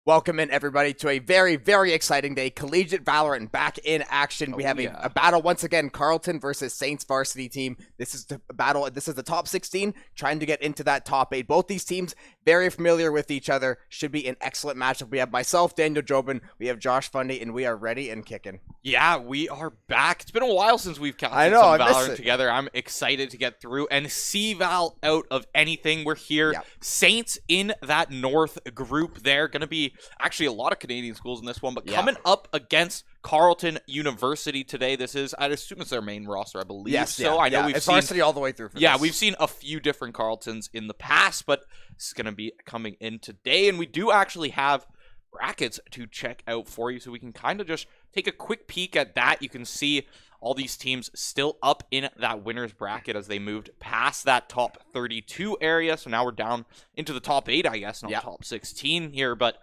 Welcome in, everybody, to a very, very exciting day. Collegiate Valorant back in action. We have a battle once again, Carleton versus Saints varsity team. This is the battle. This is the top 16 trying to get into that top 8. Both these teams very familiar with each other. Should be an excellent matchup. We have myself, Daniel Jobin. We have Josh Fundy, and we are ready and kicking. Yeah, we are back. It's been a while since we've counted some Valorant together. I'm excited to get through and CVAL out of anything. We're here. Yeah. Saints in that North group there. Going to be actually a lot of Canadian schools in this one, but coming up against Carleton University today. This is, I'd assume it's their main roster, I believe. Yes, so I know we've seen varsity all the way through. We've seen a few different Carletons in the past, but this is going to be coming in today, and we do actually have brackets to check out for you, so we can kind of just take a quick peek at that. You can see all these teams still up in that winner's bracket as they moved past that top 32 area. So now we're down into the top 8, I guess, not top 16 here, but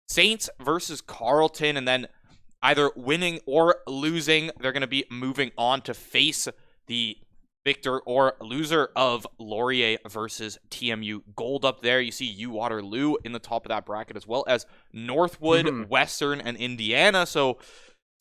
Saints versus Carleton, and then either winning or losing, they're going to be moving on to face the victor or loser of Laurier versus TMU Gold up there. You see U Waterloo in the top of that bracket, as well as Northwood, Western, and Indiana. So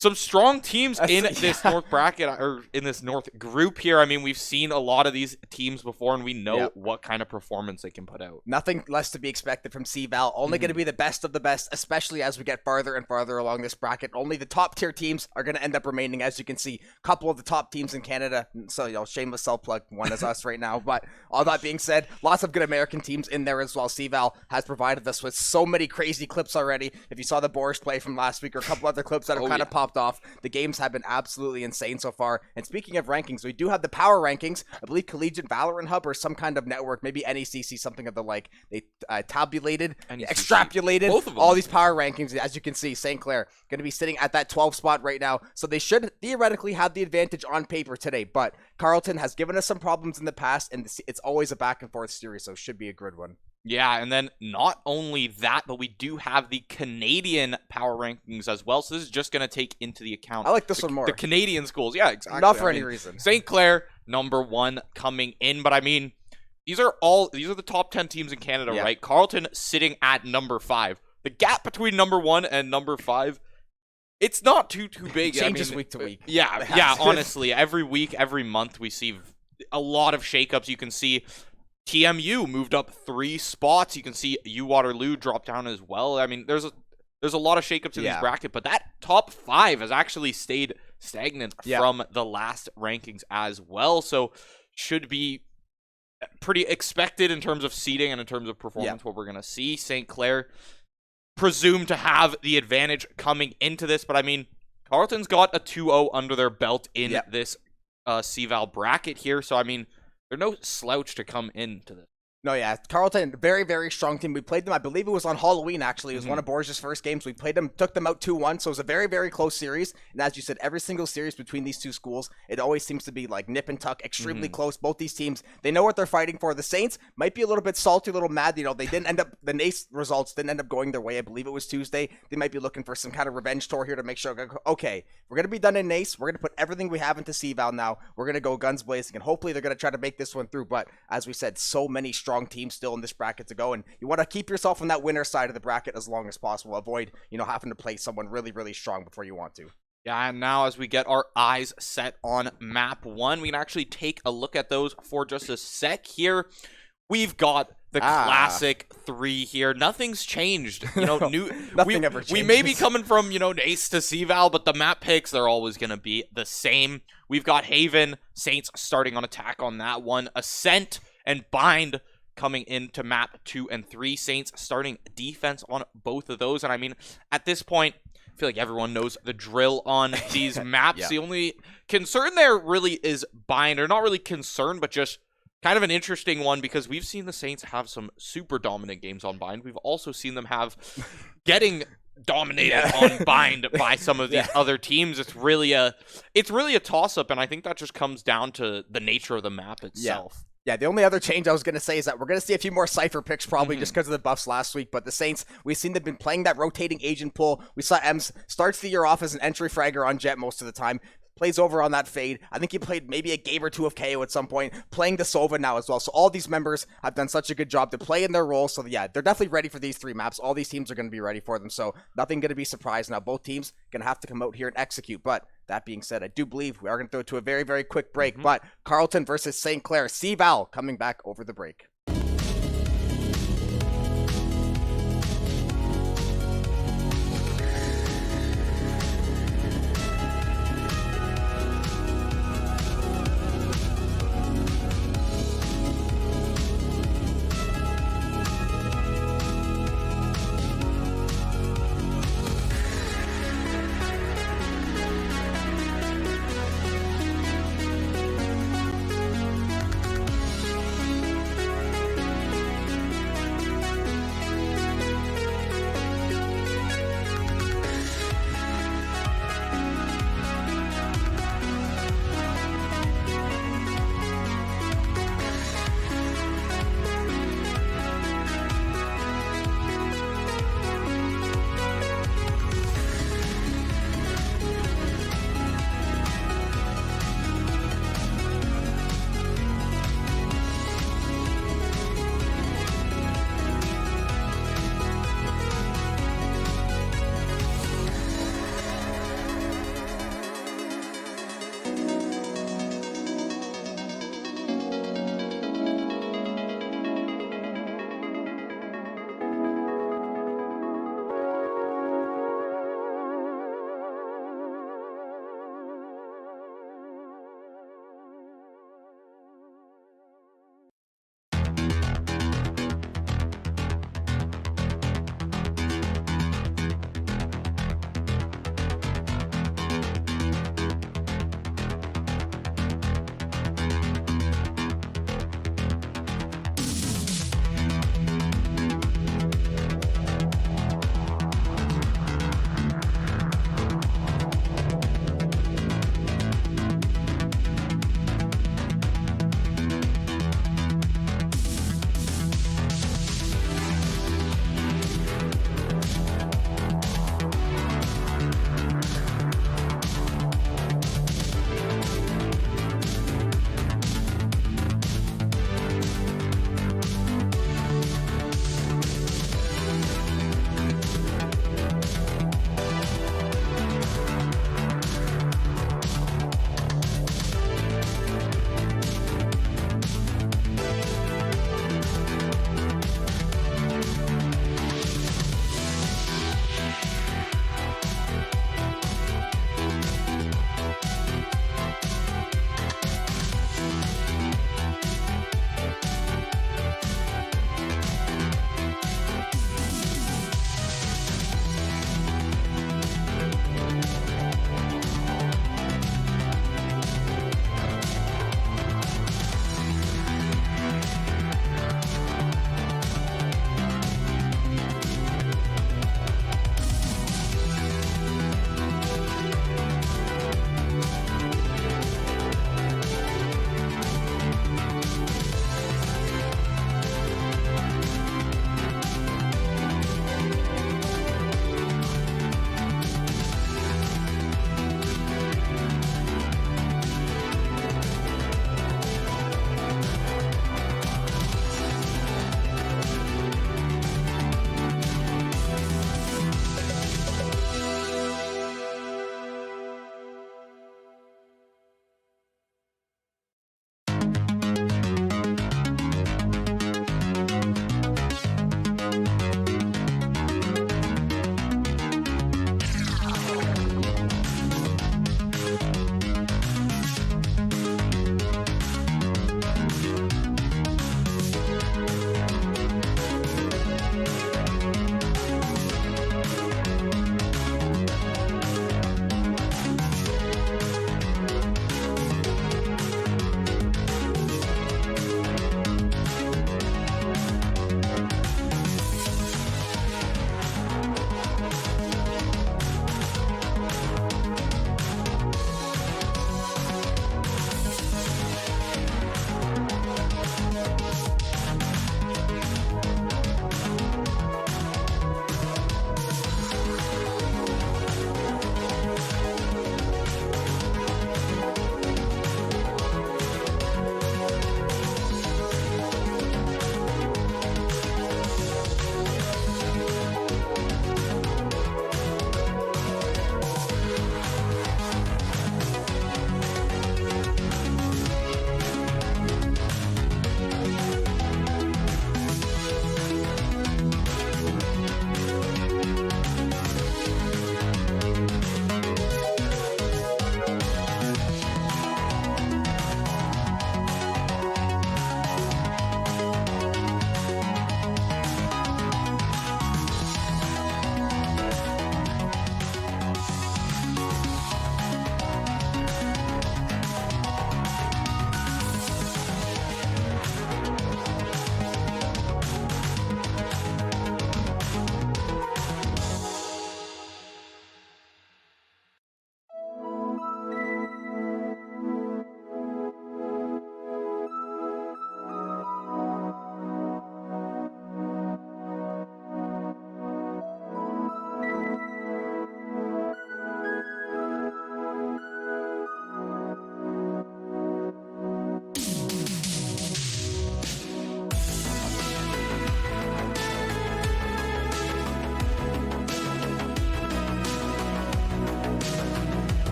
some strong teams in this North bracket, or in this North group here. I mean, we've seen a lot of these teams before, and we know what kind of performance they can put out. Nothing less to be expected from CVAL. Only going to be the best of the best, especially as we get farther and farther along this bracket. Only the top tier teams are going to end up remaining. As you can see, a couple of the top teams in Canada. So, shameless self-plug, one is us right now. But all that being said, lots of good American teams in there as well. CVAL has provided us with so many crazy clips already. If you saw the Boris play from last week, or a couple other clips that have kind of popped off. The games have been absolutely insane so far. And speaking of rankings, we do have the power rankings. I believe Collegiate Valorant Hub or some kind of network, maybe NECC, something of the like. They tabulated, extrapolated both of them. All these power rankings. As you can see, St. Clair going to be sitting at that 12 spot right now. So they should theoretically have the advantage on paper today. But Carleton has given us some problems in the past, and it's always a back and forth series, so it should be a good one. Yeah, and then not only that, but we do have the Canadian power rankings as well. So this is just going to take into the account. I like this one more. The Canadian schools. Yeah, exactly. Not for any reason. St. Clair, #1 coming in. But I mean, these are the top 10 teams in Canada, right? Carleton sitting at #5. The gap between #1 and #5, it's not too big. It changes week to week. Yeah, honestly. Every week, every month, we see a lot of shakeups. You can see TMU moved up 3 spots. You can see U Waterloo drop down as well. I mean, there's a lot of shakeups in this bracket, but that top 5 has actually stayed stagnant from the last rankings as well. So should be pretty expected in terms of seeding and in terms of performance. What we're gonna see, St. Clair presumed to have the advantage coming into this, but I mean, Carleton's got a 2-0 under their belt in this CVAL bracket here. So I mean, they're no slouch to come into this. No, Carleton, very, very strong team. We played them, I believe it was on Halloween, actually. It was one of Borges' first games. We played them, took them out 2-1, so it was a very, very close series. And as you said, every single series between these two schools, it always seems to be like nip and tuck, extremely close. Both these teams, they know what they're fighting for. The Saints might be a little bit salty, a little mad. They didn't end up, the NACE results didn't end up going their way. I believe it was Tuesday. They might be looking for some kind of revenge tour here to make sure, okay, we're going to be done in NACE. We're going to put everything we have into CVAL now. We're going to go guns blazing, and hopefully they're going to try to make this one through. But as we said, so many strong teams still in this bracket to go, and you want to keep yourself on that winner side of the bracket as long as possible. Avoid having to play someone really, really strong before you want to. Yeah, and now as we get our eyes set on map 1, we can actually take a look at those for just a sec here. We've got the classic 3 here. Nothing's changed. Nothing ever changes. We may be coming from, NACE to CVAL, but the map picks, they're always going to be the same. We've got Haven, Saints starting on attack on that one. Ascent and Bind coming into map 2 and 3. Saints starting defense on both of those. And I mean, at this point, I feel like everyone knows the drill on these maps. The only concern there really is Bind, or not really concern, but just kind of an interesting one, because we've seen the Saints have some super dominant games on Bind. We've also seen them getting dominated on Bind by some of these other teams. It's really a toss-up, and I think that just comes down to the nature of the map itself. Yeah, the only other change I was going to say is that we're going to see a few more Cypher picks probably just because of the buffs last week. But the Saints, we've seen they've been playing that rotating agent pool. We saw Ems starts the year off as an entry fragger on Jet most of the time. plays over on that fade. I think he played maybe a game or two of KO at some point, playing the Sova now as well. So all these members have done such a good job to play in their roles. So yeah, they're definitely ready for these 3 maps. All these teams are going to be ready for them. So nothing going to be surprised. Now both teams going to have to come out here and execute. But that being said, I do believe we are going to throw it to a very, very quick break. But Carleton versus St. Clair, CVAL coming back over the break.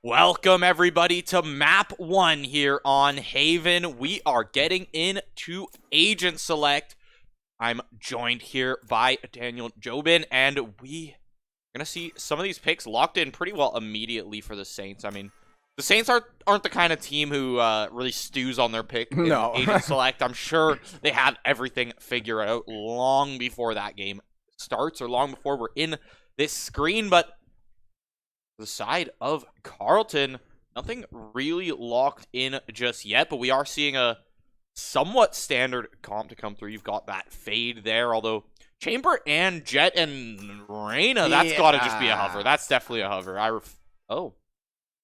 Welcome everybody to map 1 here on Haven. We are getting into Agent Select. I'm joined here by Daniel Jobin, and we are going to see some of these picks locked in pretty well immediately for the Saints. I mean, the Saints aren't the kind of team who really stews on their pick in Agent Select. I'm sure they have everything figured out long before that game starts, or long before we're in this screen, but the side of Carleton, nothing really locked in just yet, but we are seeing a somewhat standard comp to come through. You've got that fade there, although Chamber and Jet and Reyna, that's got to just be a hover. That's definitely a hover. Oh,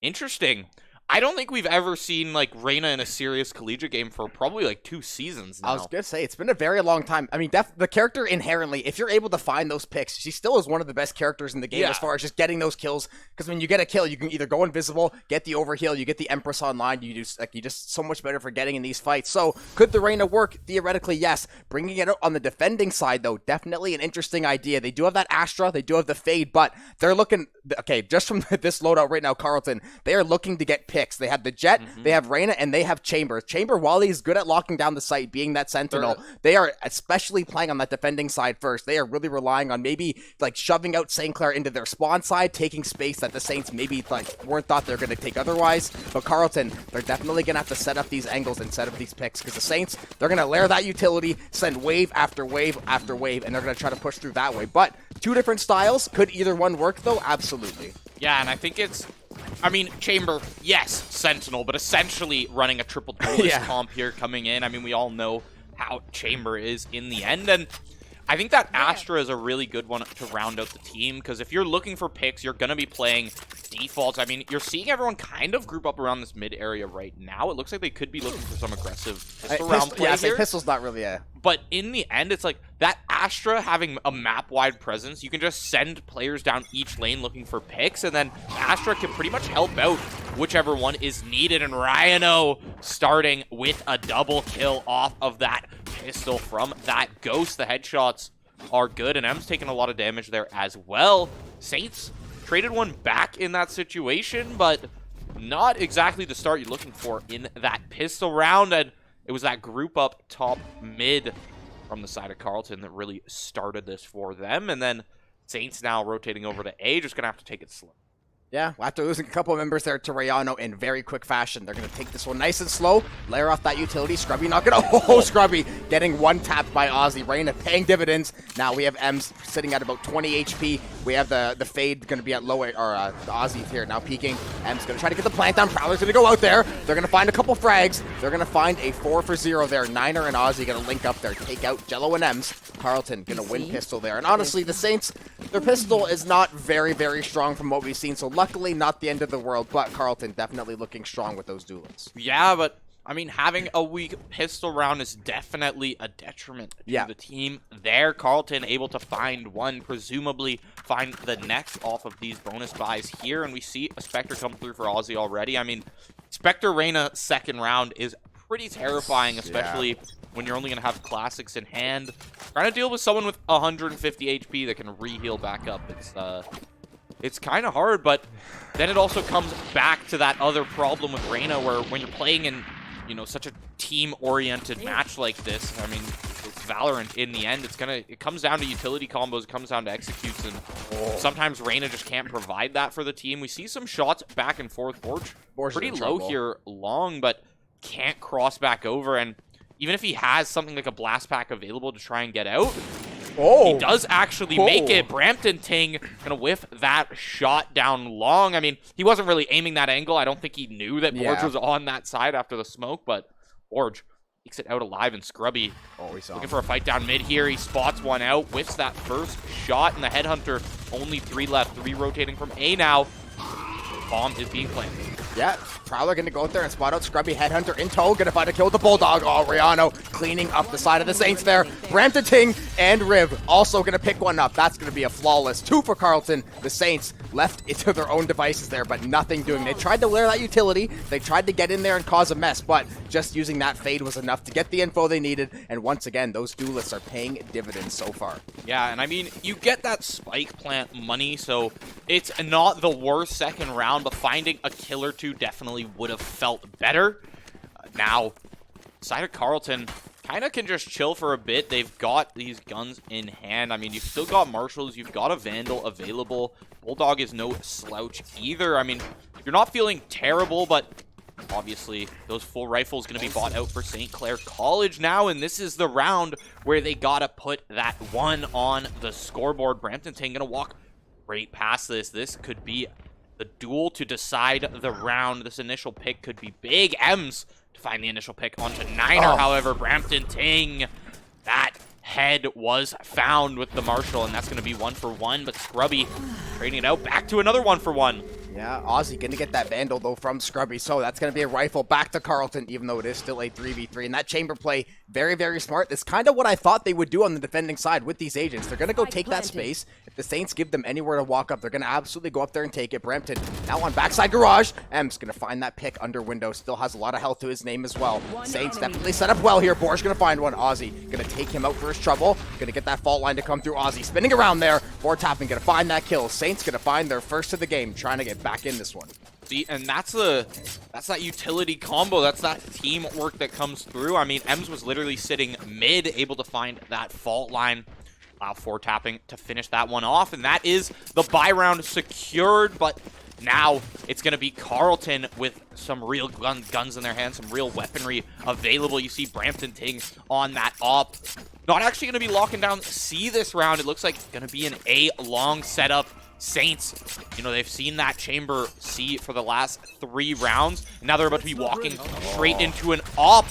interesting. I don't think we've ever seen, like, Reyna in a serious collegiate game for probably, like, 2 seasons now. I was going to say, it's been a very long time. I mean, the character inherently, if you're able to find those picks, she still is one of the best characters in the game as far as just getting those kills. Because when you get a kill, you can either go invisible, get the overheal, you get the Empress online, you just so much better for getting in these fights. So, could the Reyna work? Theoretically, yes. Bringing it out on the defending side, though, definitely an interesting idea. They do have that Astra, they do have the Fade, but they're looking, okay, just from this loadout right now, Carleton, they are looking to get picks. They have the Jet, they have Reyna, and they have Chamber. Chamber, while he's good at locking down the site, being that sentinel, they are especially playing on that defending side first. They are really relying on maybe like shoving out St. Clair into their spawn side, taking space that the Saints maybe like weren't thought they're going to take otherwise. But Carleton, they're definitely going to have to set up these angles and set up these picks, because the Saints, they're going to lair that utility, send wave after wave after wave, and they're going to try to push through that way. But 2 different styles. Could either one work, though? Absolutely. Yeah, and I think I mean, Chamber, yes, Sentinel, but essentially running a triple duelist comp here coming in. I mean, we all know how Chamber is in the end, and I think that Astra is a really good one to round out the team, because if you're looking for picks, you're going to be playing defaults. I mean, you're seeing everyone kind of group up around this mid area right now. It looks like they could be looking for some aggressive pistol round play here. Pistol's not really a... But in the end, it's like that Astra having a map-wide presence, you can just send players down each lane looking for picks, and then Astra can pretty much help out whichever one is needed. And Rhino starting with a double kill off of that pistol from that Ghost. The headshots are good, and M's taking a lot of damage there as well. Saints traded one back in that situation, but not exactly the start you're looking for in that pistol round. And it was that group up top mid from the side of Carleton that really started this for them. And then Saints now rotating over to A, just going to have to take it slow. Yeah, after losing a couple of members there to Rayano in very quick fashion, they're going to take this one nice and slow, layer off that utility. Scrubby not going to... Oh, Scrubby getting one tapped by Ozzy. Reyna paying dividends. Now we have M's sitting at about 20 HP. We have the Fade going to be at low, or the Ozzy here now peeking. M's going to try to get the plant down. Prowler's going to go out there. They're going to find a couple frags. They're going to find a 4 for 0 there. Niner and Ozzy going to link up there, take out Jello and M's. Carleton going to win pistol there. And honestly, the Saints, their pistol is not very, very strong from what we've seen. So luckily, not the end of the world, but Carleton definitely looking strong with those duelists. Yeah, but I mean, having a weak pistol round is definitely a detriment to the team there. Carleton able to find one, presumably find the next off of these bonus buys here, and we see a Spectre come through for Ozzy already. I mean, Spectre Reyna second round is pretty terrifying, especially when you're only going to have classics in hand. Trying to deal with someone with 150 HP that can re-heal back up. It's kind of hard, but then it also comes back to that other problem with Reyna, where when you're playing in, you know, such a team-oriented match like this, I mean, it's Valorant in the end. It comes down to utility combos, it comes down to executes, and sometimes Reyna just can't provide that for the team. We see some shots back and forth. Forge pretty low here, long, but can't cross back over, and even if he has something like a blast pack available to try and get out, he does actually make it. Brampton Ting gonna whiff that shot down long. I mean, he wasn't really aiming that angle. I don't think he knew that Borge was on that side after the smoke, but Borge takes it out alive, and Scrubby looking for a fight down mid here. He spots one out, whiffs that first shot, and the Headhunter, only 3 left. 3 rotating from A now. Bomb is being planted. Yeah, Prowler gonna go out there and spot out Scrubby Headhunter in tow. Gonna find a kill with the Bulldog. Oh, Rihanna cleaning up the side of the Saints there. Brampton Ting and Riv also gonna pick one up. That's gonna be a flawless 2 for Carleton. The Saints left into their own devices there, but nothing doing. They tried to lair that utility. They tried to get in there and cause a mess, but just using that fade was enough to get the info they needed. And once again, those duelists are paying dividends so far. Yeah, and I mean, you get that spike plant money, so it's not the worst second round, but finding a kill or two definitely would have felt better. Now, side of Carleton kind of can just chill for a bit. They've got these guns in hand. I mean, you've still got Marshals, you've got a Vandal available. Bulldog is no slouch either. I mean, you're not feeling terrible, but obviously those full rifles going to be bought out for St. Clair College now, and this is the round where they got to put that one on the scoreboard. Brampton Ting going to walk right past this. This could be the duel to decide the round. This initial pick could be big. Ems to find the initial pick onto Niner. However, Brampton Ting, that head was found with the Marshal, and that's going to be 1 for 1, but Scrubby trading it out back to another 1 for 1. Yeah, Aussie going to get that Vandal, though, from Scrubby. So that's going to be a rifle back to Carleton, even though it is still a 3v3. And that chamber play, very, very smart. That's kind of what I thought they would do on the defending side with these agents. They're going to go take that space. If the Saints give them anywhere to walk up, they're going to absolutely go up there and take it. Brampton now on backside garage. M's going to find that pick under window. Still has a lot of health to his name as well. Saints definitely set up well here. Bor's going to find one. Aussie going to take him out for his trouble. Going to get that fault line to come through. Aussie spinning around there. Bor tapping, going to find that kill. Saints going to find their first of the game, trying to get back in this one. See, and that's that utility combo. That's that teamwork that comes through. I mean, Ems was literally sitting mid, able to find that fault line. Wow, 4 tapping to finish that one off, and that is the buy round secured. But now it's going to be Carleton with some real guns in their hands, some real weaponry available. You see Brampton Ting on that op. Not actually going to be locking down C this round. It looks like it's going to be an A long setup. Saints, you know, they've seen that chamber C for the last 3 rounds. Now they're about to be walking straight into an op.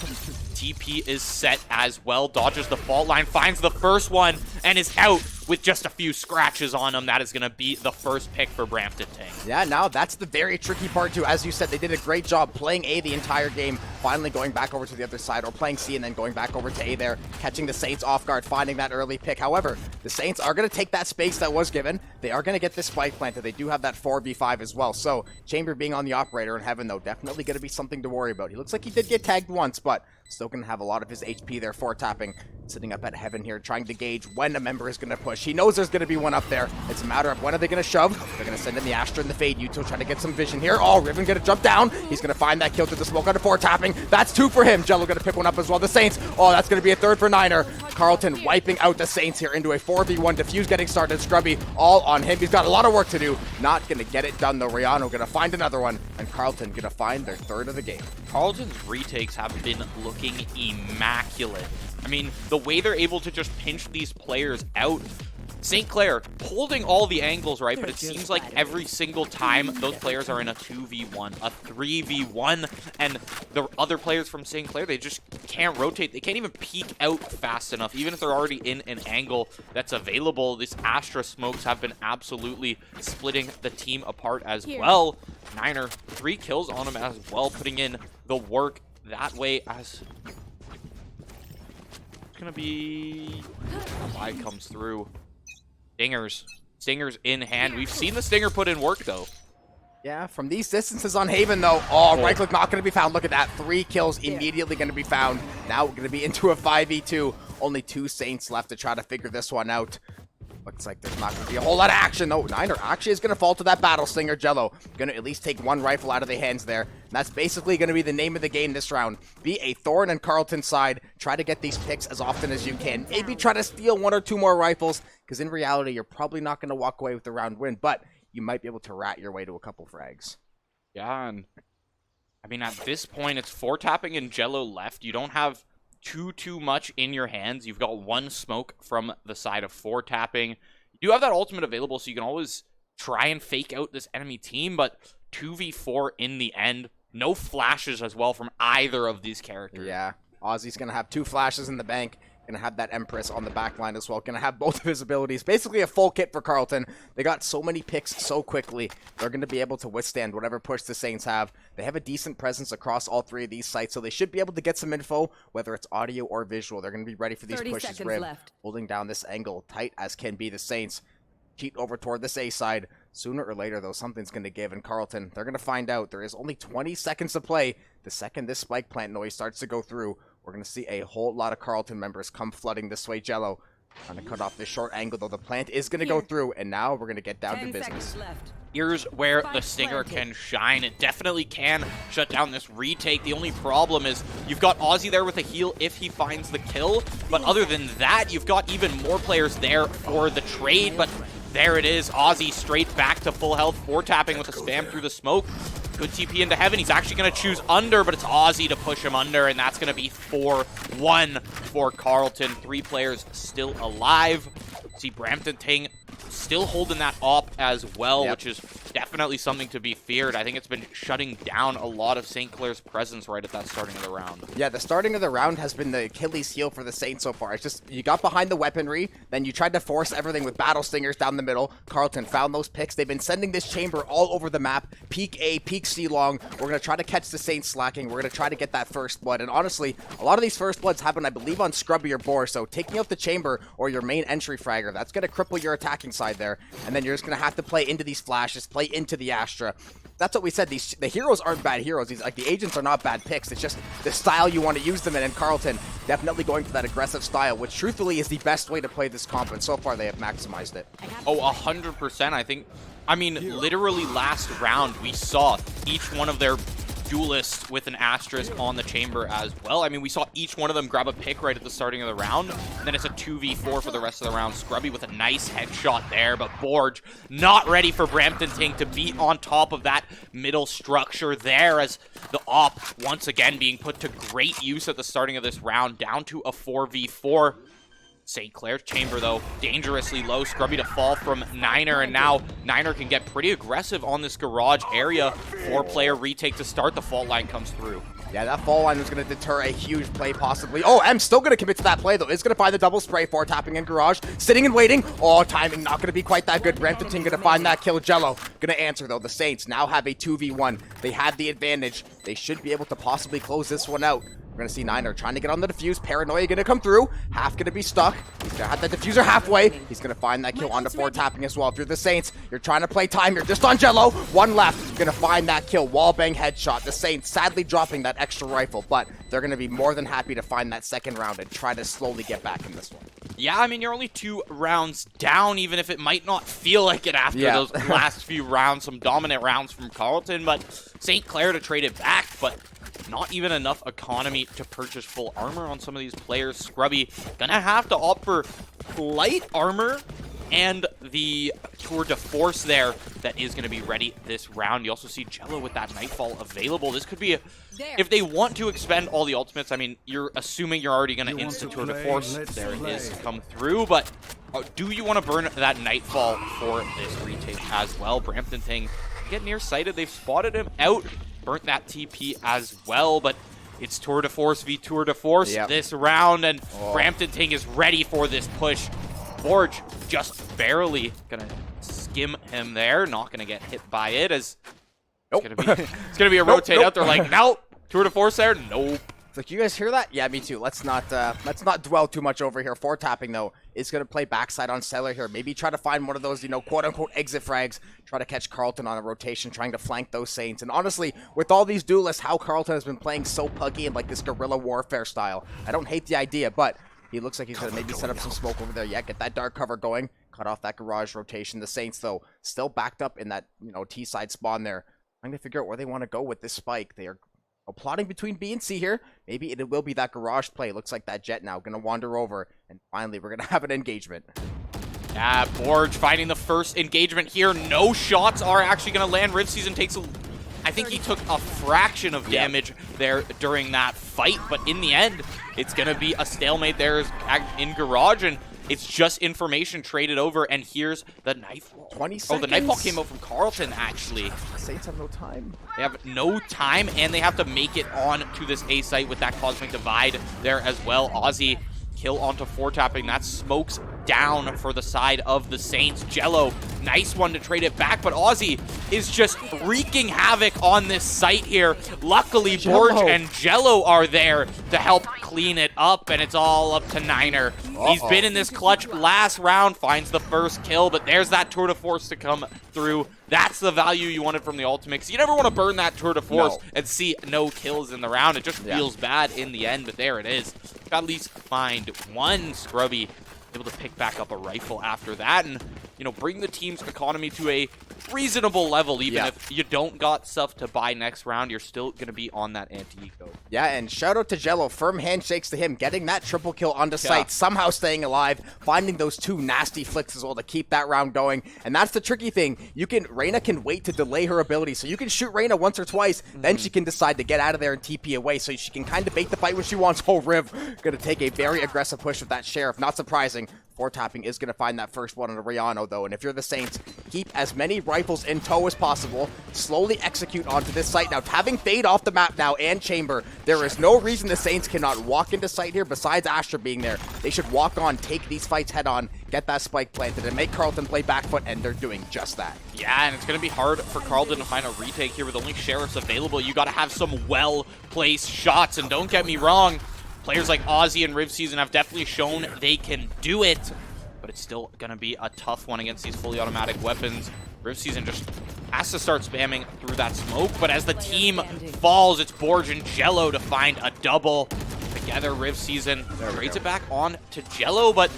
TP is set as well. Dodges the fault line, finds the first one, and is out with just a few scratches on him. That is going to be the first pick for Brampton Ting. Yeah, now that's the very tricky part too. As you said, they did a great job playing A the entire game, finally going back over to the other side, or playing C and then going back over to A there, catching the Saints off guard, finding that early pick. However, the Saints are going to take that space that was given. They are going to get this spike planted. They do have that 4v5 as well. So, Chamber being on the operator in heaven, though, definitely going to be something to worry about. He looks like he did get tagged once, but still going to have a lot of his HP there for tapping. Sitting up at heaven here, trying to gauge when a member is going to push. He knows there's going to be one up there. It's a matter of when are they going to shove. They're going to send in the Astra and the Fade Util, trying to get some vision here. Oh, Riven going to jump down. He's going to find that kill through the smoke under 4 tapping. That's 2 for him. Jello going to pick one up as well. The Saints. Oh, that's going to be a 3rd for Niner. Carleton wiping out the Saints here into a 4v1. Diffuse getting started. Scrubby all on him. He's got a lot of work to do. Not going to get it done though. Riano going to find another one. And Carleton going to find their 3rd of the game. Carleton's retakes have been looking immaculate. I mean, the way they're able to just pinch these players out. St. Clair holding all the angles right, but it seems like every single time those players are in a 2v1, a 3v1, and the other players from St. Clair, they just can't rotate. They can't even peek out fast enough, even if they're already in an angle that's available. These Astra smokes have been absolutely splitting the team apart as well. Niner, 3 kills on him as well, putting in the work that way as it's gonna be why comes through. Stingers in hand. We've seen the Stinger put in work though. Yeah, from these distances on Haven though. Oh, right click not going to be found. Look at that. 3 kills immediately going to be found. Now we're going to be into a 5v2. Only 2 Saints left to try to figure this one out. Looks like there's not going to be a whole lot of action though. Niner actually is going to fall to that battle. Stinger Jello going to at least take 1 rifle out of the hands there. And that's basically going to be the name of the game this round. Be a Thorn and Carleton side. Try to get these picks as often as you can. Maybe try to steal 1 or 2 more rifles, because in reality, you're probably not going to walk away with the round win, but you might be able to rat your way to a couple frags. Yeah, and I mean, at this point, it's 4 tapping and Jello left. You don't have too much in your hands. You've got 1 smoke from the side of 4 tapping. You do have that ultimate available, so you can always try and fake out this enemy team, but 2v4 in the end. No flashes as well from either of these characters. Yeah, Aussie's going to have 2 flashes in the bank. Gonna have that Empress on the back line as well. Gonna have both of his abilities. Basically a full kit for Carleton. They got so many picks so quickly. They're gonna be able to withstand whatever push the Saints have. They have a decent presence across all 3 of these sites, so they should be able to get some info, whether it's audio or visual. They're gonna be ready for these pushes. Rib holding down this angle tight as can be. The Saints cheat over toward this A side. Sooner or later, though, something's going to give. And Carleton, they're going to find out. There is only 20 seconds to play. The second this spike plant noise starts to go through, we're going to see a whole lot of Carleton members come flooding this way. Jello trying to cut off this short angle, though. The plant is going to go through, and now we're going to get down to business. Here's where the Stinger can shine. It definitely can shut down this retake. The only problem is you've got Ozzy there with a heal if he finds the kill. But other than that, you've got even more players there for the trade. But there it is. Ozzy straight back to full health. 4-tapping with a spam through the smoke. Good TP into heaven. He's actually going to choose under, but it's Ozzy to push him under, and that's going to be 4-1 for Carleton. 3 players still alive. See Brampton Ting still holding that op as well, which is definitely something to be feared. I think it's been shutting down a lot of St. Clair's presence right at that starting of the round. Yeah, the starting of the round has been the Achilles heel for the Saints so far. It's just, you got behind the weaponry, then you tried to force everything with battle stingers down the middle. Carleton found those picks. They've been sending this chamber all over the map. Peak A, peak C long. We're going to try to catch the Saints slacking. We're going to try to get that first blood. And honestly, a lot of these first bloods happen, I believe, on Scrubby or Boar. So taking out the chamber or your main entry fragger, that's going to cripple your attacking side there. And then you're just going to have to play into these flashes, play into the Astra. That's what we said. The heroes aren't bad heroes. These, like, the agents are not bad picks. It's just the style you want to use them in. And Carleton definitely going for that aggressive style, which truthfully is the best way to play this comp. And so far they have maximized it. Oh, 100%. I mean, literally last round we saw each one of their duelists with an asterisk on the chamber as well. I mean, we saw each one of them grab a pick right at the starting of the round. And then it's a 2v4 for the rest of the round. Scrubby with a nice headshot there, but Borge not ready for Brampton Ting to be on top of that middle structure there, as the op once again being put to great use at the starting of this round, down to a 4v4. St. Clair's chamber, though, dangerously low. Scrubby to fall from Niner, and now Niner can get pretty aggressive on this garage area. 4-player retake to start. The fault line comes through. Yeah, that fall line was going to deter a huge play, possibly. Oh, M's still going to commit to that play, though. Is going to find the double spray, 4-tapping in garage. Sitting and waiting. Oh, timing not going to be quite that good. Brampton Ting going to find that kill. Jello going to answer, though. The Saints now have a 2v1. They had the advantage. They should be able to possibly close this one out. We're going to see Niner trying to get on the defuse. Paranoia going to come through. Half going to be stuck. He's going to have that diffuser halfway. He's going to find that kill on the 4-tapping as well through the Saints. You're trying to play time. You're just on Jello. One left. You're going to find that kill. Wallbang headshot. The Saints sadly dropping that extra rifle, but they're going to be more than happy to find that second round and try to slowly get back in this one. Yeah, I mean, you're only 2 rounds down, even if it might not feel like it after those last few rounds. Some dominant rounds from Carleton, but St. Clair to trade it back, but not even enough economy to purchase full armor on some of these players. Scrubby gonna have to opt for light armor and the tour de force there that is going to be ready this round. You also see Jello with that Nightfall available. This could be if they want to expend all the ultimates. I mean, you're assuming you're already going to instant tour de force. There it is, come through. But do you want to burn that Nightfall for this retake as well? Brampton Ting get nearsighted. They've spotted him out. Burnt that TP as well, but it's Tour de Force v Tour de Force this round, and Brampton Ting is ready for this push. Borge just barely gonna skim him there, not gonna get hit by it, as it's gonna be a rotate out. They're like, nope, Tour de Force there, nope. It's like, you guys hear that? Yeah, me too. Let's not dwell too much over here. 4-tapping, though, is going to play backside on Cellar here. Maybe try to find one of those, quote-unquote exit frags. Try to catch Carleton on a rotation, trying to flank those Saints. And honestly, with all these duelists, how Carleton has been playing so puggy and like this guerrilla warfare style. I don't hate the idea, but he looks like he's going to maybe set up some smoke over there. Yeah, get that dark cover going. Cut off that garage rotation. The Saints, though, still backed up in that, T-side spawn there. I'm going to figure out where they want to go with this spike. They are plotting between B and C here. Maybe it will be that garage play. Looks like that Jet now going to wander over. And finally, we're going to have an engagement. Yeah, Borge finding the first engagement here. No shots are actually going to land. Riv Season takes I think he took a fraction of damage there during that fight. But in the end, it's going to be a stalemate there in garage. And it's just information traded over, and here's the Nightfall. 20 seconds. Oh, the Nightfall came out from Carleton, actually. The Saints have no time. They have no time, and they have to make it on to this A site with that Cosmic Divide there as well. Ozzy kill onto 4-tapping. That smokes down for the side of the Saints. Jello, nice one to trade it back, but Aussie is just wreaking havoc on this site here. Luckily, Borge and Jello are there to help clean it up, and it's all up to Niner. He's been in this clutch last round, finds the first kill, but there's that tour de force to come through. That's the value you wanted from the ultimate, because you never want to burn that tour de force and see no kills in the round. It just feels bad in the end, but there it is. Got at least find one Scrubby able to pick back up a rifle after that and, you know, bring the team's economy to a reasonable level. Even if you don't got stuff to buy next round, you're still going to be on that anti-eco. Yeah, and shout out to Jello. Firm handshakes to him, getting that triple kill onto site, somehow staying alive, finding those two nasty flicks as well to keep that round going. And that's the tricky thing. Reyna can wait to delay her ability. So you can shoot Reyna once or twice, then she can decide to get out of there and TP away. So she can kind of bait the fight when she wants. Oh, Riv going to take a very aggressive push with that Sheriff. Not surprising. 4-tapping is going to find that first one on a Riano, though. And if you're the Saints, keep as many rifles in tow as possible. Slowly execute onto this site. Now, having Fade off the map now and Chamber, there is no reason the Saints cannot walk into site here besides Astra being there. They should walk on, take these fights head on, get that spike planted, and make Carleton play back foot, and they're doing just that. Yeah, and it's going to be hard for Carleton to find a retake here with only Sheriffs available. You got to have some well-placed shots, and don't get me wrong, players like Aussie and Riv Season have definitely shown they can do it, but it's still going to be a tough one against these fully automatic weapons. Riv Season just has to start spamming through that smoke, but as the team falls, it's Borge and Jello to find a double. Together, Riv Season trades it back on to Jello, but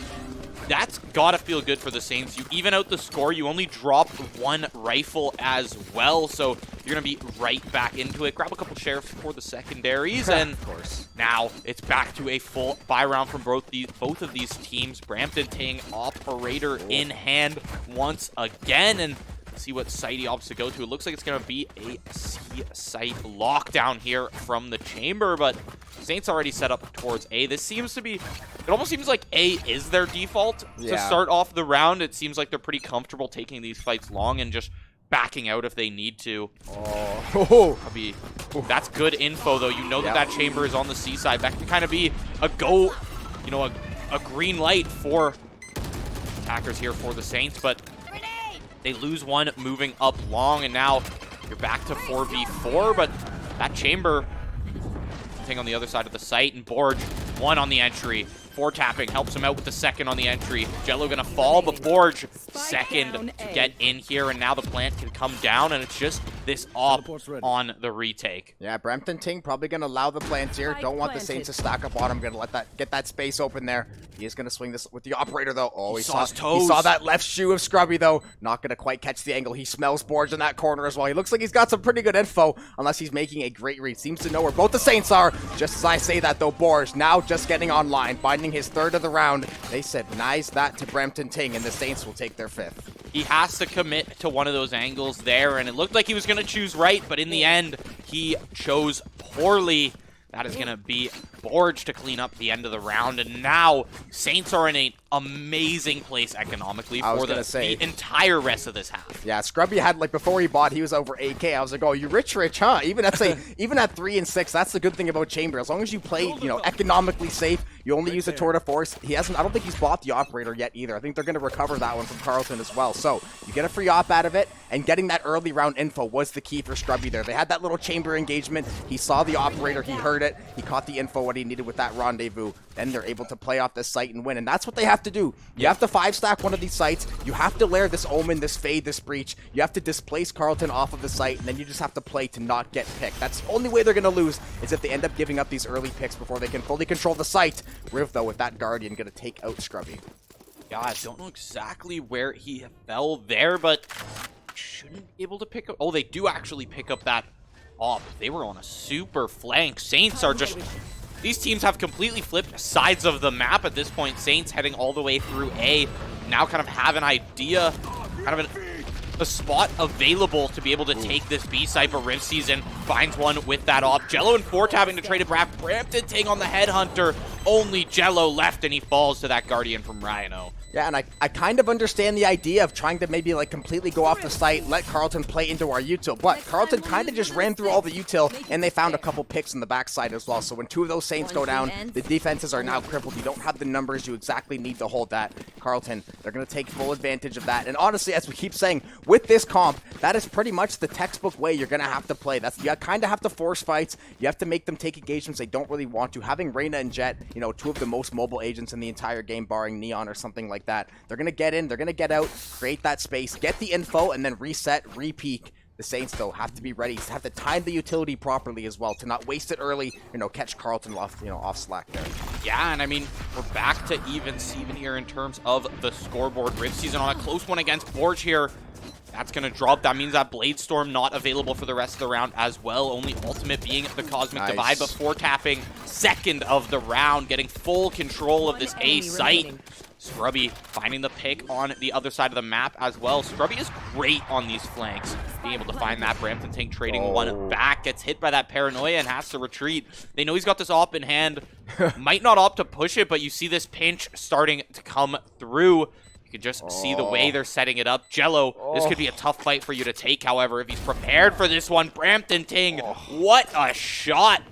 that's gotta feel good for the Saints. You even out the score, you only drop one rifle as well, so you're gonna be right back into it. Grab a couple Sheriffs for the secondaries, and of course, now it's back to a full buy round from both of these teams. Brampton Ting, operator in hand once again, and see what site he opts to go to. It looks like it's going to be a C site lockdown here from the Chamber, but Saints already set up towards A. This seems to be, it almost seems like A is their default to start off the round. It seems like they're pretty comfortable taking these fights long and just backing out if they need to. That's good info, though. You know that Chamber is on the C side. That can kind of be a go, you know, a green light for attackers here for the Saints, but they lose one moving up long, and now you're back to 4v4, but that Chamber thing on the other side of the site, and Borge, one on the entry. 4-tapping helps him out with the second on the entry. Jello gonna fall, but Borge second to get in here, and now the plant can come down, and it's just this op on the retake. Yeah, Brampton Ting probably gonna allow the plants here. Don't want the Saints to stack up on him. Gonna let that get that space open there. He is gonna swing this with the operator, though. Oh, he saw his toes. He saw that left shoe of Scrubby, though. Not gonna quite catch the angle. He smells Borge in that corner as well. He looks like he's got some pretty good info, unless he's making a great read. Seems to know where both the Saints are. Just as I say that, though, Borge now just getting online, finding his third of the round. They said nice that to Brampton Ting, and the Saints will take their fifth. He has to commit to one of those angles there, and it looked like he was going to choose right, but in the end, he chose poorly. That is going to be Borge to clean up the end of the round, and now Saints are in an amazing place economically for the entire rest of this half. Yeah, Scrubby had, like, before he bought, he was over 8K. I was like, oh, you rich, huh? Even at, say, even at 3 and 6, that's the good thing about Chamber. As long as you play, you know, economically safe, you only use a tour de force. He hasn't, I don't think he's bought the operator yet either. I think they're going to recover that one from Carleton as well. So you get a free op out of it, and getting that early round info was the key for Scrubby there. They had that little Chamber engagement. He saw the operator, he heard it, he caught the info what he needed with that rendezvous. Then they're able to play off this site and win, and that's what they have to do. You have to 5-stack one of these sites. You have to layer this Omen, this Fade, this Breach. You have to displace Carleton off of the site, and then you just have to play to not get picked. That's the only way they're going to lose, is if they end up giving up these early picks before they can fully control the site. Riv, though, with that Guardian, going to take out Scrubby. Yeah, I don't know exactly where he fell there, but shouldn't be able to pick up. Oh, they do actually pick up that op. They were on a super flank. Saints are just... These teams have completely flipped sides of the map at this point. Saints heading all the way through A. Now kind of have an idea, kind of a spot available to be able to take this B site, but Riv Season finds one with that op. Jello and 4-tapping to trade it back. Brampton Ting on the Headhunter. Only Jello left, and he falls to that Guardian from Rhino. Yeah, and I kind of understand the idea of trying to maybe like completely go off the site, let Carleton play into our util, but Carleton kind of just ran through all the util, and they found a couple picks in the backside as well. So when two of those Saints go down, the defenses are now crippled. You don't have the numbers you exactly need to hold that. Carleton, they're going to take full advantage of that. And honestly, as we keep saying, with this comp, that is pretty much the textbook way you're going to have to play. You kind of have to force fights. You have to make them take engagements they don't really want to. Having Reyna and Jet, you know, two of the most mobile agents in the entire game, barring Neon or something like that. They're going to get in, they're going to get out, create that space, get the info, and then reset, re-peak. The Saints, though, have to be ready, have to time the utility properly as well, to not waste it early, you know, catch Carleton off, off slack there. Yeah, and I mean, we're back to even Steven here in terms of the scoreboard. Rift Season on a close one against Borge here. That's going to drop. That means that Blade Storm not available for the rest of the round as well. Only ultimate being the Cosmic Divide before tapping second of the round, getting full control of this A site. Scrubby finding the pick on the other side of the map as well. Scrubby is great on these flanks, being able to find that. Brampton Tank trading one back, gets hit by that paranoia and has to retreat. They know he's got this op in hand. Might not opt to push it, but you see this pinch starting to come through. You can just see the way they're setting it up. Jello, this could be a tough fight for you to take, however, if he's prepared for this one. Brampton Ting, what a shot.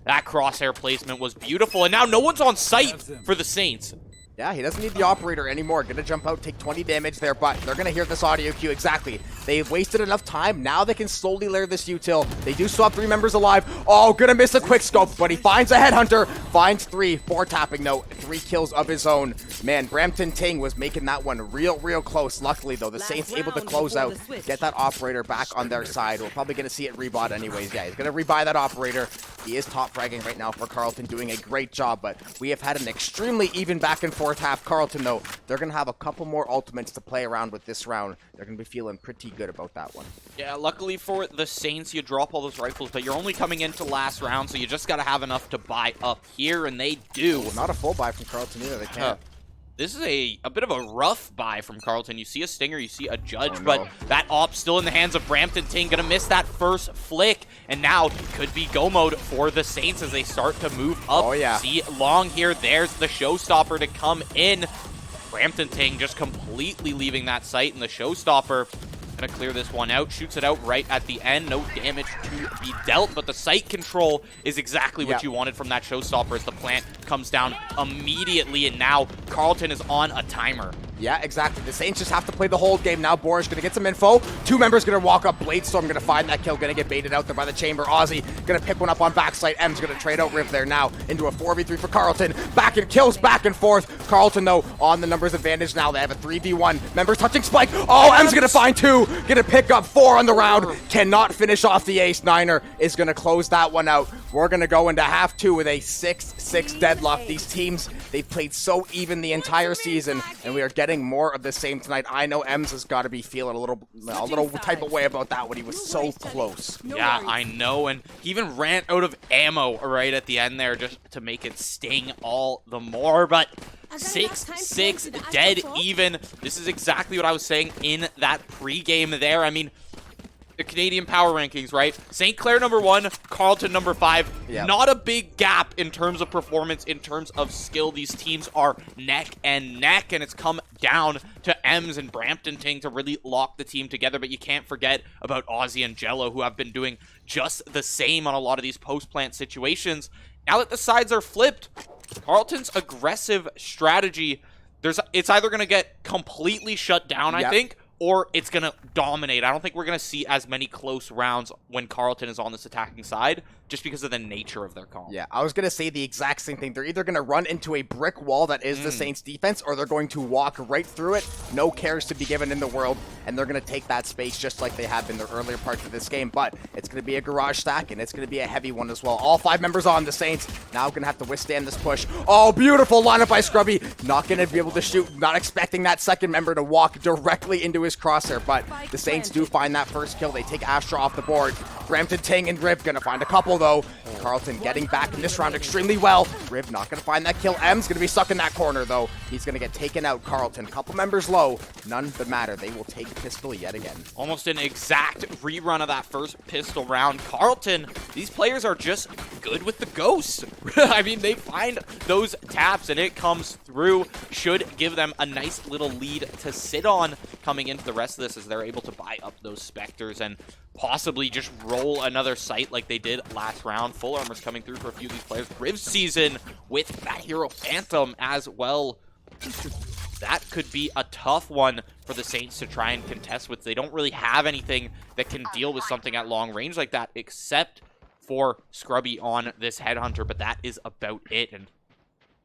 That crosshair placement was beautiful, and now no one's on site for the Saints. Yeah, he doesn't need the operator anymore. Gonna jump out, take 20 damage there, but they're gonna hear this audio cue exactly. They've wasted enough time. Now they can slowly layer this util. They do still have 3 members alive. Oh, gonna miss a quick scope, but he finds a headhunter. Finds 3, 4 tapping though. 3 kills of his own. Man, Brampton Ting was making that one real close. Luckily though, the Saints able to close out, get that operator back on their side. We're probably gonna see it rebot anyways. Yeah, he's gonna rebuy that operator. He is top fragging right now for Carleton, doing a great job, but we have had an extremely even back and forth half. Carleton, though, they're going to have a couple more ultimates to play around with this round. They're going to be feeling pretty good about that one. Yeah, luckily for the Saints, you drop all those rifles, but you're only coming into last round, so you just got to have enough to buy up here, and they do. Well, not a full buy from Carleton either. They can't. This is a bit of a rough buy from Carleton. You see a Stinger, you see a Judge, but that op still in the hands of Brampton Ting. Gonna miss that first flick, and now could be go mode for the Saints as they start to move up. Oh, yeah. See long here. There's the showstopper to come in. Brampton Ting just completely leaving that site, and the showstopper gonna clear this one out, shoots it out right at the end. No damage to be dealt, but the site control is exactly what you wanted from that showstopper as the plant comes down immediately, and now Carleton is on a timer. Yeah, exactly. The Saints just have to play the whole game now. Boris gonna get some info. 2 members gonna walk up. Bladestorm gonna find that kill. Gonna get baited out there by the chamber. Ozzy gonna pick one up on backside. M's gonna trade out Riv there now into a 4v3 for Carleton. Back and kills back and forth. Carleton, though, on the numbers advantage now. They have a 3v1. Members touching Spike. Oh, M's gonna find 2. Gonna pick up 4 on the round. Cannot finish off the ace. Niner is gonna close that one out. We're gonna go into half 2 with a 6-6 deadlock. These teams, they've played so even the entire season, and we are getting more of the same tonight. I know Ems has got to be feeling a little type of way about that when he was so close. Yeah, I know, and he even ran out of ammo right at the end there just to make it sting all the more, but 6-6 dead even. This is exactly what I was saying in that pregame there. I mean, the Canadian power rankings, right? St. Clair #1, Carleton #5. Yep. Not a big gap in terms of performance, in terms of skill. These teams are neck and neck, and it's come down to Ems and Brampton Ting to really lock the team together. But you can't forget about Ozzy and Jello, who have been doing just the same on a lot of these post-plant situations. Now that the sides are flipped, Carleton's aggressive strategy, it's either going to get completely shut down, I think, or it's going to dominate. I don't think we're going to see as many close rounds when Carleton is on this attacking side, just because of the nature of their comp. Yeah, I was going to say the exact same thing. They're either going to run into a brick wall that is the Saints defense, or they're going to walk right through it, no cares to be given in the world, and they're going to take that space just like they have in the earlier parts of this game. But it's going to be a garage stack, and it's going to be a heavy one as well. All 5 members on the Saints, now going to have to withstand this push. Oh, beautiful lineup by Scrubby. Not going to be able to shoot, not expecting that second member to walk directly into his crosshair, but the Saints do find that first kill. They take Astra off the board. Brampton Ting and Riv going to find a couple, though. Carleton getting back in this round extremely well. Riv not going to find that kill. M's going to be stuck in that corner, though. He's going to get taken out. Carleton, couple members low. None but matter. They will take pistol yet again. Almost an exact rerun of that first pistol round. Carleton, these players are just good. good with the ghosts. I mean, they find those taps and it comes through. Should give them a nice little lead to sit on coming into the rest of this as they're able to buy up those Spectres and possibly just roll another site like they did last round. Full armor's coming through for a few of these players. Riv Season with that Hero Phantom as well. That could be a tough one for the Saints to try and contest with. They don't really have anything that can deal with something at long range like that, except for Scrubby on this Headhunter, but that is about it, and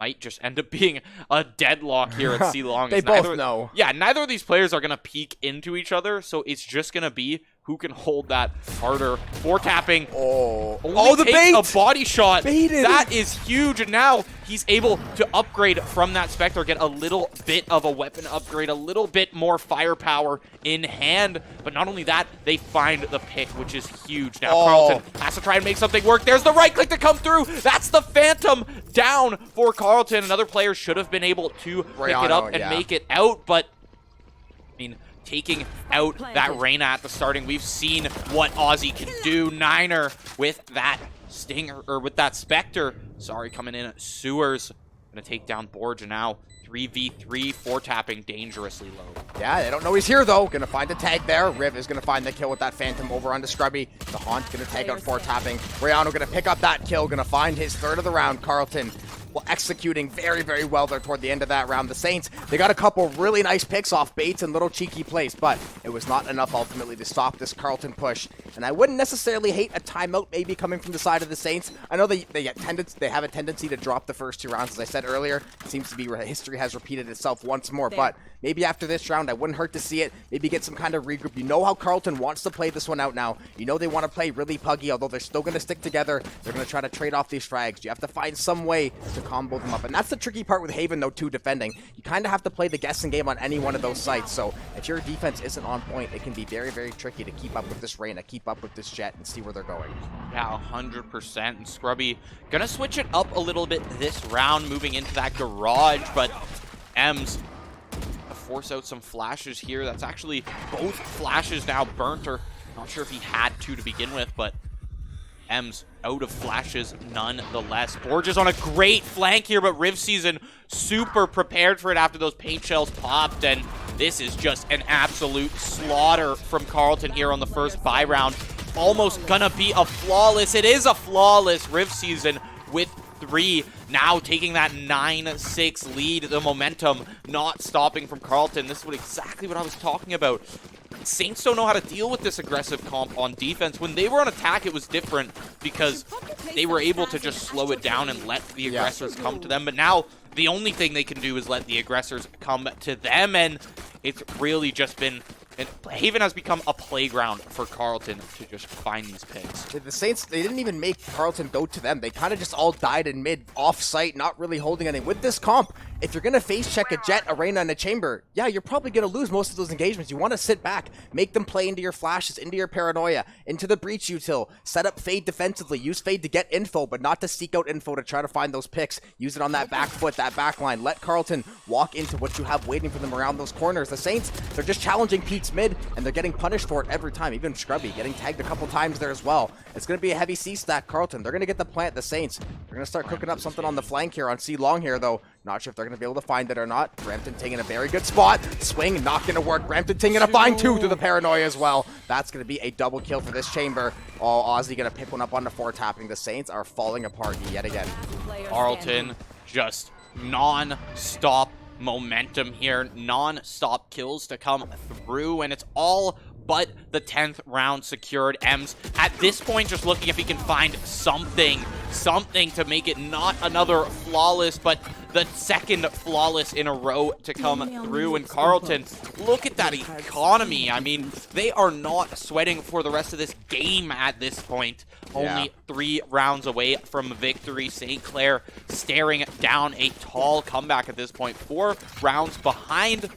might just end up being a deadlock here at C-Long. They both know. Yeah, neither of these players are going to peek into each other, so it's just going to be who can hold that harder. Four-tapping. Oh, the bait! A body shot. Baited. That is huge, and now he's able to upgrade from that Spectre, get a little bit of a weapon upgrade, a little bit more firepower in hand. But not only that, they find the pick, which is huge. Now Carleton has to try and make something work. There's the right click to come through. That's the Phantom down for Carleton. Another player should have been able to pick it up and make it out, but I mean, taking out that Reyna at the starting, we've seen what Aussie can do. Niner with that Stinger, or with that Spectre. Sorry, coming in. Sewers gonna take down Borge, and now 3v3, four-tapping dangerously low. Yeah, they don't know he's here, though. Gonna find a tag there. Riv is gonna find the kill with that Phantom over onto Scrubby. The Haunt gonna take out four-tapping. Rayano gonna pick up that kill, gonna find his third of the round. Carleton, well, executing very, very well there toward the end of that round. The Saints, they got a couple really nice picks off baits and little cheeky plays, but it was not enough ultimately to stop this Carleton push. And I wouldn't necessarily hate a timeout maybe coming from the side of the Saints. I know they have a tendency to drop the first two rounds, as I said earlier. It seems to be history has repeated itself once more, but maybe after this round, I wouldn't hurt to see it. Maybe get some kind of regroup. You know how Carleton wants to play this one out now. You know they want to play really puggy, although they're still going to stick together. They're going to try to trade off these frags. You have to find some way to combo them up, and that's the tricky part with Haven, though, too, defending. You kind of have to play the guessing game on any one of those sites, so if your defense isn't on point, it can be very, very tricky to keep up with this Reyna, keep up with this Jet, and see where they're going. Yeah, 100%. And Scrubby gonna switch it up a little bit this round, moving into that garage, but Ems force out some flashes here. That's actually both flashes now burnt, or not sure if he had to begin with, but Ems out of flashes nonetheless. Borge is on a great flank here, but Riv Season super prepared for it after those paint shells popped, and this is just an absolute slaughter from Carleton here on the first buy round. Almost gonna be a flawless. It is a flawless Riv Season with 3. Now taking that 9-6 lead, the momentum not stopping from Carleton. This is exactly what I was talking about. Saints don't know how to deal with this aggressive comp on defense. When they were on attack, it was different because they were able to just slow it down and let the aggressors come to them. But now the only thing they can do is let the aggressors come to them, and it's really just been... And Haven has become a playground for Carleton to just find these picks. The Saints, they didn't even make Carleton go to them. They kind of just all died in mid, off-site, not really holding anything. With this comp, if you're going to face check a Jet, a Reyna, and a Chamber, yeah, you're probably going to lose most of those engagements. You want to sit back, make them play into your flashes, into your paranoia, into the breach util, set up Fade defensively, use Fade to get info, but not to seek out info to try to find those picks. Use it on that back foot, that back line. Let Carleton walk into what you have waiting for them around those corners. The Saints, they're just challenging Pete's mid, and they're getting punished for it every time. Even Scrubby getting tagged a couple times there as well. It's going to be a heavy C stack. Carleton, they're going to get the plant. The Saints, they're going to start cooking up something on the flank here on C long here, though. Not sure if they're going to be able to find it or not. Brampton taking a very good spot. Swing, not going to work. Brampton taking a find two to the paranoia as well. That's going to be a double kill for this Chamber. Oh, Aussie going to pick one up on the four tapping. The Saints are falling apart yet again. Carleton just non-stop momentum here, non-stop kills to come through, and it's all but the 10th round secured. Ems at this point just looking if he can find something to make it not another flawless, but the second flawless in a row to come through. And Carleton, look at that economy. I mean, they are not sweating for the rest of this game at this point. Only 3 rounds away from victory. St. Clair staring down a tall comeback at this point. 4 rounds behind.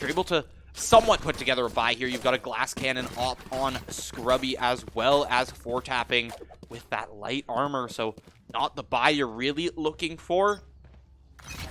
You're able to somewhat put together a buy here. You've got a glass cannon up on Scrubby as well as four-tapping with that light armor. So not the buy you're really looking for.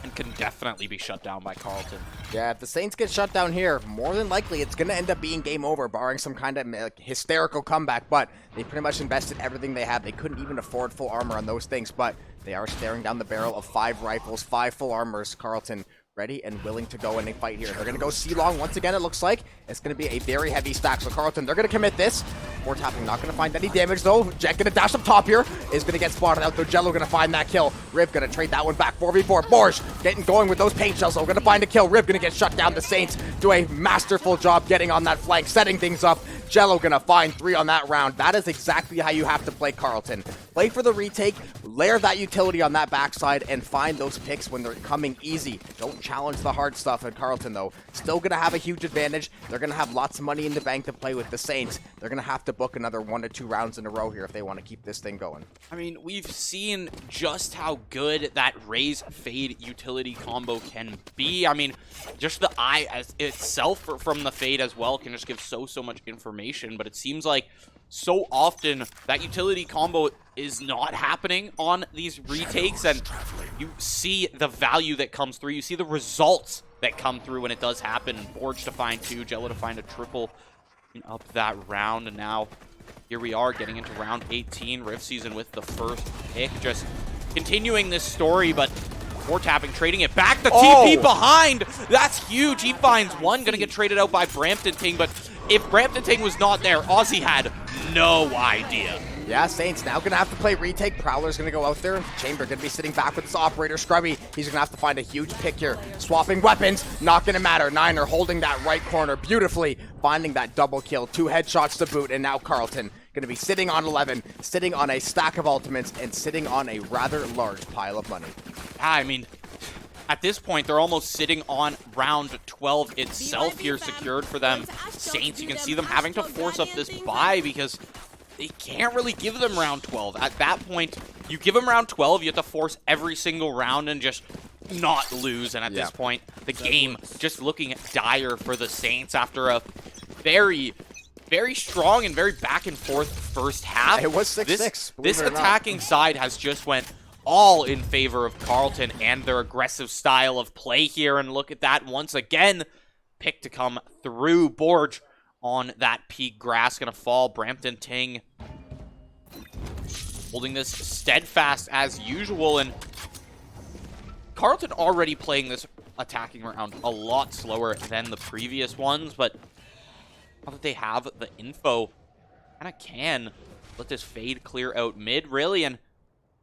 and can definitely be shut down by Carleton. Yeah, if the Saints get shut down here, more than likely it's going to end up being game over, barring some kind of hysterical comeback. But they pretty much invested everything they had. They couldn't even afford full armor on those things, but they are staring down the barrel of 5 rifles, 5 full armors. Carleton ready and willing to go in and fight here. They're going to go C-long once again, it looks like. It's going to be a very heavy stack. So Carleton, they're going to commit this. Four tapping, not going to find any damage though. Jet going to dash up top here. Is going to get spotted out though. Jello going to find that kill. Riv going to trade that one back. 4v4. Borj getting going with those paint shells. So going to find a kill. Riv going to get shut down. The Saints do a masterful job getting on that flank, setting things up. Jello gonna find 3 on that round. That is exactly how you have to play Carleton. Play for the retake, layer that utility on that backside, and find those picks when they're coming easy. Don't challenge the hard stuff at Carleton, though. Still gonna have a huge advantage. They're gonna have lots of money in the bank to play with the Saints. They're gonna have to book another 1 to 2 rounds in a row here if they want to keep this thing going. I mean, we've seen just how good that Raze Fade utility combo can be. I mean, just the eye as itself from the Fade as well can just give so much information. But it seems like so often that utility combo is not happening on these retakes, and you see the value that comes through. You see the results that come through when it does happen. Borj to find 2, Jello to find a triple up that round, and now here we are getting into round 18. Rift Season with the first pick, just continuing this story, but more tapping, trading it back. The TP behind, that's huge. He finds 1, gonna get traded out by Brampton Ting, but if Brampton Ting was not there, Aussie had no idea. Yeah, Saints now gonna have to play retake. Prowler's gonna go out there. Chamber gonna be sitting back with his operator, Scrubby. He's gonna have to find a huge pick here. Swapping weapons, not gonna matter. Niner holding that right corner beautifully, finding that double kill. 2 headshots to boot, and now Carleton gonna be sitting on 11, sitting on a stack of ultimates, and sitting on a rather large pile of money. I mean, at this point, they're almost sitting on round 12 itself here, secured for them. Saints, you can see them having to force up this buy because they can't really give them round 12. At that point, you give them round 12, you have to force every single round and just not lose. And at this point, the game just looking dire for the Saints after a very strong and very back and forth first half. It was 6-6. This attacking side has just went all in favor of Carleton and their aggressive style of play here. And look at that once again. Pick to come through. Borj on that peak grass. Gonna fall. Brampton Ting holding this steadfast as usual. And Carleton already playing this attacking round a lot slower than the previous ones. But now that they have the info, kind of can let this Fade clear out mid, really. And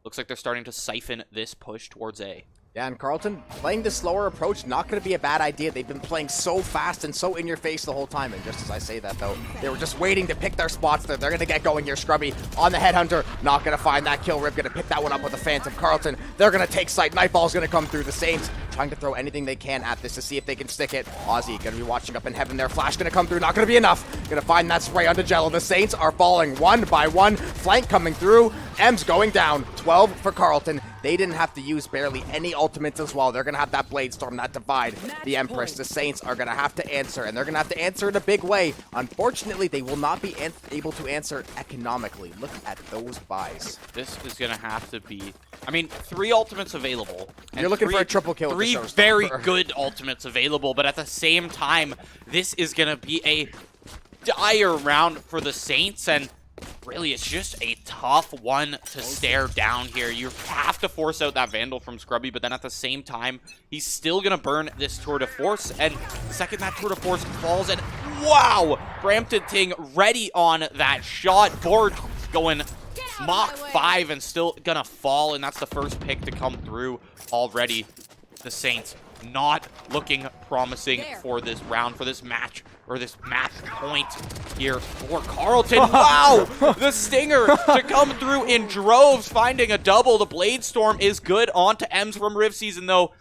looks like they're starting to siphon this push towards A. Yeah, and Carleton playing the slower approach, not going to be a bad idea. They've been playing so fast and so in your face the whole time. And just as I say that, though, they were just waiting to pick their spots there. They're going to get going here. Scrubby on the Headhunter, not going to find that kill. Rip going to pick that one up with a Phantom. Carleton, they're going to take sight. Nightfall's going to come through. The Saints trying to throw anything they can at this to see if they can stick it. Aussie going to be watching up in heaven there. Flash going to come through. Not going to be enough. Going to find that spray onto Jello. The Saints are falling 1 by 1. Flank coming through. M's going down. 12 for Carleton. They didn't have to use barely any ultimates as well. They're going to have that Blade Storm, that Divide, the Empress. The Saints are going to have to answer, and they're going to have to answer in a big way. Unfortunately, they will not be able to answer economically. Look at those buys. This is going to have to be, I mean, 3 ultimates available. You're looking for a triple kill. 3 very good ultimates available, but at the same time, this is going to be a dire round for the Saints, and really, it's just a tough one to stare down here. You have to force out that Vandal from Scrubby, but then at the same time, he's still going to burn this Tour de Force. And the second that Tour de Force falls, and wow! Brampton Ting ready on that shot. Borj going Mach 5 and still going to fall, and that's the first pick to come through already. The Saints not looking promising for this round, for this match, or this match point here for Carleton. Wow! The Stinger to come through in droves, finding a double. The Blade Storm is good. On to M's from Rift Season, though.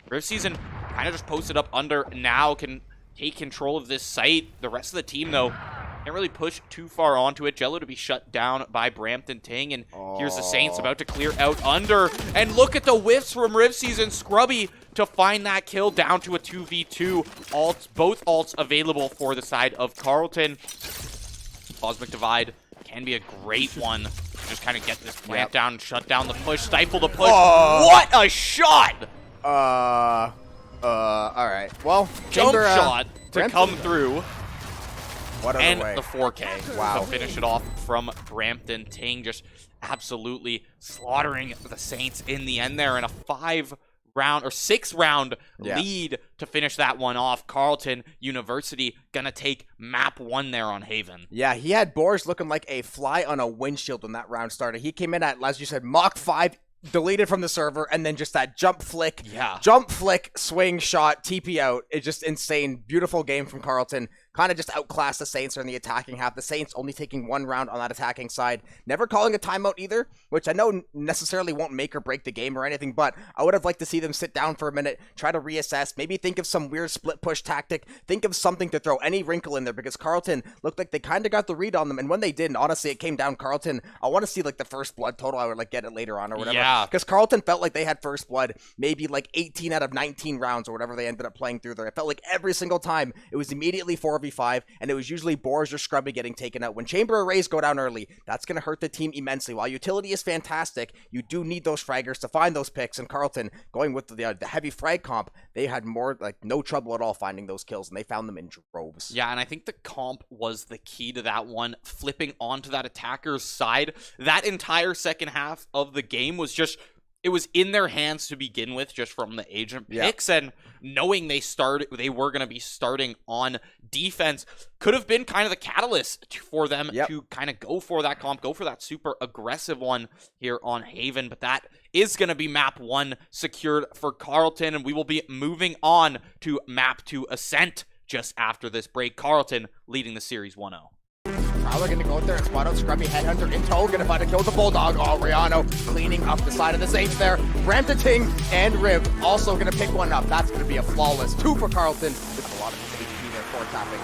Rift Season kind of just posted up under now, can take control of this site. The rest of the team, though, can't really push too far onto it. Jello to be shut down by Brampton Ting, and here's the Saints about to clear out under. And look at the whiffs from Rift Season. Scrubby to find that kill down to a 2v2. Alts, both alts available for the side of Carleton. Cosmic Divide can be a great one to just kind of get this plant down, shut down the push, stifle the push. What a shot! All right. Well, Jump Chamber, shot to Brampton- come through. What And other way? the 4K Wow. to finish it off from Brampton. Ting just absolutely slaughtering the Saints in the end there, and a 6-round lead to finish that one off. Carleton University gonna take map 1 there on Haven. Yeah, he had Boris looking like a fly on a windshield when that round started. He came in at, as you said, Mach 5, deleted from the server, and then just that jump flick, swing shot, TP out. It's just insane. Beautiful game from Carleton. Kind of just outclassed the Saints in the attacking half. The Saints only taking 1 round on that attacking side. Never calling a timeout either, which I know necessarily won't make or break the game or anything, but I would have liked to see them sit down for a minute, try to reassess, maybe think of some weird split push tactic, think of something to throw any wrinkle in there, because Carleton looked like they kind of got the read on them, and when they didn't, honestly, it came down Carleton. I want to see like the first blood total. I would like get it later on or whatever. Yeah. Because Carleton felt like they had first blood maybe like 18 out of 19 rounds or whatever they ended up playing through there. It felt like every single time it was immediately 4v5, and it was usually Boars or Scrubby getting taken out. When Chamber arrays go down early, that's going to hurt the team immensely. While utility is fantastic, you do need those fraggers to find those picks, and Carleton, going with the heavy frag comp, they had more, like, no trouble at all finding those kills, and they found them in droves. Yeah, and I think the comp was the key to that one, flipping onto that attacker's side. That entire second half of the game was just, it was in their hands to begin with, just from the agent picks, and knowing they were going to be starting on defense could have been kind of the catalyst for them to kind of go for that comp, go for that super aggressive one here on Haven. But that is going to be map 1 secured for Carleton, and we will be moving on to map 2 Ascent just after this break. Carleton leading the series 1-0. Prowler gonna go out there and spot out Scrubby Headhunter in tow, gonna find a kill with the Bulldog. Oh, Rihanna cleaning up the side of the Saints there. Brampton, Ting, and Riv also gonna pick one up. That's gonna be a flawless 2 for Carleton. With a lot of his HP there for tapping.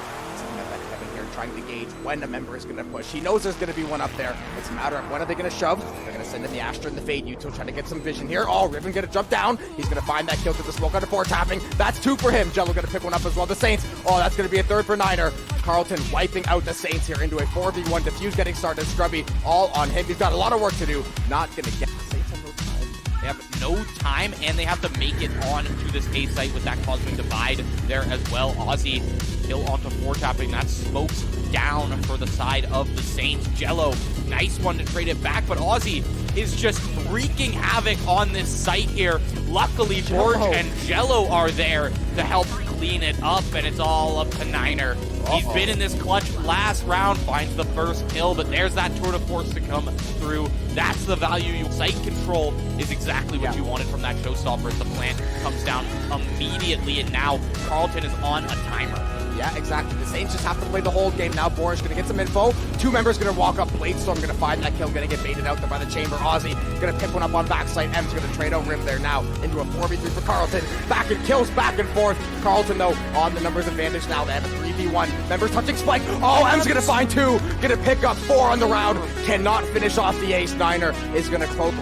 Kevin here trying to gauge when a member is gonna push. He knows there's gonna be one up there. It's a matter of when are they gonna shove. They're gonna send in the Astra and the Fade Util, trying to get some vision here. Oh, Riven gonna jump down. He's gonna find that kill to the smoke under 4 tapping. That's 2 for him. Jello gonna pick one up as well. The Saints. Oh, that's gonna be a 3rd for Niner. Carleton wiping out the Saints here into a 4v1. Diffuse getting started. Scrubby all on him. He's got a lot of work to do. Not gonna get the Saints have no time. They have no time, and they have to make it on to this A site with that Cosmic Divide there as well. Aussie kill onto 4 tapping. That smokes down for the side of the Saints. Jello, nice one to trade it back, but Aussie is just wreaking havoc on this site here. Luckily, George and Jello are there to help clean it up, and it's all up to Niner. He's been in this clutch last round, finds the first kill, but there's that tour de force to come through. That's the value. Site control is exactly what you wanted from that showstopper. The plant comes down immediately, and now Carleton is on a timer. Yeah, exactly. The Saints just have to play the whole game now. Boris gonna get some info. 2 members gonna walk up. Bladestorm gonna find that kill. Gonna get baited out there by the Chamber. Aussie gonna pick one up on backside. M's gonna trade out Riv there now into a 4v3 for Carleton. Back and kills back and forth. Carleton, though, on the numbers advantage now. They have a 3v1. Members touching Spike. Oh, M's gonna find 2. Gonna pick up 4 on the round. Cannot finish off the ace. Niner is gonna close.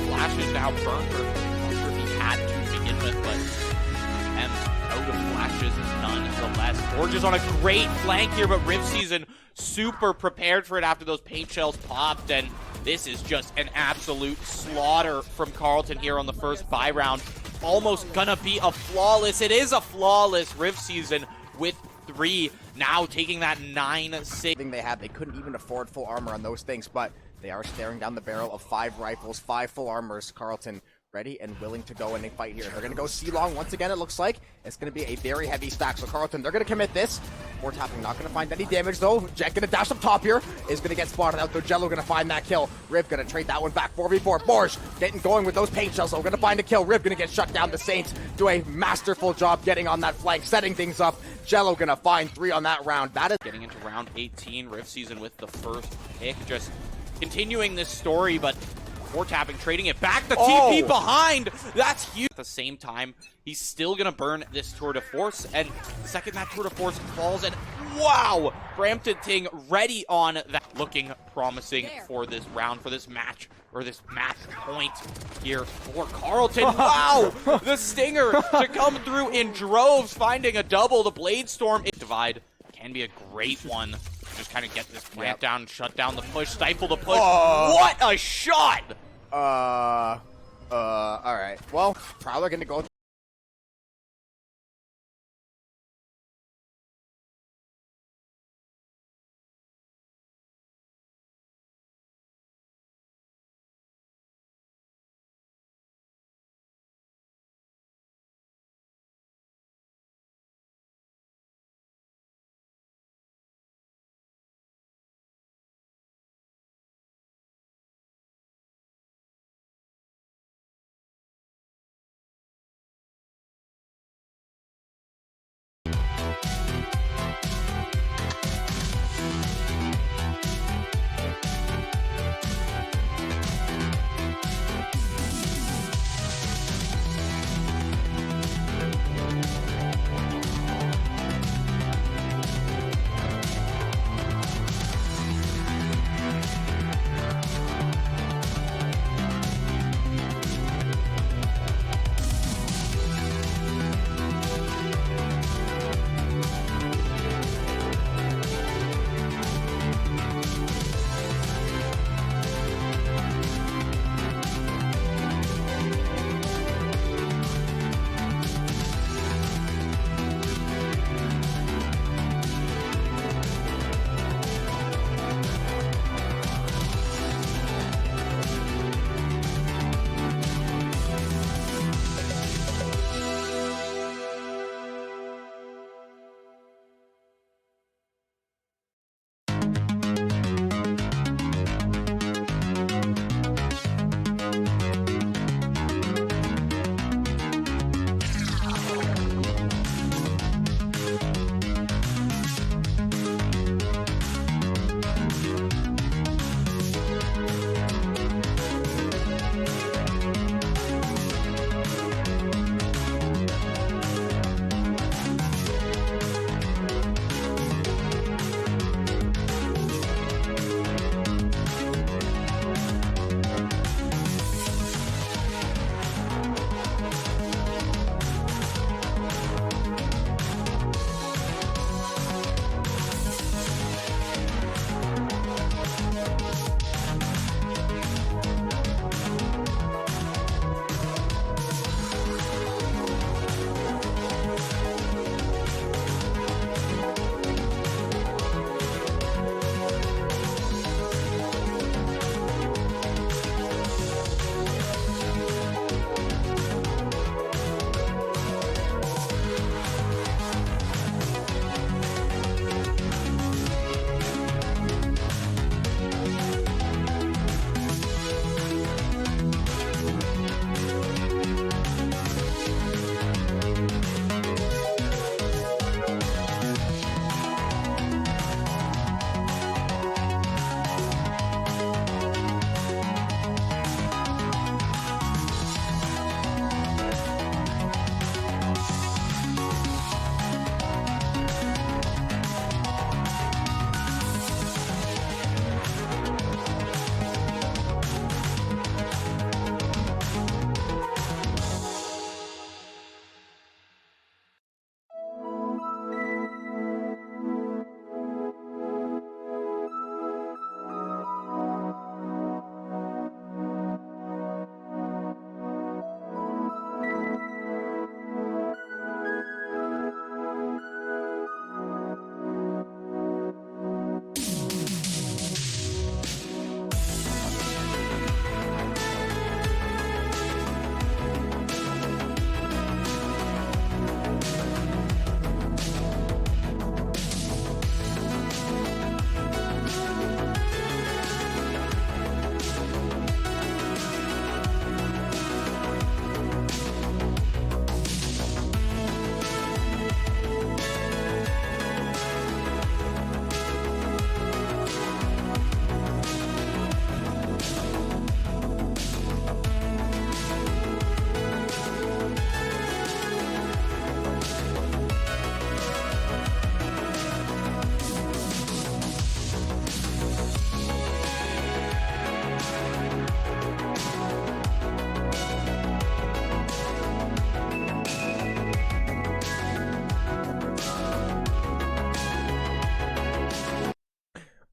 Flashes now burned for he had to begin with, but M's out of flashes nonetheless. Forge is on a great flank here, but Riv Season super prepared for it after those paint shells popped, and this is just an absolute slaughter from Carleton here on the first buy round. Almost gonna be a flawless. It is a flawless Riv Season with 3. Now taking that 9-6. Thing they had, they couldn't even afford full armor on those things, but they are staring down the barrel of 5 rifles, 5 full armors. Carleton ready and willing to go in and fight here. They're going to go C-long once again, it looks like. It's going to be a very heavy stack. So Carleton, they're going to commit this. 4 tapping, not going to find any damage though. Jet going to dash up top here. Is going to get spotted out though. Jello going to find that kill. Riv going to trade that one back. 4v4. Borsch getting going with those paint shells. So we're going to find a kill. Riv going to get shut down. The Saints do a masterful job getting on that flank, setting things up. Jello going to find 3 on that round. That is getting into round 18. Riv Season with the first pick. Just continuing this story, but 4 tapping, trading it back. The TP behind. That's huge. At the same time, he's still going to burn this tour de force. And the second that tour de force falls, and wow, Brampton Ting ready on that. Looking promising for this round, for this match, or this match point here for Carleton. Wow, the Stinger to come through in droves, finding a double. The Bladestorm divide can be a great one. Just kind of get this plant down, shut down the push, stifle the push. What a shot! all right. Well, Prowler gonna go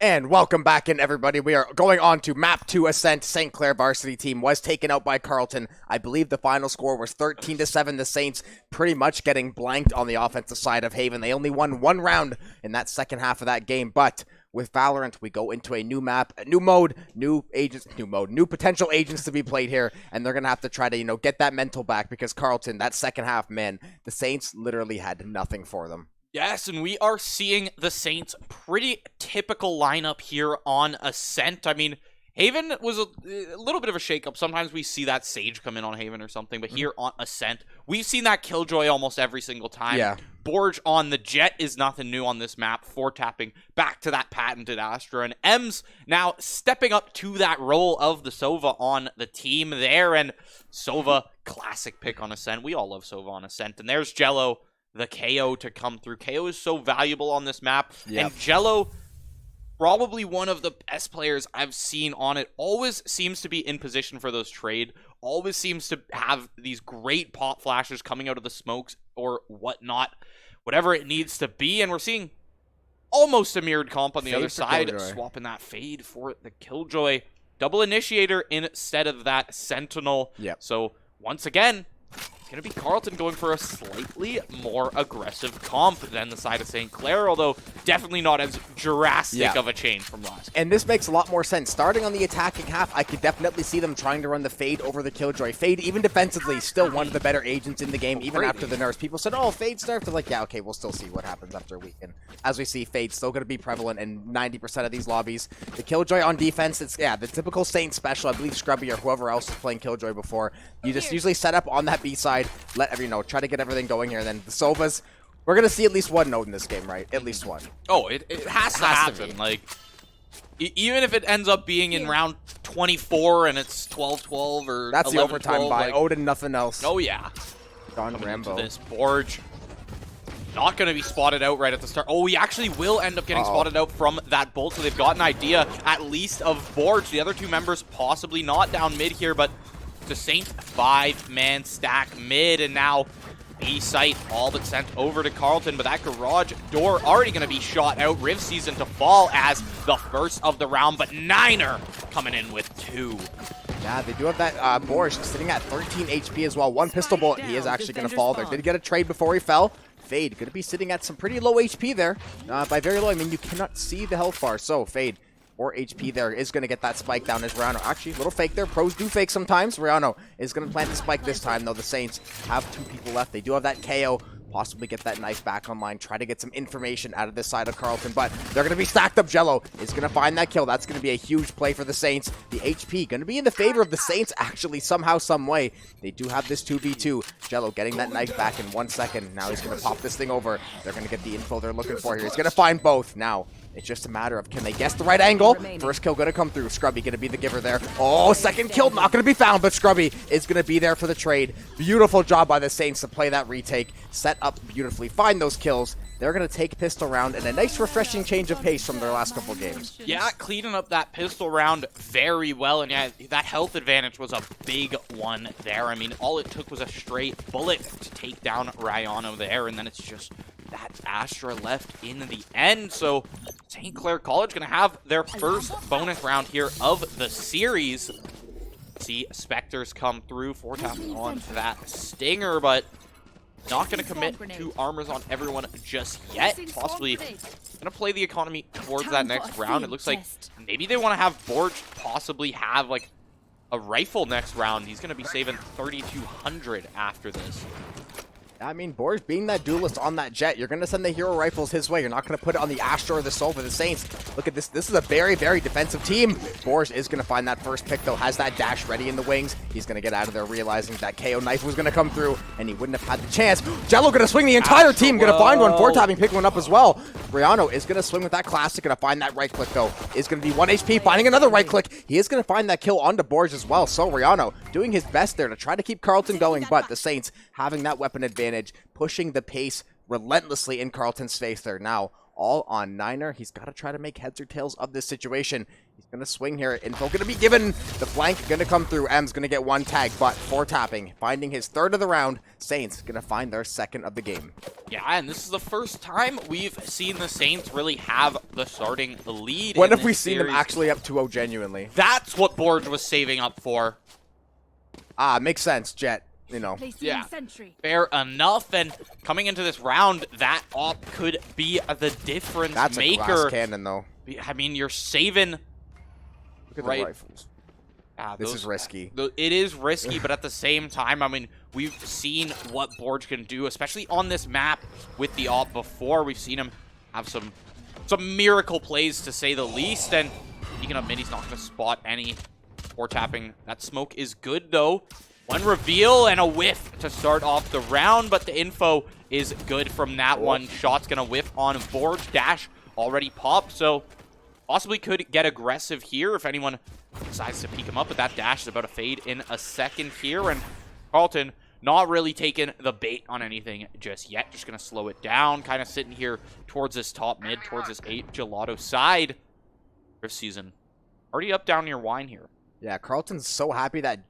And welcome back in, everybody. We are going on to Map 2 Ascent. St. Clair varsity team was taken out by Carleton. I believe the final score was 13-7. The Saints pretty much getting blanked on the offensive side of Haven. They only won one round in that second half of that game, but with Valorant, we go into a new map, a new mode, new potential agents to be played here, and they're going to have to try to, get that mental back because Carleton, that second half, man, the Saints literally had nothing for them. Yes, and we are seeing the Saints' pretty typical lineup here on Ascent. I mean, Haven was a little bit of a shakeup. Sometimes we see that Sage come in on Haven or something, but here on Ascent, we've seen that Killjoy almost every single time. Yeah. Borge on the Jet is nothing new on this map, tapping back to that patented Astra, and Ems now stepping up to that role of the Sova on the team there, and Sova, classic pick on Ascent. We all love Sova on Ascent, and there's Jello, the KO to come through. KO is so valuable on this map, and Jello, probably one of the best players I've seen on it, always seems to be in position for those trade, always seems to have these great pop flashes coming out of the smokes or whatnot, whatever it needs to be, and we're seeing almost a mirrored comp on the other side, swapping that Fade for the Killjoy. Double Initiator instead of that Sentinel. So, once again, it's going to be Carleton going for a slightly more aggressive comp than the side of St. Clair, although definitely not as drastic of a change from last. And this makes a lot more sense. Starting on the attacking half, I could definitely see them trying to run the Fade over the Killjoy. Fade, even defensively, still one of the better agents in the game, even after the nerfs. People said, oh, Fade's nerfed. They're like, yeah, okay, we'll still see what happens after a week. And as we see, Fade's still going to be prevalent in 90% of these lobbies. The Killjoy on defense, it's, the typical Saint special. I believe Scrubby or whoever else was playing Killjoy before. You just usually set up on that B side, let try to get everything going here. And then the Sovas, we're going to see at least one node in this game, right? At least one. Oh, it has to happen. Like, even if it ends up being in round 24 and it's 12-12 or that's 11-12, the overtime by like, Odin, nothing else. Oh, yeah. Don Rambo. This Borge not going to be spotted out right at the start. Oh, he actually will end up getting spotted out from that bolt, so they've got an idea at least of Borge. The other two members possibly not down mid here, but the Saint 5-man stack mid, and now B-site all but sent over to Carleton, but that garage door already going to be shot out. Riv season to fall as the first of the round, but Niner coming in with 2. Yeah, they do have that Borge sitting at 13 HP as well. One pistol bullet, he is actually going to fall there. Did get a trade before he fell. Fade going to be sitting at some pretty low HP there. By very low, I mean, you cannot see the health bar, so Fade or HP there is going to get that spike down as Rihanna. Actually, a little fake there. Pros do fake sometimes. Rihanna is going to plant the spike this time, though. The Saints have 2 people left. They do have that KO. Possibly get that knife back online. Try to get some information out of this side of Carleton, but they're going to be stacked up. Jello is going to find that kill. That's going to be a huge play for the Saints. The HP going to be in the favor of the Saints, actually, somehow, some way. They do have this 2v2. Jello getting that knife back in 1 second. Now he's going to pop this thing over. They're going to get the info they're looking for here. He's going to find both. Now, it's just a matter of, can they guess the right angle? First kill going to come through. Scrubby going to be the giver there. Oh, second kill not going to be found, but Scrubby is going to be there for the trade. Beautiful job by the Saints to play that retake. Set up beautifully. Find those kills. They're going to take pistol round and a nice refreshing change of pace from their last couple games. Yeah, cleaning up that pistol round very well. And yeah, that health advantage was a big one there. I mean, all it took was a straight bullet to take down Ryano there. And then it's just that Astra left in the end. So St. Clair College going to have their first bonus round here of the series. See Spectres come through, 4-tapping on that Stinger, but not going to commit to armors on everyone just yet. Possibly going to play the economy towards that next round. It looks like maybe they want to have Borge possibly have like a rifle next round. He's going to be saving 3,200 after this. I mean, Borge being that duelist on that Jet, you're going to send the hero rifles his way. You're not going to put it on the Astra or the Sova. The Saints, look at this. This is a very, very defensive team. Borge is going to find that first pick, though. Has that dash ready in the wings. He's going to get out of there, realizing that KO knife was going to come through, and he wouldn't have had the chance. Jello going to swing the entire team. Going to find one. 4-tapping, pick one up as well. Briano is going to swing with that classic. Going to find that right click, though. Is going to be 1 HP. Finding another right click. He is going to find that kill onto Borge as well. So Riano doing his best there to try to keep Carleton going, but the Saints having that weapon advantage, pushing the pace relentlessly in Carleton's face there. Now, all on Niner. He's got to try to make heads or tails of this situation. He's going to swing here. Info going to be given. The flank going to come through. M's going to get one tag, but 4 tapping. Finding his 3rd of the round. Saints going to find their 2nd of the game. Yeah, and this is the first time we've seen the Saints really have the starting lead. When have we seen them actually up 2-0 genuinely? That's what Borge was saving up for. Ah, makes sense, Jet. You know. Yeah, fair enough. And coming into this round, that op could be the difference That's maker. That's a glass cannon, though. I mean, you're saving... Look at the rifles. This is risky. It is risky, but at the same time, I mean, we've seen what Borge can do, especially on this map with the op before. We've seen him have some miracle plays, to say the least. And he can admit he's not going to spot any or tapping. That smoke is good, though. One reveal and a whiff to start off the round, but the info is good from that one. Shot's going to whiff on Borge. Dash already popped, so possibly could get aggressive here if anyone decides to peek him up, but that dash is about to fade in a second here, and Carleton not really taking the bait on anything just yet. Just going to slow it down, kind of sitting here towards this top mid, towards this 8 gelato side. Rift season already up down near wine here. Yeah, Carleton's so happy that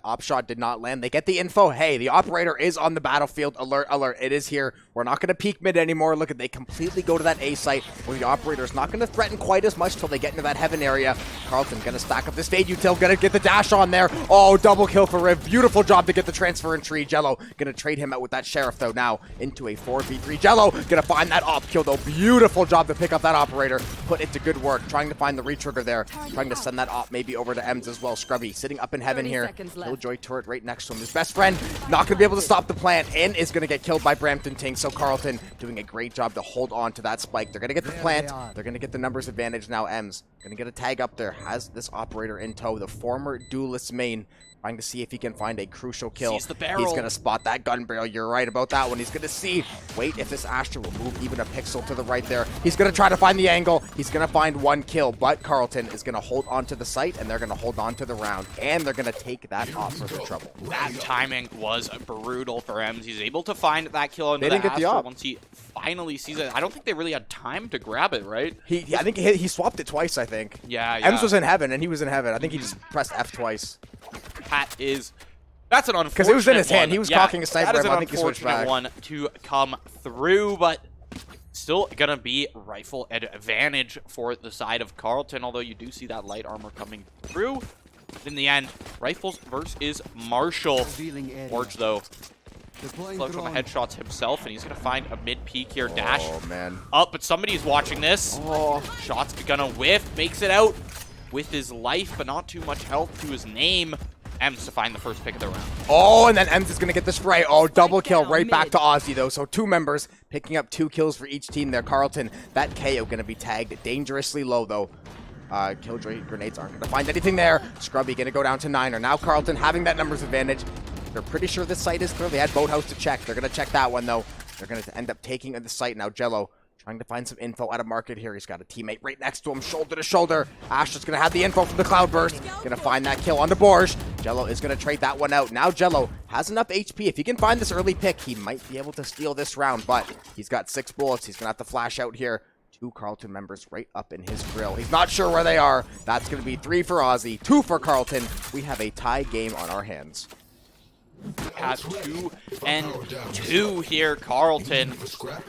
op shot did not land. They get the info. Hey, the operator is on the battlefield. Alert, alert. It is here. We're not going to peek mid anymore. Look, they completely go to that A site where the operator's not going to threaten quite as much till they get into that heaven area. Carleton going to stack up this fade util. Going to get the dash on there. Oh, double kill for Riv. Beautiful job to get the transfer in tree. Jello going to trade him out with that sheriff, though, now into a 4v3. Jello going to find that op kill, though. Beautiful job to pick up that operator. Put it to good work. Trying to find the retrigger there. Trying to send that op maybe over to M's as well. Scrubby sitting up in heaven here. Killjoy turret right next to him. His best friend not going to be able to stop the plant and is going to get killed by Brampton Ting. So Carleton doing a great job to hold on to that spike. They're going to get the plant. They're going to get the numbers advantage now. M's going to get a tag up there. Has this operator in tow. The former duelist main. Trying to see if he can find a crucial kill. Sees the barrel. He's going to spot that gun barrel. You're right about that one. He's going to see. Wait, if this Astra will move even a pixel to the right there. He's going to try to find the angle. He's going to find one kill. But Carleton is going to hold on to the site, and they're going to hold on to the round. And they're going to take that off for the trouble. That timing was brutal for Ems. He's able to find that kill under They didn't the get the Astra op. once he finally sees it. I don't think they really had time to grab it, right? I think he swapped it twice, I think. Yeah. Ems was in heaven, and he was in heaven. I think he just pressed F twice. That's an unfortunate because it was in his hand. one. He was cocking a sniper. That is an I think he switched unfortunate back. one to come through, but still gonna be rifle advantage for the side of Carleton, although you do see that light armor coming through. In the end, rifles versus Marshall. Borge, though, flush on the headshots himself, and he's gonna find a mid peak here. Dash man. up, but somebody's watching this. Shot's gonna whiff, makes it out with his life, but not too much health to his name. Ems to find the first pick of the round. Oh, and then Ems is going to get the spray. Oh, double kill right back to Aussie, though. So 2 members picking up 2 kills for each team there. Carleton, that KO going to be tagged dangerously low, though. Killjoy grenades aren't going to find anything there. Scrubby going to go down to 9. Now Carleton having that numbers advantage. They're pretty sure this site is clear. They had Boathouse to check. They're going to check that one, though. They're going to end up taking the site now. Jello trying to find some info out of market here. He's got a teammate right next to him, shoulder to shoulder. Astra's going to have the info from the Cloudburst. Going to find that kill on the Borge. Jello is going to trade that one out. Now Jello has enough HP. If he can find this early pick, he might be able to steal this round, but he's got 6 bullets. He's going to have to flash out here. 2 Carleton members right up in his grill. He's not sure where they are. That's going to be 3 for Aussie, 2 for Carleton. We have a tie game on our hands. At 2 and 2 here, Carleton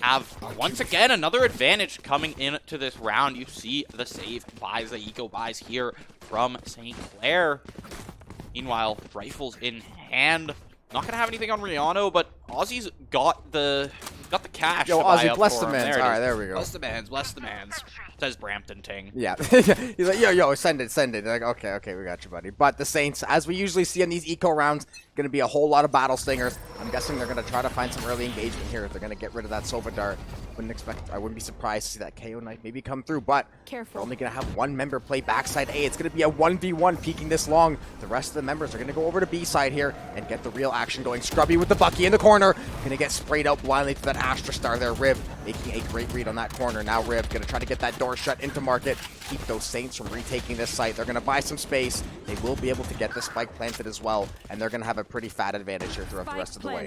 have once again another advantage coming into this round. You see the save buys, the eco buys here from St. Clair. Meanwhile, rifles in hand. Not gonna have anything on Rihanna, but Aussie's got the cash. Yo, to buy Aussie, up bless for the him. mans. There it All right, is. there we go. Bless the mans, bless the mans. Says Brampton Ting. Yeah. He's like, yo, send it. Like, okay, we got you, buddy. But the Saints, as we usually see in these eco rounds, going to be a whole lot of battle stingers. I'm guessing they're going to try to find some early engagement here. They're going to get rid of that Sova Dart. I wouldn't be surprised to see that KO knife maybe come through, but Careful. we're only going to have 1 member play backside A. It's going to be a 1v1 peeking this long. The rest of the members are going to go over to B side here and get the real action going. Scrubby with the Bucky in the corner. Going to get sprayed out blindly to that Astra Star there. Riv making a great read on that corner. Now Riv going to try to get that door shut into market. Keep those Saints from retaking this site. They're going to buy some space. They will be able to get the spike planted as well, and they're going to have a pretty fat advantage here throughout the rest of the way.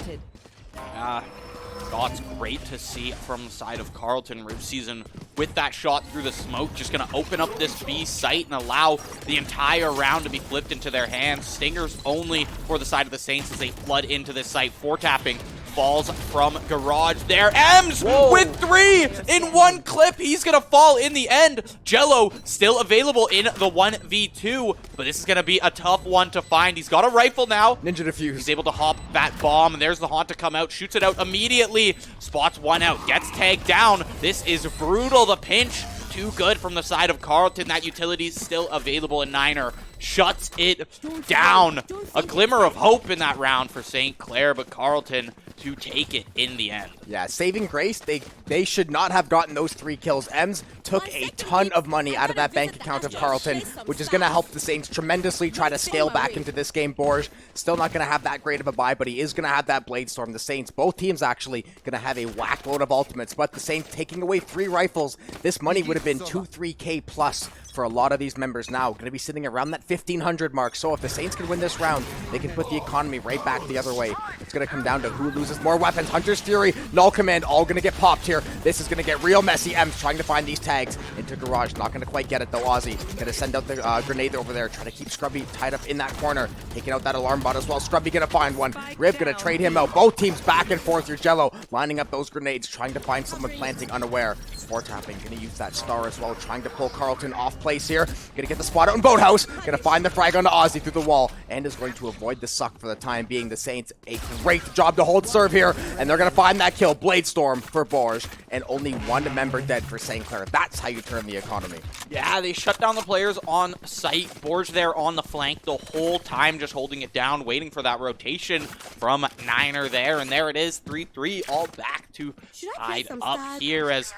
Shots great to see from the side of Carleton. Riv Season with that shot through the smoke, just going to open up this B site and allow the entire round to be flipped into their hands. Stingers only for the side of the Saints as they flood into this site. 4-tapping falls from Garage there. Ems with 3 in one clip. He's going to fall in the end. Jello still available in the 1v2, but this is going to be a tough one to find. He's got a rifle now. Ninja defuse. He's able to hop that bomb, and there's the Haunt to come out. Shoots it out immediately. Spots one out. Gets tagged down. This is brutal. The pinch too good from the side of Carleton. That utility is still available, and Niner shuts it down. A glimmer of hope in that round for St. Clair, but Carleton to take it in the end. Yeah, saving grace, they should not have gotten those 3 kills. Ems took a ton of money out of that bank account of Carleton, which is going to help the Saints tremendously try to scale back into this game. Borge still not going to have that great of a buy, but he is going to have that Blade Storm. The Saints, both teams actually, going to have a whack load of ultimates, but the Saints taking away 3 rifles. This money would have been 2-3K plus for a lot of these members now. Going to be sitting around that 1,500 mark. So if the Saints can win this round, they can put the economy right back the other way. It's going to come down to who loses more weapons. Hunter's Fury, Null Command, all going to get popped here. This is going to get real messy. Ems trying to find these tags into Garage. Not going to quite get it though. Ozzy going to send out the grenade over there. Trying to keep Scrubby tied up in that corner. Taking out that alarm bot as well. Scrubby going to find one. Riv going to trade him out. Both teams back and forth. Your Jello lining up those grenades. Trying to find someone planting unaware. 4-tapping. Going to use that star as well. Trying to pull Carleton off place here. Going to get the spot out in Boathouse. Going to find the frag onto Ozzy through the wall. And is going to avoid the suck for the time being. The Saints, a great job to hold serve here. And they're going to find that kill. Blade Storm for Borge. And only 1 member dead for St. Clair. That's how you turn the economy. Yeah, they shut down the players on site. Borge there on the flank the whole time, just holding it down, waiting for that rotation from Niner there. And there it is, 3-3, all back to tied up here as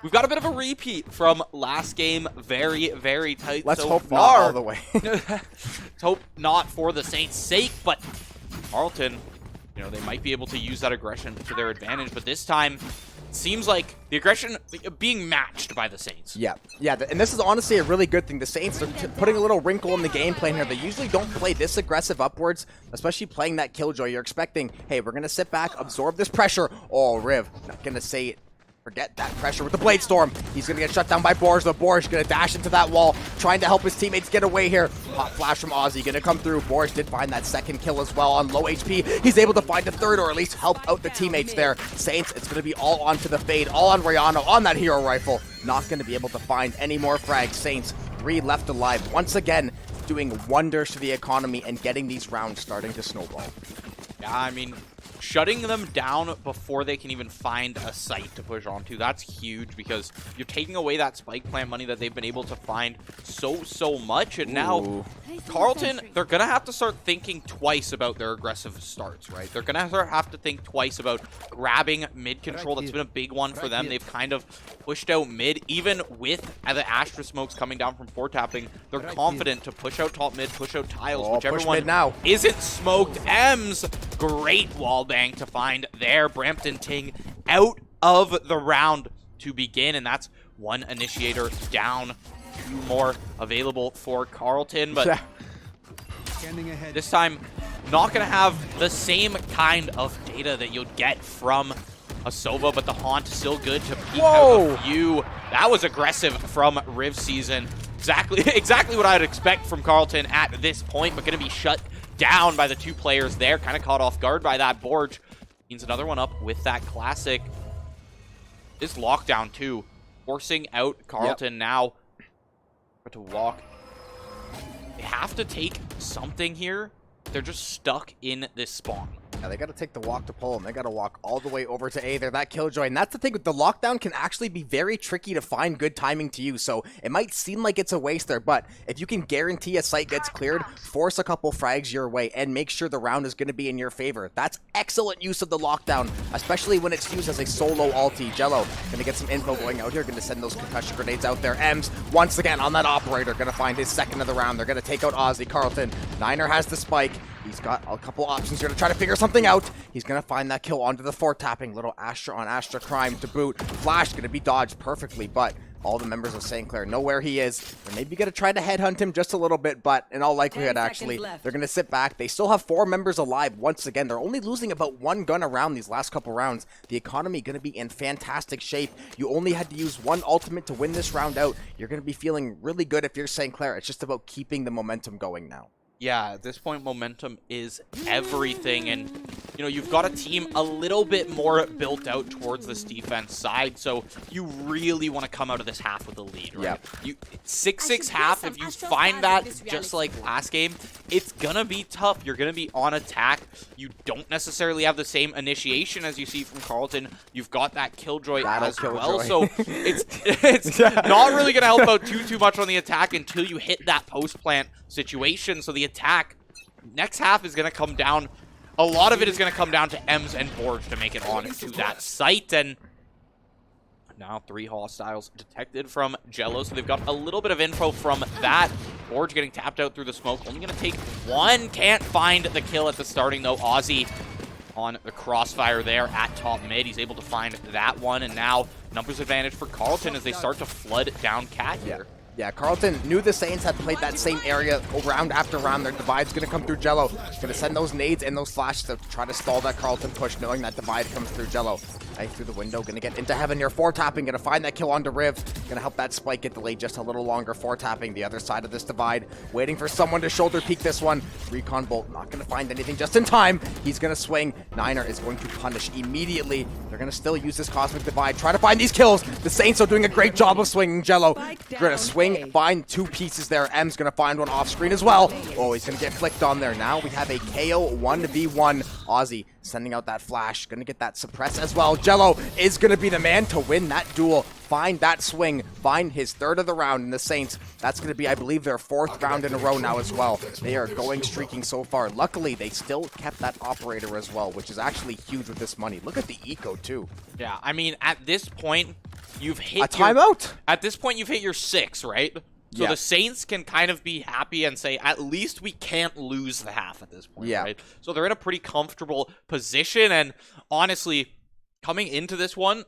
we've got a bit of a repeat from last game. Very, very tight Let's so hope far. not all the way. Let's hope not for the Saints' sake, but Carleton, you know, they might be able to use that aggression to their advantage, but this time seems like the aggression being matched by the Saints. Yeah, and this is honestly a really good thing. The Saints are putting a little wrinkle in the game plan here. They usually don't play this aggressive upwards, especially playing that Killjoy. You're expecting, hey, we're going to sit back, absorb this pressure. Oh, Riv, not going to say it. Forget that pressure with the Blade Storm. He's going to get shut down by Borge. The Borge going to dash into that wall, trying to help his teammates get away here. Hot flash from Ozzy going to come through. Borge did find that second kill as well on low HP. He's able to find a third, or at least help out the teammates there. Saints, it's going to be all onto the fade, all on Rayano, on that hero rifle. Not going to be able to find any more frags. Saints, 3 left alive. Once again, doing wonders to the economy and getting these rounds starting to snowball. Yeah, I mean, shutting them down before they can even find a site to push onto, that's huge because you're taking away that spike plant money that they've been able to find so much. And now Carleton, they're going to have to start thinking twice about their aggressive starts, right? They're going to have to think twice about grabbing mid control. That's been a big one for them. They've kind of pushed out mid, even with the Astra smokes coming down from 4-tapping. They're confident to push out top mid, push out tiles, whichever one now isn't smoked. Ems, great wall bang to find there. Brampton Ting out of the round to begin, and that's 1 initiator down. 2 more available for Carleton, but this time not going to have the same kind of data that you'll get from a Sova, but the Haunt still good to peek out a few. That was aggressive from Riv Season. Exactly what I'd expect from Carleton at this point, but going to be shut down by the 2 players there. Kind of caught off guard by that. Borge means another one up with that classic. This lockdown too, forcing out Carleton now to walk. They have to take something here. They're just stuck in this spawn. Yeah, they got to take the walk to pull them. They got to walk all the way over to A there. That Killjoy. And that's the thing with the lockdown can actually be very tricky to find good timing to use. So it might seem like it's a waste there, but if you can guarantee a site gets cleared, force a couple frags your way and make sure the round is going to be in your favor. That's excellent use of the lockdown, especially when it's used as a solo ulti. Jello going to get some info going out here. Going to send those concussion grenades out there. Ems, once again on that operator, going to find his second of the round. They're going to take out Ozzy. Carleton. Niner has the spike. He's got a couple options here to try to figure something out. He's going to find that kill onto the 4-tapping. Little Astra on Astra crime to boot. Flash going to be dodged perfectly, but all the members of St. Clair know where he is. They're maybe going to try to headhunt him just a little bit, but in all likelihood, actually, they're going to sit back. They still have 4 members alive once again. They're only losing about 1 gun around these last couple rounds. The economy going to be in fantastic shape. You only had to use 1 ultimate to win this round out. You're going to be feeling really good if you're St. Clair. It's just about keeping the momentum going now. Yeah, at this point, momentum is everything, and, you know, you've got a team a little bit more built out towards this defense side, so you really want to come out of this half with a lead, right? Yep. You 6-6 half, if you find that just like last game, it's gonna be tough. You're gonna be on attack. You don't necessarily have the same initiation as you see from Carleton. You've got that Killjoy as well, so it's not really gonna help out too much on the attack until you hit that post plant situation. So the attack next half is going to come down, a lot of it is going to come down to Ems and Borge to make it on to that site. And now 3 hostiles detected from Jello, so they've got a little bit of info from that. Borge getting tapped out through the smoke, only going to take 1, can't find the kill at the starting though. Ozzy on the crossfire there at top mid, he's able to find that one, and now numbers advantage for Carleton as they start to flood down Cat here. Yeah, Carleton knew the Saints had played that same area round after round. Their divide's going to come through Jello. Going to send those nades and those flashes to try to stall that Carleton push, knowing that divide comes through Jello. Right through the window, going to get into heaven here. 4-tapping, going to find that kill onto Riv. Going to help that spike get delayed just a little longer. 4-tapping the other side of this divide. Waiting for someone to shoulder peek this one. Recon Bolt not going to find anything just in time. He's going to swing. Niner is going to punish immediately. They're going to still use this Cosmic Divide. Try to find these kills. The Saints are doing a great job of swinging Jello. They're going to swing, find 2 pieces there. M's going to find one off screen as well. Oh, he's going to get flicked on there. Now we have a KO 1v1. Ozzy sending out that flash. Going to get that suppress as well. Jello is going to be the man to win that duel. Find that swing. Find his 3rd of the round in the Saints. That's going to be, I believe, their 4th round in a row now as well. They are going streaking so far. Luckily, they still kept that operator as well, which is actually huge with this money. Look at the eco, too. Yeah, I mean, at this point, you've hit a timeout. At this point, you've hit your 6, right? So yeah. The Saints can kind of be happy and say, at least we can't lose the half at this point, yeah. Right? So they're in a pretty comfortable position, and honestly, coming into this one,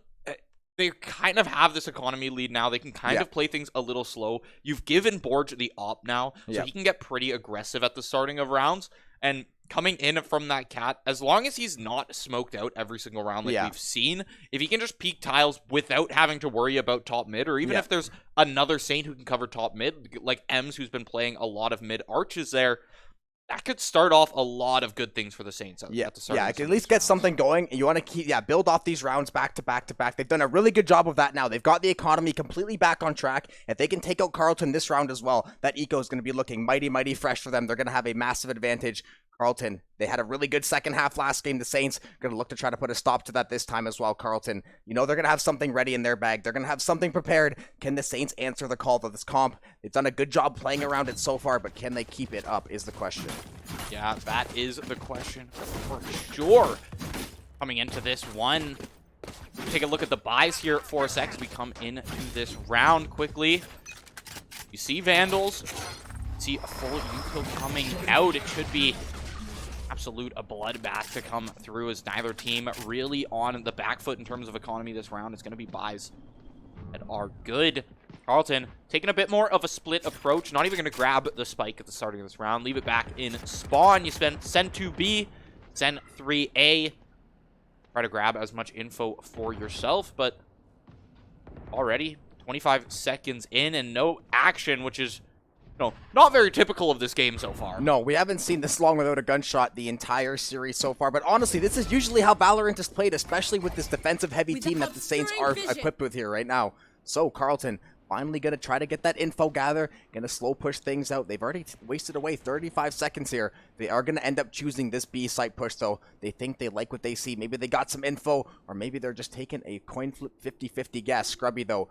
they kind of have this economy lead now. They can kind of play things a little slow. You've given Borge the op now, so he can get pretty aggressive at the starting of rounds. And coming in from that Cat, as long as he's not smoked out every single round like we've seen, if he can just peek tiles without having to worry about top mid, or even if there's another Saint who can cover top mid, like Ems, who's been playing a lot of mid arches there, that could start off a lot of good things for the Saints at the start. I can at least get something going. You want to keep, build off these rounds back to back to back. They've done a really good job of that now. They've got the economy completely back on track. If they can take out Carleton this round as well, that eco is going to be looking mighty, mighty fresh for them. They're going to have a massive advantage. Carleton, they had a really good second half last game. The Saints going to look to try to put a stop to that this time as well. Carleton, you know they're going to have something ready in their bag. They're going to have something prepared. Can the Saints answer the call to this comp? They've done a good job playing around it so far, but can they keep it up is the question. Yeah, that is the question for sure. Coming into this one, take a look at the buys here at Force X. We come into this round quickly. You see Vandals, see a full Yuko coming out. It should be absolute a bloodbath to come through as neither team really on the back foot in terms of economy this round. It's going to be buys that are good. Carleton taking a bit more of a split approach, not even going to grab the spike at the starting of this round, leave it back in spawn. You send 2B, send 3A, try to grab as much info for yourself, but already 25 seconds in and no action, which is not very typical of this game so far. No, we haven't seen this long without a gunshot the entire series so far, but honestly, this is usually how Valorant is played, especially with this defensive-heavy team that the Saints are equipped with here right now. So, Carleton finally going to try to get that info gather, going to slow push things out. They've already wasted away 35 seconds here. They are going to end up choosing this B site push, though. They think they like what they see. Maybe they got some info, or maybe they're just taking a coin flip 50-50 guess. Scrubby, though.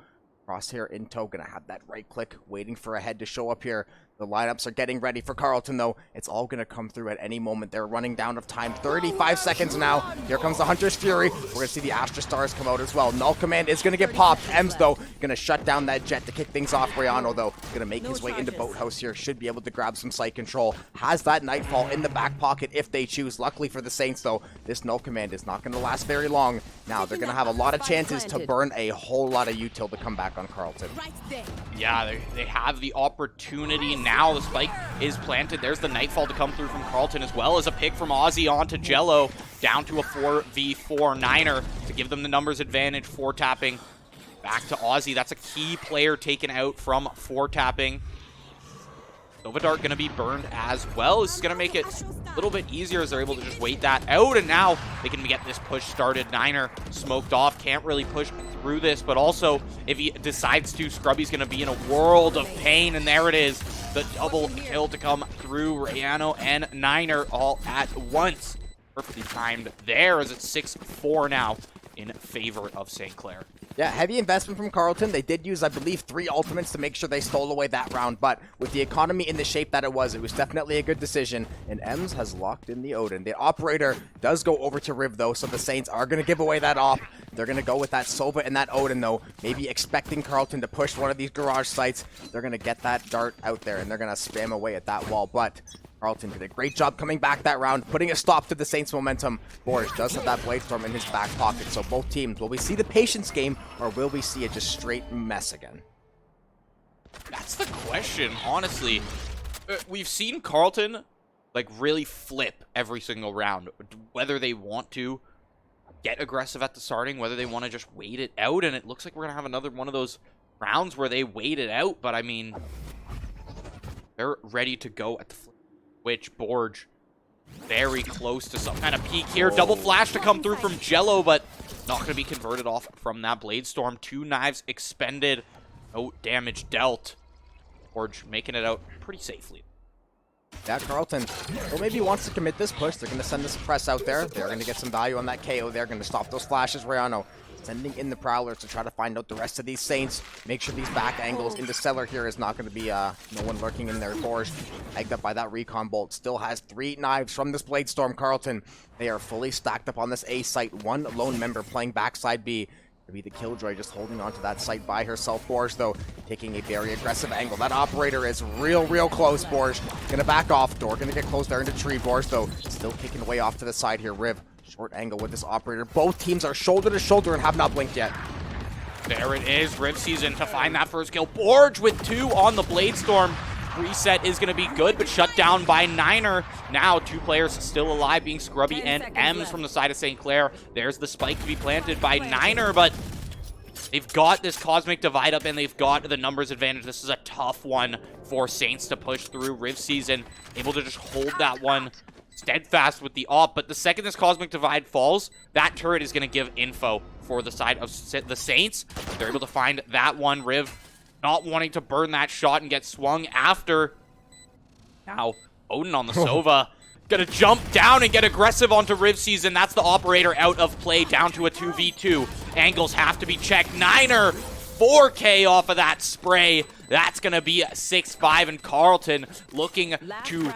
Crosshair in tow, gonna have that right click, waiting for a head to show up here. The lineups are getting ready for Carleton, though. It's all going to come through at any moment. They're running down of time. 35 seconds now. Here comes the Hunter's Fury. We're going to see the Astra Stars come out as well. Null Command is going to get popped. Ems, though, going to shut down that jet to kick things off. Rayano, though, going to make his way into Boathouse here. Should be able to grab some site control. Has that Nightfall in the back pocket if they choose. Luckily for the Saints, though, this Null Command is not going to last very long. Now, they're going to have a lot of chances to burn a whole lot of util to come back on Carleton. Yeah, they have the opportunity now. The spike is planted. There's the Nightfall to come through from Carleton, as well as a pick from Aussie onto Jello, down to a 4v4 Niner to give them the numbers advantage. 4-tapping back to Aussie. That's a key player taken out from 4-tapping. Nova Dart going to be burned as well. This is going to make it a little bit easier as they're able to just wait that out, and now they can get this push started. Niner smoked off, can't really push through this, but also if he decides to, Scrubby's going to be in a world of pain, and there it is. The double kill to come through. Rayano and Niner all at once. Perfectly timed there, as it's 6-4 now in favor of St. Clair. Yeah, heavy investment from Carleton. They did use, I believe, 3 ultimates to make sure they stole away that round, but with the economy in the shape that it was definitely a good decision, and Ems has locked in the Odin. The operator does go over to Riv, though, so the Saints are going to give away that op. They're going to go with that Sova and that Odin, though, maybe expecting Carleton to push one of these garage sites. They're going to get that dart out there, and they're going to spam away at that wall, but Carleton did a great job coming back that round, putting a stop to the Saints' momentum. Borge does have that Bladestorm in his back pocket, so both teams, will we see the patience game, or will we see a just straight mess again? That's the question, honestly. We've seen Carleton, like, really flip every single round. Whether they want to get aggressive at the starting, whether they want to just wait it out, and it looks like we're going to have another one of those rounds where they wait it out, but I mean, they're ready to go at the flip. Which Borge very close to some kind of peak here. Double flash to come through from Jello, but not going to be converted off from that Bladestorm. 2 knives expended. No damage dealt. Borge making it out pretty safely. Yeah, Carleton, well, maybe wants to commit this push. They're going to send the suppress out there. They're going to get some value on that KO. They're going to stop those flashes. Rayano sending in the Prowlers to try to find out the rest of these Saints. Make sure these back angles into Cellar here is not going to be no one lurking in there. Borge, egged up by that Recon Bolt, still has 3 knives from this Bladestorm. Carleton, they are fully stacked up on this A site. 1 lone member playing backside B. To be the Killjoy, just holding onto that site by herself. Borge, though, taking a very aggressive angle. That operator is real close. Borge gonna back off. Door gonna get close there into tree. Borge, though, still kicking away off to the side here. Riv, short angle with this operator. Both teams are shoulder to shoulder and have not blinked yet. There it is. Riv Season to find that first kill. Borge with 2 on the Bladestorm. Reset is going to be good, but shut down by Niner. Now 2 players still alive, being Scrubby and Ems from the side of St. Clair. There's the spike to be planted by Niner, but they've got this Cosmic Divide up and they've got the numbers advantage. This is a tough one for Saints to push through. Riv Season able to just hold that one steadfast with the op, but the second this Cosmic Divide falls, that turret is going to give info for the side of the Saints. They're able to find that one. Riv not wanting to burn that shot and get swung after. Now, Odin on the Sova. Gonna jump down and get aggressive onto Riv Season. That's the operator out of play, down to a 2v2. Angles have to be checked. Niner, 4K off of that spray. That's going to be 6-5, and Carleton looking to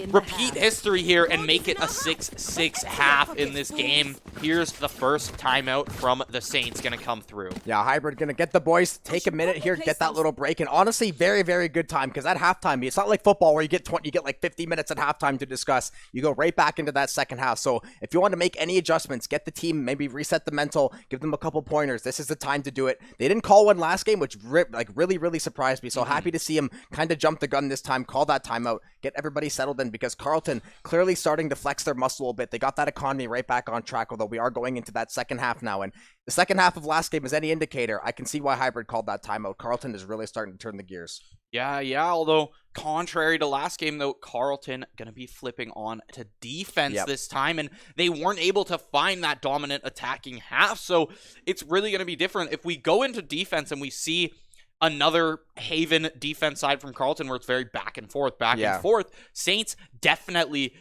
repeat history here and make it a 6-6 half in this game. Here's the first timeout from the Saints going to come through. Yeah, Hybrid going to get the boys, take a minute here, get that little break, and honestly, very good time, because at halftime, it's not like football where you get like 50 minutes at halftime to discuss. You go right back into that second half. So if you want to make any adjustments, get the team, maybe reset the mental, give them a couple pointers. This is the time to do it. They didn't call one last game, which really surprised me. So happy to see him kind of jump the gun this time, call that timeout, get everybody settled in, because Carleton clearly starting to flex their muscle a little bit. They got that economy right back on track, although we are going into that second half now. And the second half of last game is any indicator. I can see why Hybrid called that timeout. Carleton is really starting to turn the gears. Yeah, although contrary to last game, though, Carleton going to be flipping on to defense this time, and they weren't able to find that dominant attacking half, so it's really going to be different. If we go into defense and we see another Haven defense side from Carleton where it's very back and forth, Saints definitely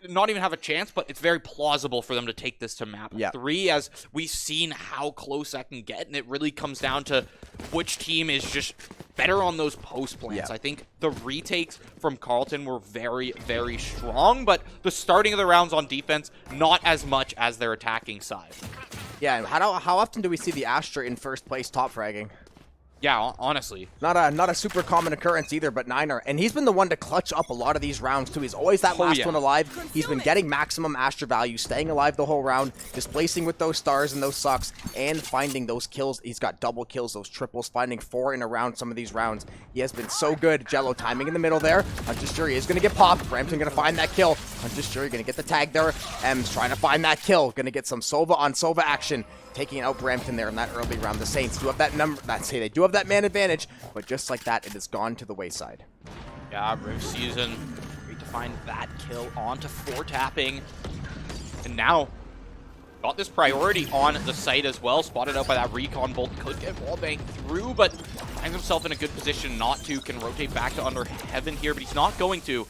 not even have a chance, but it's very plausible for them to take this to map 3, as we've seen how close that can get, and it really comes down to which team is just better on those post plants. I think the retakes from Carleton were very, very strong, but the starting of the rounds on defense, not as much as their attacking side. Yeah, and how often do we see the Astra in first place top fragging? Yeah, honestly. Not a super common occurrence either, but Niner. And he's been the one to clutch up a lot of these rounds, too. He's always that last one alive. He's been getting maximum Astra value, staying alive the whole round, displacing with those stars and those sucks, and finding those kills. He's got double kills, those triples, finding 4 in a round some of these rounds. He has been so good. Jello timing in the middle there. Hunter's Jury is going to get popped. Brampton going to find that kill. Hunter's Jury going to get the tag there. M's trying to find that kill. Going to get some Sova on Sova action. Taking out Brampton there in that early round. The Saints do have that they do have that man advantage, but just like that, it has gone to the wayside. Yeah, Riv Season, great to find that kill onto 4 tapping. And now, got this priority on the site as well, spotted out by that recon bolt. Could get wallbang through, but finds himself in a good position not to. Can rotate back to under heaven here, but he's not going to.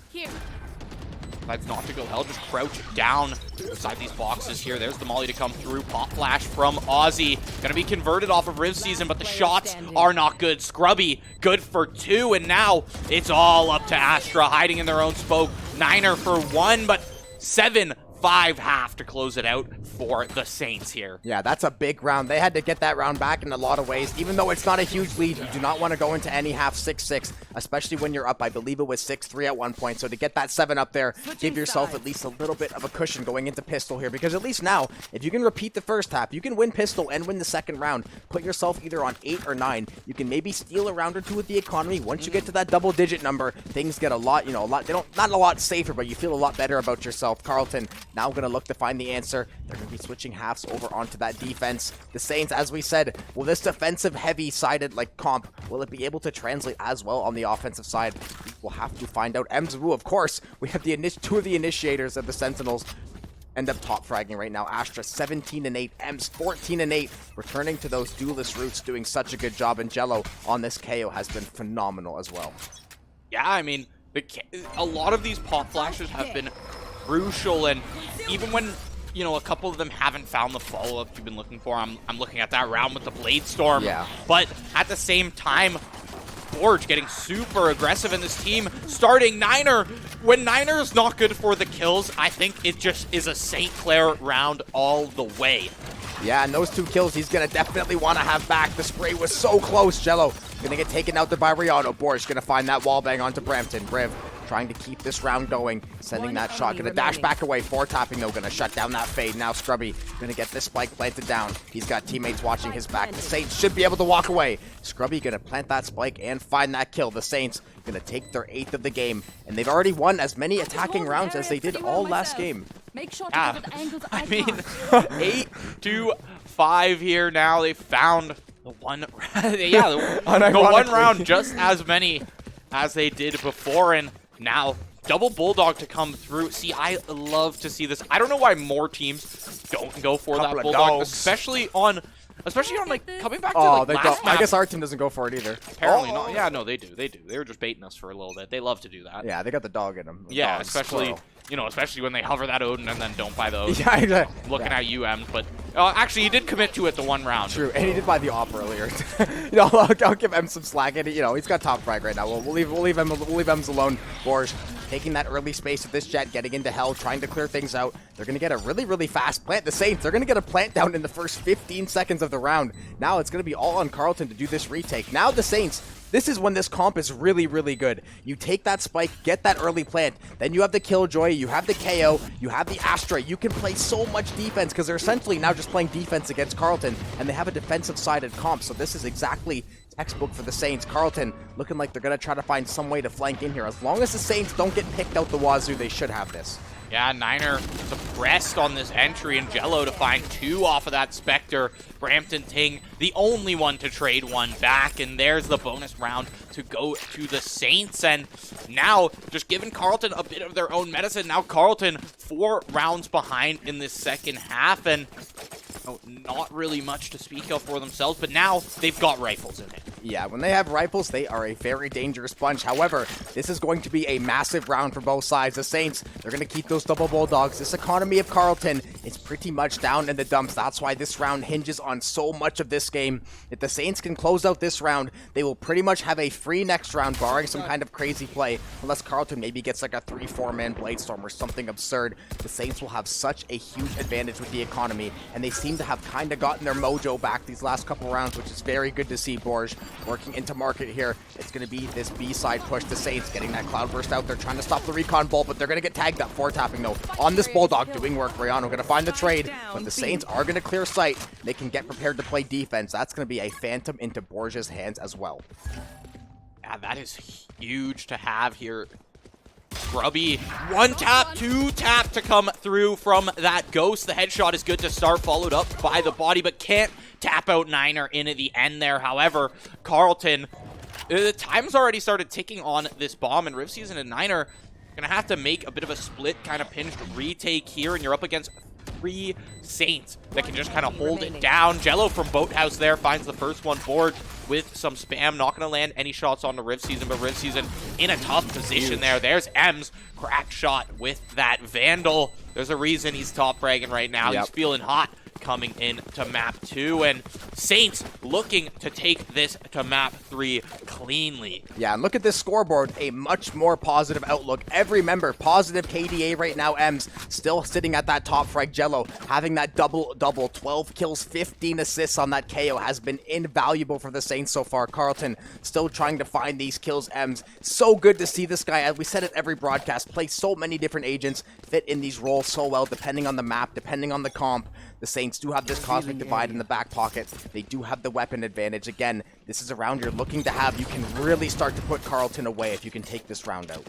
Decides not to go hell, just crouch down inside these boxes here. There's the molly to come through. Pop flash from Aussie. Gonna be converted off of Riv Season, but the shots are not good. Scrubby, good for 2, and now it's all up to Astra, hiding in their own spoke. Niner for 1, but 7-5 half to close it out for the Saints here. Yeah, that's a big round. They had to get that round back in a lot of ways. Even though it's not a huge lead, you do not want to go into any half 6-6, especially when you're up. I believe it was 6-3 at one point. So to get that 7 up there, give yourself at least a little bit of a cushion going into pistol here. Because at least now, if you can repeat the first half, you can win pistol and win the second round. Put yourself either on 8 or 9. You can maybe steal a round or 2 with the economy. Once you get to that double-digit number, things get a lot, not a lot safer, but you feel a lot better about yourself. Carleton now going to look to find the answer. They're going to be switching halves over onto that defense. The Saints, as we said, will this defensive heavy-sided comp, will it be able to translate as well on the offensive side? We'll have to find out. Emzwu, of course, we have the 2 of the initiators of the Sentinels end up top fragging right now. Astra 17-8, Ems 14-8, returning to those duelist roots, doing such a good job. And Jello on this KO has been phenomenal as well. Yeah, I mean, a lot of these pop flashes have been crucial, and even when a couple of them haven't found the follow-up you've been looking for, I'm looking at that round with the Blade Storm. Yeah. But at the same time, Forge getting super aggressive in this team, starting Niner. When Niner is not good for the kills, I think it just is a St. Clair round all the way. Yeah, and those 2 kills he's going to definitely want to have back. The spray was so close. Jello going to get taken out there by Rihanna. Borge going to find that wall bang onto Brampton. Riv trying to keep this round going, sending that shot. Going to dash back away. 4 tapping though. Going to shut down that fade. Now Scrubby going to get this spike planted down. He's got teammates watching his back. The Saints should be able to walk away. Scrubby going to plant that spike and find that kill. The Saints going to take their 8th of the game. And they've already won as many attacking rounds as they did all last game. Yeah, I mean, 8-5 here now. They found the one, the one round just as many as they did before, and now double Bulldog to come through. See, I love to see this. I don't know why more teams don't go for that Bulldog, especially on coming back to last map. I guess our team doesn't go for it either. Apparently not. Yeah, no, they do. They were just baiting us for a little bit. They love to do that. Yeah, they got the dog in them. Yeah, especially when they hover that Odin and then don't buy the Odin. Yeah, exactly. Looking at UM, but actually, he did commit to it the one round. True, and he did buy the op earlier. I'll give him some slack. And he's got top frag right now. We'll leave M's alone. Borge taking that early space with this jet, getting into hell, trying to clear things out. They're going to get a really, really fast plant. The Saints, they're going to get a plant down in the first 15 seconds of the round. Now it's going to be all on Carleton to do this retake. Now the Saints, this is when this comp is really, really good. You take that spike, get that early plant, then you have the Killjoy, you have the KO, you have the Astra. You can play so much defense because they're essentially now just playing defense against Carleton, and they have a defensive-sided comp, so this is exactly textbook for the Saints. Carleton looking like they're going to try to find some way to flank in here. As long as the Saints don't get picked out the wazoo, they should have this. Yeah, Niner suppressed on this entry, and Jello to find 2 off of that Spectre. Brampton Ting, the only one to trade 1 back, and there's the bonus round to go to the Saints. And now, just giving Carleton a bit of their own medicine. Now Carleton 4 rounds behind in this second half, and not really much to speak of for themselves, but now they've got rifles in it. Yeah, when they have rifles, they are a very dangerous bunch. However, this is going to be a massive round for both sides. The Saints, they're going to keep those double bulldogs. This economy of Carleton is pretty much down in the dumps. That's why this round hinges on so much of this game. If the Saints can close out this round, they will pretty much have a free next round, barring some kind of crazy play. Unless Carleton maybe gets like a 3-4 man Bladestorm or something absurd. The Saints will have such a huge advantage with the economy, and they seem to have kind of gotten their mojo back these last couple rounds, which is very good to see. Borj working into market here. It's going to be this B-side push. The Saints getting that Cloudburst out there, trying to stop the recon bolt, but they're going to get tagged up. 4-tapping though on this Bulldog, doing work. Briano going to find the trade, but the Saints are going to clear sight. They can get prepared to play defense. That's going to be a Phantom into Borj's hands as well. Yeah, that is huge to have here. Grubby, 1-tap, 2-tap to come through from that Ghost. The headshot is good to start, followed up by the body, but can't tap out Niner in at the end there. However, Carleton, the time's already started ticking on this bomb, and Riv Season and Niner gonna have to make a bit of a split kind of pinched retake here, and you're up against 3 Saints that can just kind of hold it down. Jello from Boathouse there finds the first one board with some spam. Not going to land any shots on the Riv Season, but Riv Season in a tough position there. There's M's crack shot with that Vandal. There's a reason he's top fragging right now. He's feeling hot coming into map 2, and Saints looking to take this to map 3 cleanly. Yeah, and look at this scoreboard, a much more positive outlook. Every member positive KDA right now. M's still sitting at that top frag. Jello having that double, 12 kills, 15 assists on that KO has been invaluable for the Saints so far. Carleton still trying to find these kills. M's, so good to see this guy, as we said at every broadcast, play so many different agents, fit in these roles so well, depending on the map, depending on the comp. The Saints do have this Cosmic Divide in the back pocket. They do have the weapon advantage. Again, this is a round you're looking to have. You can really start to put Carleton away if you can take this round out.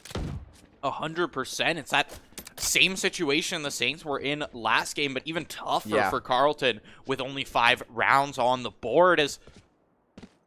100%. It's that same situation the Saints were in last game, but even tougher for Carleton with only 5 rounds on the board. As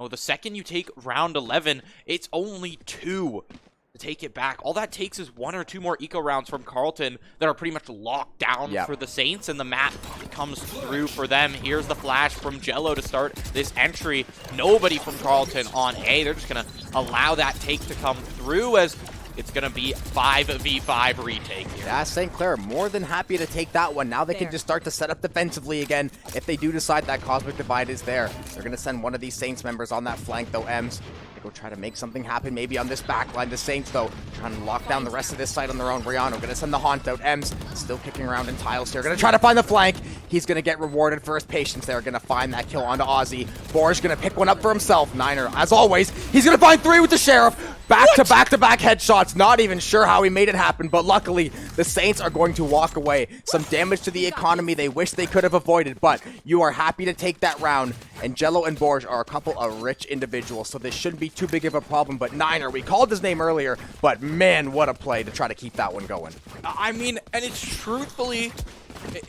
the second you take round 11, it's only 2 to take it back. All that takes is 1 or 2 more eco rounds from Carleton that are pretty much locked down for the Saints, and the map comes through for them. Here's the flash from Jello to start this entry. Nobody from Carleton on A. They're just going to allow that take to come through, as it's going to be 5v5 retake here. Yeah, St. Clair more than happy to take that one. Now they can just start to set up defensively again if they do decide that Cosmic Divide is there. They're going to send one of these Saints members on that flank, though. M's go try to make something happen maybe on this back line. The Saints, though, trying to lock down the rest of this side on their own. Briano going to send the Haunt out. M's still kicking around in tiles here. Going to try to find the flank. He's going to get rewarded for his patience there. Going to find that kill onto Ozzy. Borj going to pick one up for himself. Niner, as always, he's going to find 3 with the Sheriff. Back-to-back headshots. Not even sure how he made it happen, but luckily, the Saints are going to walk away. Some damage to the economy they wish they could have avoided, but you are happy to take that round, and Jello and Borj are a couple of rich individuals, so this shouldn't be too big of a problem. But Niner, we called his name earlier, but man, what a play to try to keep that one going. I mean, and it's truthfully,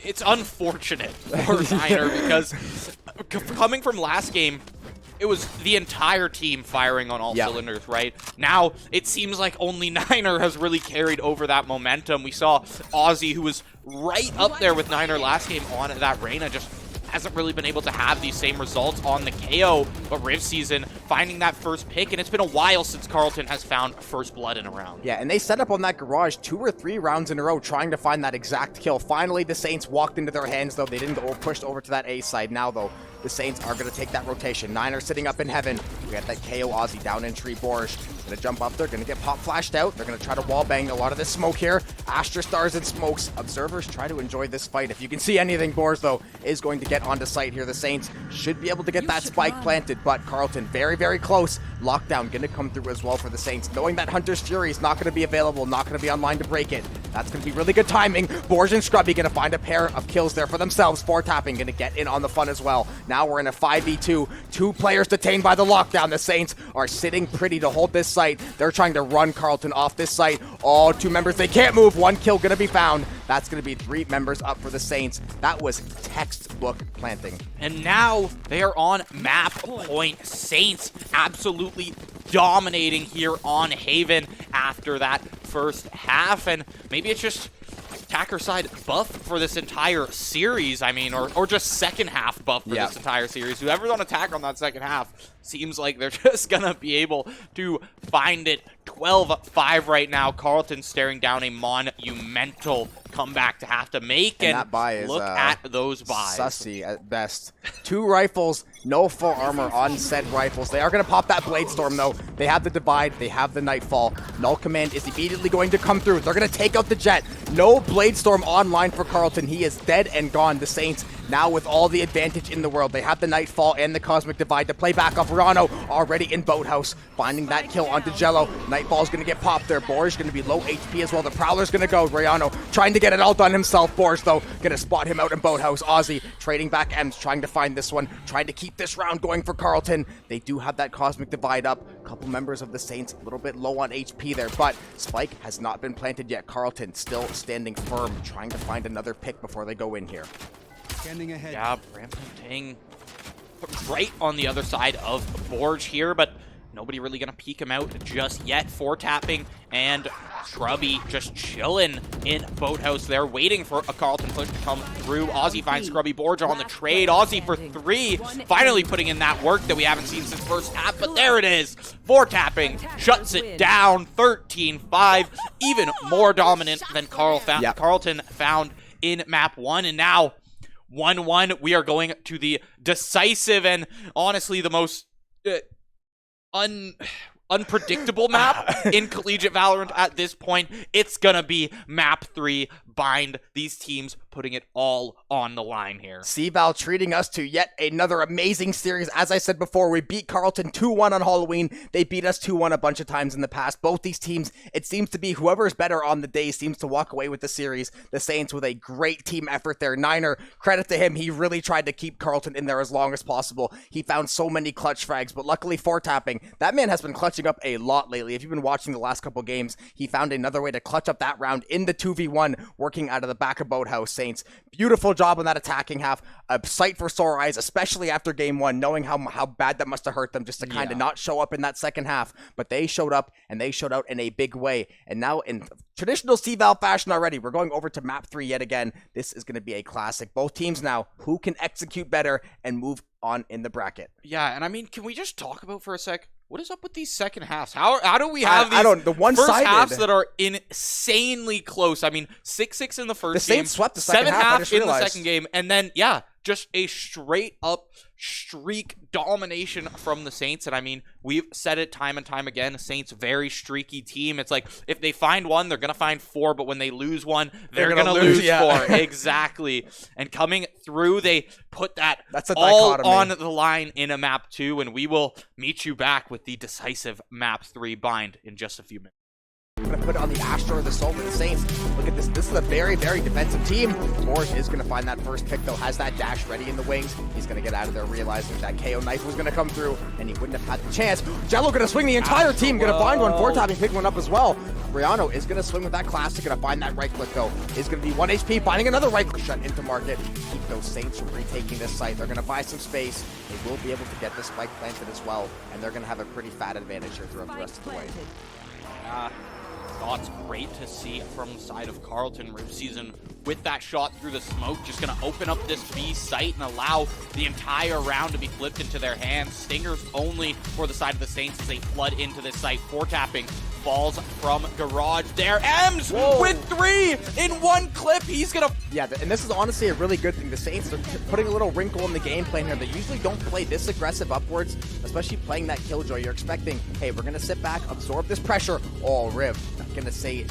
it's unfortunate for Niner because coming from last game, it was the entire team firing on all cylinders, right? Now, it seems like only Niner has really carried over that momentum. We saw Ozzy, who was right up there with Niner last game on that Reyna, just hasn't really been able to have these same results on the KO. But Riv Season finding that first pick, and it's been a while since Carleton has found first blood in a round. Yeah, and they set up on that garage 2 or 3 rounds in a row trying to find that exact kill. Finally, the Saints walked into their hands, though. They didn't go pushed over to that A side. Now, though, the Saints are going to take that rotation. Niner sitting up in heaven. We got that KO Ozzy down in tree. Borj going to jump up there, going to get pop flashed out. They're going to try to wall bang a lot of this smoke here. Astra Stars and smokes. Observers try to enjoy this fight. If you can see anything, Borj, though, is going to get onto site here. The Saints should be able to get that spike planted, but Carleton very, very close. Lockdown going to come through as well for the Saints, knowing that Hunter's Fury is not going to be available, not going to be online to break it. That's going to be really good timing. Borj and Scrubby going to find a pair of kills there for themselves. 4-tapping going to get in on the fun as well. Now we're in a 5v2. 2 players detained by the lockdown. The Saints are sitting pretty to hold this site. They're trying to run Carleton off this site. All 2 members, they can't move. 1 kill going to be found. That's going to be 3 members up for the Saints. That was textbook planting. And now they are on map point. Saints absolutely dominating here on Haven after that first half. And maybe it's just attacker side buff for this entire series, I mean, or just second half buff for this entire series. Whoever's on attack on that second half seems like they're just gonna be able to find it. 12-5 right now. Carleton staring down a monumental comeback to have to make, and that buy is, look at those buys. Sussy at best. 2 rifles, no full armor on said rifles. They are going to pop that Blade Storm, though. They have the Divide. They have the Nightfall. Null Command is immediately going to come through. They're going to take out the Jet. No Blade Storm online for Carleton. He is dead and gone. The Saints now with all the advantage in the world. They have the Nightfall and the Cosmic Divide to play back off. Rano already in Boathouse, finding that kill onto Jello. Nightfall's going to get popped there. Borge going to be low HP as well. The Prowler's going to go. Rayano trying to get it all done himself. Borge, though, going to spot him out in Boathouse. Ozzy trading back M's, trying to find this one, trying to keep this round going for Carleton. They do have that Cosmic Divide up. A couple members of the Saints a little bit low on HP there, but Spike has not been planted yet. Carleton still standing firm, trying to find another pick before they go in here. Scanning ahead. Yeah, Brampton Tang right on the other side of Borge here, but nobody really gonna peek him out just yet. 4-tapping, and Scrubby just chilling in Boathouse there, waiting for a Carleton push to come through. Aussie finds Scrubby. Borge on the trade. Aussie for 3, finally putting in that work that we haven't seen since first half, but there it is. 4-tapping, shuts it down. 13-5, even more dominant than Carleton found in map 1, and now 1-1. We are going to the decisive and honestly the most unpredictable map in collegiate Valorant at this point. It's gonna be map 3. Bind. These teams putting it all on the line here. CVAL treating us to yet another amazing series. As I said before, we beat Carleton 2-1 on Halloween. They beat us 2-1 a bunch of times in the past. Both these teams, it seems to be whoever is better on the day seems to walk away with the series. The Saints with a great team effort there. Niner, credit to him. He really tried to keep Carleton in there as long as possible. He found so many clutch frags, but luckily 4-tapping. That man has been clutching up a lot lately. If you've been watching the last couple games, he found another way to clutch up that round in the 2v1, working out of the back of Boathouse. Saints, beautiful job on that attacking half. A sight for sore eyes, especially after game 1, knowing how bad that must have hurt them just to kind of not show up in that second half. But they showed up, and they showed out in a big way. And now in traditional CVAL fashion already, we're going over to map 3 yet again. This is going to be a classic. Both teams now, who can execute better and move on in the bracket. Yeah, and I mean, can we just talk about for a sec, what is up with these second halves? How do we have these the one-sided first halves that are insanely close? I mean, 6-6 in the first game, Saints swept the second half in the second game, and then, yeah, just a straight-up streak domination from the Saints. And I mean, we've said it time and time again, the Saints, very streaky team. It's like, if they find one, they're going to find 4, but when they lose one, they're going to lose 4. Exactly. And coming through, they put that's all on the line in a map 2, and we will meet you back with the decisive map 3 bind in just a few minutes. Going to put on the Astro or the Soul for the Saints. Look at this. This is a very, very defensive team. Borge is going to find that first pick, though. Has that dash ready in the wings. He's going to get out of there, realizing that KO knife was going to come through, and he wouldn't have had the chance. Jello going to swing the entire team. Going to find one. 4-tapping, pick one up as well. Briano is going to swing with that classic. Going to find that right click, though. Is going to be 1 HP. Finding another right click. Shut into market. Keep those Saints from retaking this site. They're going to buy some space. They will be able to get the spike planted as well, and they're going to have a pretty fat advantage here throughout the rest of the way. That's great to see from the side of Carleton. Rib Season with that shot through the smoke, just going to open up this B site and allow the entire round to be flipped into their hands. Stingers only for the side of the Saints as they flood into this site. 4-tapping falls from Garage there. Ems with 3 in 1 clip. He's going to... Yeah, and this is honestly a really good thing. The Saints are putting a little wrinkle in the game plan here. They usually don't play this aggressive upwards, especially playing that Killjoy. You're expecting, hey, we're going to sit back, absorb this pressure. Oh, Riv, not going to say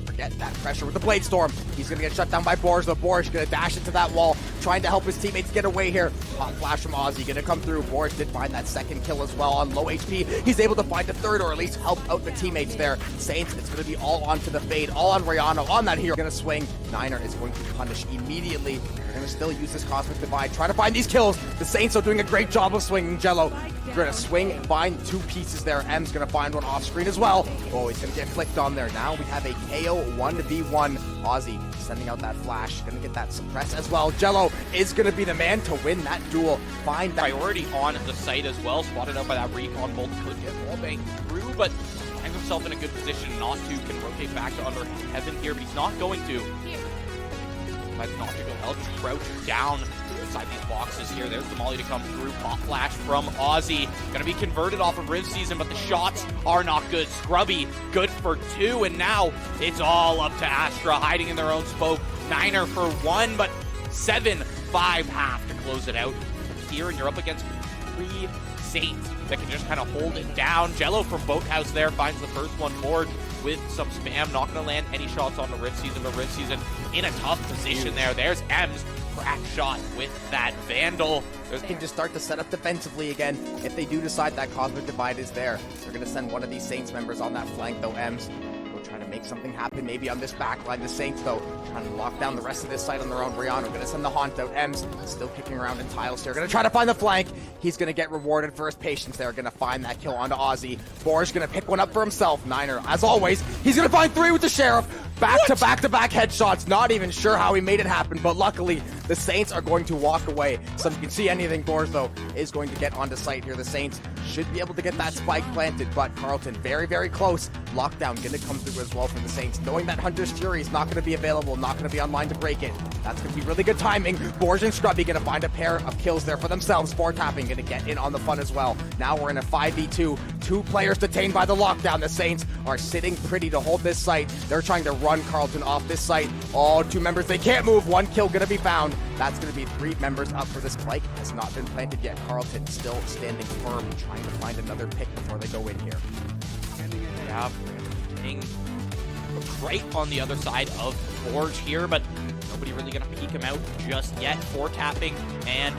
forget that pressure with the Blade Storm. He's going to get shut down by Borge. The Borge going to dash into that wall, trying to help his teammates get away here. Hot flash from Ozzy going to come through. Borge did find that second kill as well on low HP. He's able to find a third, or at least help out the teammates there. Saints, it's going to be all onto the fade, all on Rayano, on that hero. Going to swing. Niner is going to punish immediately. They're going to still use this Cosmic Divide, try to find these kills. The Saints are doing a great job of swinging. Jello going to swing and find 2 pieces there. M's going to find one off screen as well. Oh, he's going to get flicked on there. Now we have a KO 1v1. Ozzy sending out that flash. Going to get that suppress as well. Jello is going to be the man to win that duel. Find that priority on the site as well. Spotted out by that recon bolt. Could get wall bang through, but finds himself in a good position not to. Can rotate back to under heaven here, but he's not going to. Finds an optical held, crouched down inside these boxes here. There's the molly to come through. Pop flash from Aussie. Gonna be converted off of Riv Season, but the shots are not good. Scrubby, good for 2, and now it's all up to Astra, hiding in their own spoke. Niner for 1, but 7-5 half to close it out. Here, and you're up against 3 Saints that can just kind of hold it down. Jello from Boathouse there finds the first one forward with some spam. Not going to land any shots on the Rift Season, but Rift Season in a tough position there. There's M's crack shot with that Vandal. They can just start to set up defensively again. If they do decide that Cosmic Divide is there, they're going to send one of these Saints members on that flank, though. M's will try to make something happen, maybe on this back line. The Saints, though, trying to lock down the rest of this site on their own. Brianna going to send the Haunt out. M's still kicking around in tiles here. Going to try to find the flank. He's going to get rewarded for his patience there. Going to find that kill onto Aussie. Boar's going to pick one up for himself. Niner, as always, he's going to find 3 with the Sheriff. Back-to-back headshots. Not even sure how he made it happen, but luckily the Saints are going to walk away. So you can see anything. Boars, though, is going to get onto site here. The Saints should be able to get that spike planted, but Carleton very, very close. Lockdown going to come through as well for the Saints, knowing that Hunter's Fury is not going to be available, not going to be online to break it. That's going to be really good timing. Boars and Scrubby going to find a pair of kills there for themselves. 4 tapping going to get in on the fun as well. Now we're in a 5v2. 2 players detained by the lockdown. The Saints are sitting pretty to hold this site. They're trying to run Carleton off this site. All 2 members, they can't move. 1 kill going to be found. That's going to be 3 members up for this spike. Has not been planted yet. Carleton still standing firm, trying to find another pick before they go in here. Yeah, right on the other side of Forge here, but nobody really gonna peek him out just yet. 4 tapping and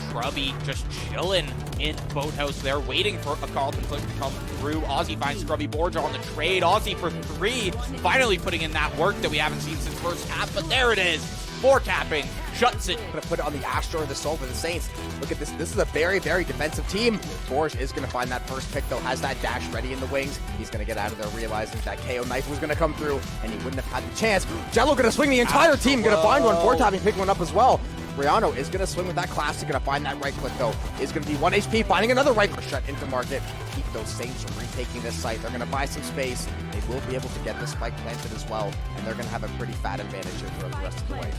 Scrubby just chilling in Boathouse there, waiting for a Carleton clip to come through. Aussie finds Scrubby. Borja on the trade. Aussie for 3, finally putting in that work that we haven't seen since first half, but there it is. 4 tapping, shuts it. Gonna put it on the Astro or the Soul for the Saints. Look at this. This is a very, very defensive team. Borj is gonna find that first pick, though. Has that dash ready in the wings. He's gonna get out of there, realizing that KO knife was gonna come through, and he wouldn't have had the chance. Jello gonna swing the entire team. Gonna find one. 4 tapping, pick one up as well. Briano is going to swing with that classic, going to find that right click, though. Is going to be 1 HP, finding another right click shut into market. Keep those Saints from retaking this site. They're going to buy some space. They will be able to get this spike planted as well, and they're going to have a pretty fat advantage here for the rest of the way.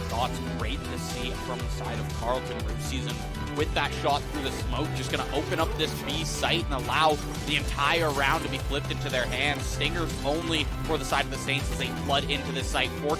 That's great to see from the side of Carleton. Root Season with that shot through the smoke, just going to open up this B site and allow the entire round to be flipped into their hands. Stingers only for the side of the Saints as they flood into this site. 4 All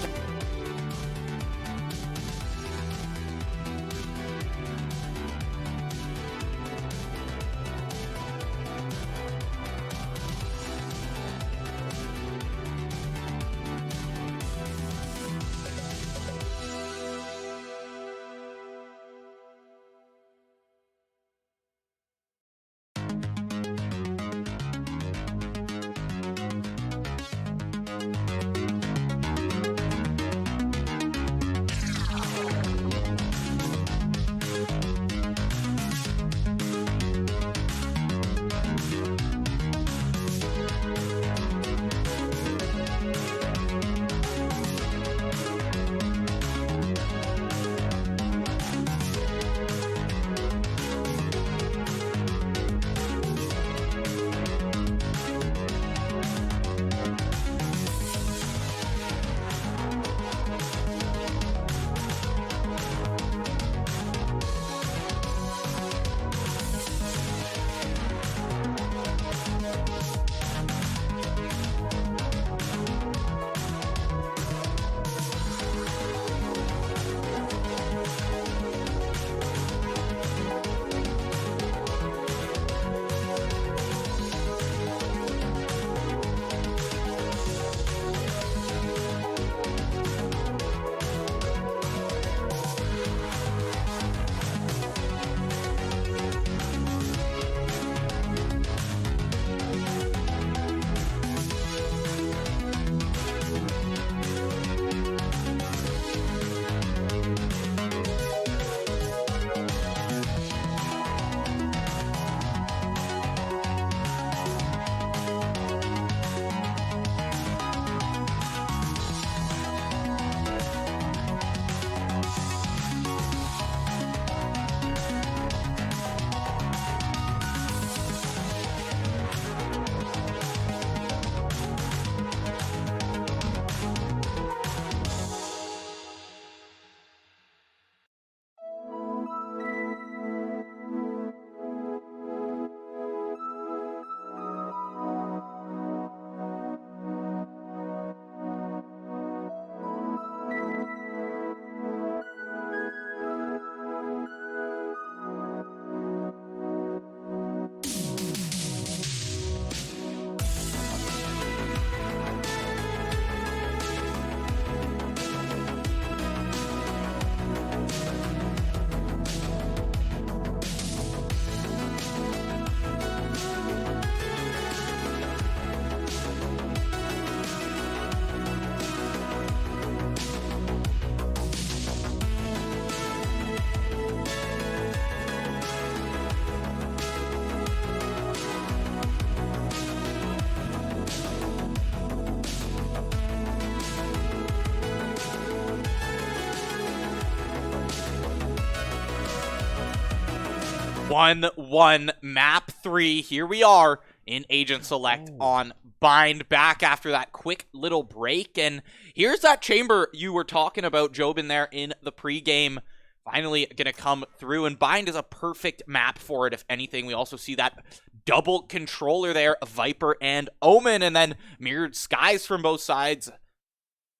1-1 map 3. Here we are in Agent Select on Bind, back after that quick little break. And here's that chamber you were talking about, Jobin, there in the pregame. Finally going to come through, and Bind is a perfect map for it. If anything, we also see that double controller there, Viper and Omen, and then mirrored skies from both sides.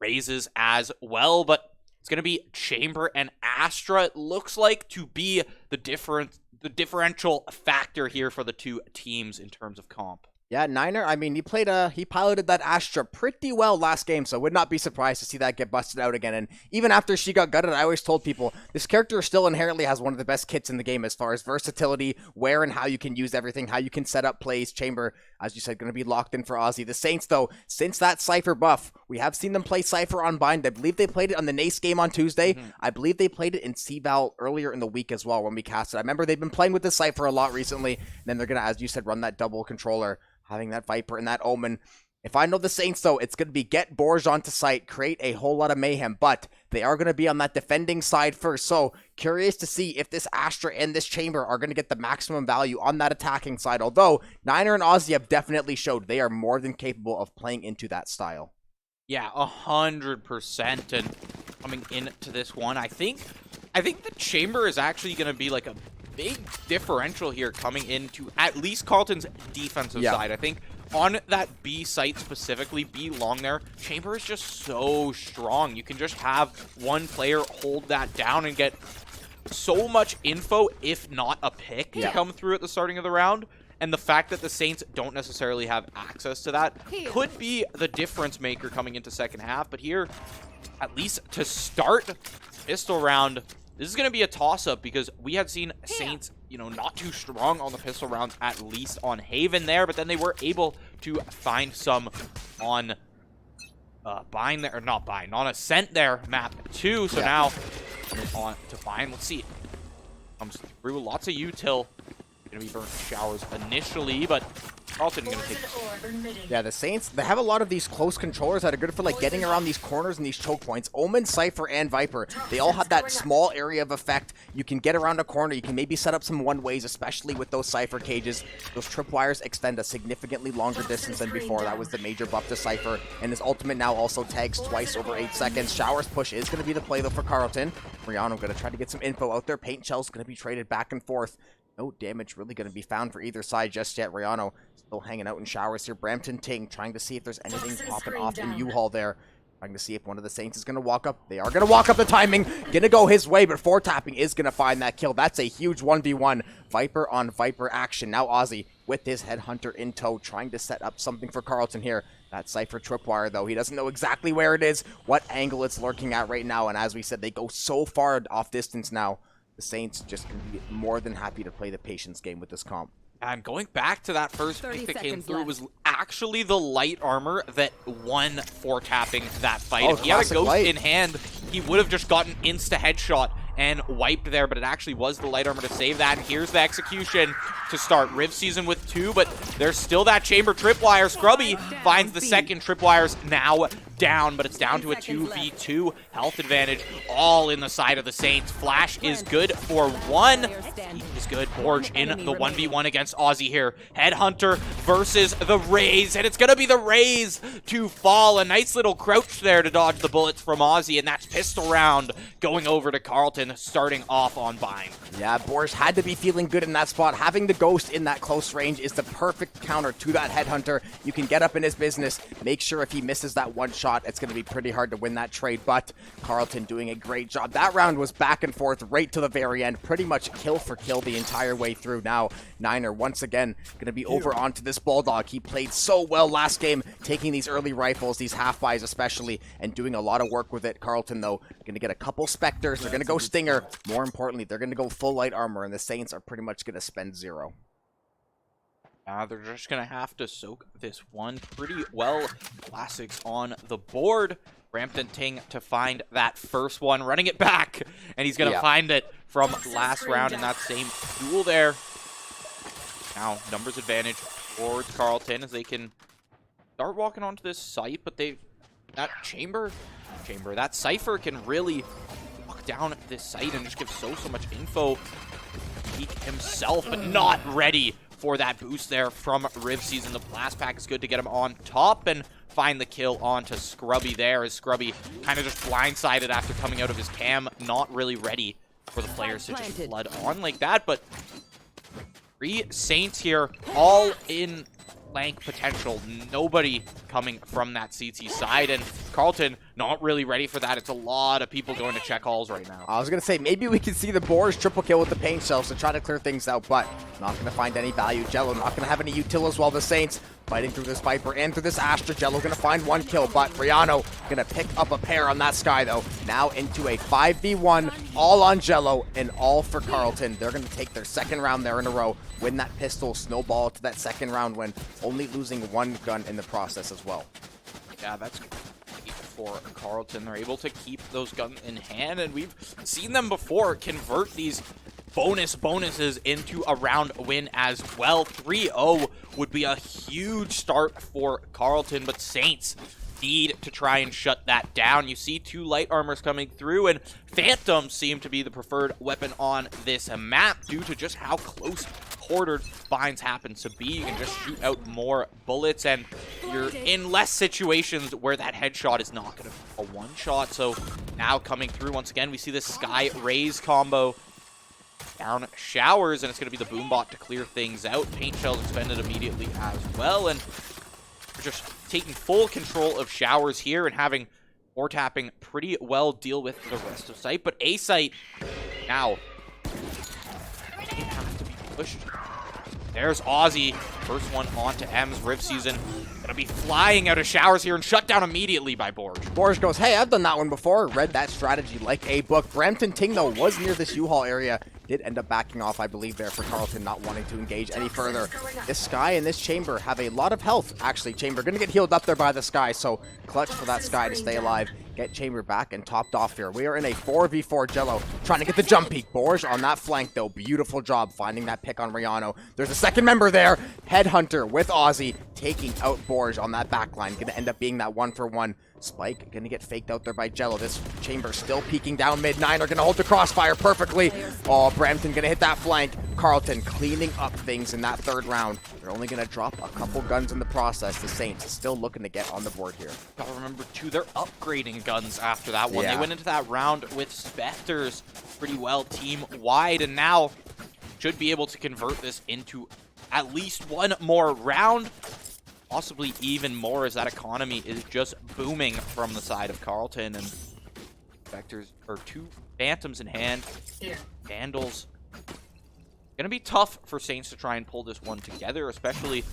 Raises as well, but it's going to be Chamber and Astra, it looks like, to be the differential factor here for the two teams in terms of comp. Yeah, Niner, I mean, he piloted that Astra pretty well last game, so would not be surprised to see that get busted out again. And even after she got gutted, I always told people, this character still inherently has one of the best kits in the game as far as versatility, where and how you can use everything, how you can set up plays. Chamber, as you said, going to be locked in for Aussie. The Saints, though, since that Cypher buff, we have seen them play Cypher on Bind. I believe they played it on the Nace game on Tuesday. I believe they played it in CVAL earlier in the week as well when we cast it. I remember they've been playing with the Cypher a lot recently, and then they're going to, as you said, run that double controller, having that Viper and that Omen. If I know the Saints, though, it's going to be get Borge onto site, create a whole lot of mayhem, but they are going to be on that defending side first. So curious to see if this Astra and this Chamber are going to get the maximum value on that attacking side, although Niner and Aussie have definitely showed they are more than capable of playing into that style. Yeah, 100%. And coming into this one, I think the Chamber is actually going to be like a big differential here coming into at least Carleton's defensive side. I think on that B site specifically, B long there, Chamber is just so strong. You can just have one player hold that down and get so much info, if not a pick, to come through at the starting of the round. And the fact that the Saints don't necessarily have access to that could be the difference maker coming into second half. But here, at least to start pistol round, this is going to be a toss-up because we had seen Saints, not too strong on the pistol rounds, at least on Haven there, but then they were able to find some on Bind there, or not Bind, on Ascent there, map 2. So now on to Bind. Let's see. Comes through lots of util. Going to be burnt showers initially, but Carleton going to take this. Yeah, the Saints, they have a lot of these close controllers that are good for like getting around these corners and these choke points. Omen, Cypher, and Viper, they all have that small area of effect. You can get around a corner. You can maybe set up some one-ways, especially with those Cypher cages. Those tripwires extend a significantly longer distance than before. That was the major buff to Cypher, and his ultimate now also tags twice over 8 seconds. Showers push is going to be the play, though, for Carleton. Rihanna going to try to get some info out there. Paint Shell's going to be traded back and forth. No damage really going to be found for either side just yet. Rihanna still hanging out in showers here. Brampton Ting trying to see if there's anything popping off in U-Haul there. Trying to see if one of the Saints is going to walk up. They are going to walk up the timing. Going to go his way, but 4-tapping is going to find that kill. That's a huge 1v1. Viper on Viper action. Now Aussie with his Headhunter in tow, trying to set up something for Carleton here. That Cypher tripwire, though, he doesn't know exactly where it is, what angle it's lurking at right now. And as we said, they go so far off distance now. The Saints just can be more than happy to play the patience game with this comp. And going back to that first pick that came through, was actually the light armor that won for tapping that fight. Oh, if he had a ghost light in hand, he would have just gotten insta headshot and wiped there, but it actually was the light armor to save that. And here's the execution to start Riv season with 2, but there's still that Chamber tripwire. Scrubby finds the second tripwires now down, but it's down to a 2v2 health advantage, all in the side of the Saints. Flash is good for 1. He is good. Borge in the 1v1 against Aussie here. Headhunter versus the Raze, and it's going to be the Raze to fall. A nice little crouch there to dodge the bullets from Aussie, and that's pistol round going over to Carleton, starting off on Bind. Yeah, Borge had to be feeling good in that spot. Having the Ghost in that close range is the perfect counter to that Headhunter. You can get up in his business, make sure if he misses that one shot, it's going to be pretty hard to win that trade, but Carleton doing a great job. That round was back and forth right to the very end, pretty much kill for kill the entire way through. Now, Niner once again going to be over onto this Bulldog. He played so well last game, taking these early rifles, these half-buys especially, and doing a lot of work with it. Carleton, though, going to get a couple Spectres. They're going to go Stinger. More importantly, they're going to go full light armor, and the Saints are pretty much going to spend 0. They're just going to have to soak this one pretty well. Classics on the board. Brampton Ting to find that first one, running it back, and he's going to find it from last round in that same duel there. Now, numbers advantage towards Carleton as they can start walking onto this site, but that that Cypher can really walk down this site and just give so much info. peek himself, but not ready for that boost there from Rivseason. The blast pack is good to get him on top and find the kill onto Scrubby there, as Scrubby kind of just blindsided after coming out of his cam, not really ready for the players to just flood on like that. But 3 Saints here, all in flank potential. Nobody coming from that CT side, and Carleton not really ready for that. It's a lot of people going to check halls right now. I was going to say, maybe we can see the Boars triple kill with the paint shells to try to clear things out, but not going to find any value. Jello not going to have any util as well. The Saints fighting through this Viper and through this Astra. Jello going to find 1 kill, but Rihanna going to pick up a pair on that Sky, though. Now into a 5v1, all on Jello and all for Carleton. They're going to take their 2nd round there in a row, win that pistol, snowball to that 2nd round win, only losing 1 gun in the process as well. Yeah, that's great for Carleton. They're able to keep those guns in hand, and we've seen them before convert these bonuses into a round win as well. 3-0 would be a huge start for Carleton, but Saints need to try and shut that down. You see 2 light armors coming through, and Phantoms seem to be the preferred weapon on this map due to just how close quartered binds happens to be. You can just shoot out more bullets, and you're in less situations where that headshot is not going to be a one-shot. So now coming through once again, we see this Sky Raise combo down Showers, and it's going to be the Boombot to clear things out. Paint shells expended immediately as well, and we're just taking full control of Showers here and having or tapping pretty well deal with the rest of site. But A site now have to be pushed. There's Aussie, first one onto M's. Rivseason gonna be flying out of Showers here and shut down immediately by Borge. Borge goes, hey, I've done that one before. Read that strategy like a book. Brampton Ting, though, was near this U-Haul area. Did end up backing off, I believe, there for Carleton, not wanting to engage any further. This Sky and this Chamber have a lot of health. Actually, Chamber going to get healed up there by the Sky, so clutch for that Sky to stay alive. Get Chamber back and topped off here. We are in a 4v4 Jello, trying to get the jump peek. Borge on that flank, though. Beautiful job finding that pick on Rihanna. There's a 2nd member there. Headhunter with Aussie, taking out Borge on that backline. Going to end up being that 1-for-1. Spike gonna get faked out there by Jello. This Chamber still peeking down mid. 9 are gonna hold the crossfire perfectly. Oh, Brampton gonna hit that flank. Carleton cleaning up things in that 3rd round. They're only gonna drop a couple guns in the process. The Saints still looking to get on the board here. Gotta remember too, they're upgrading guns after that one. Yeah. They went into that round with Spectres pretty well team wide, and now should be able to convert this into at least 1 more round. Possibly even more, as that economy is just booming from the side of Carleton, and Vectors, or 2 Phantoms in hand. Vandals. Gonna be tough for Saints to try and pull this one together, especially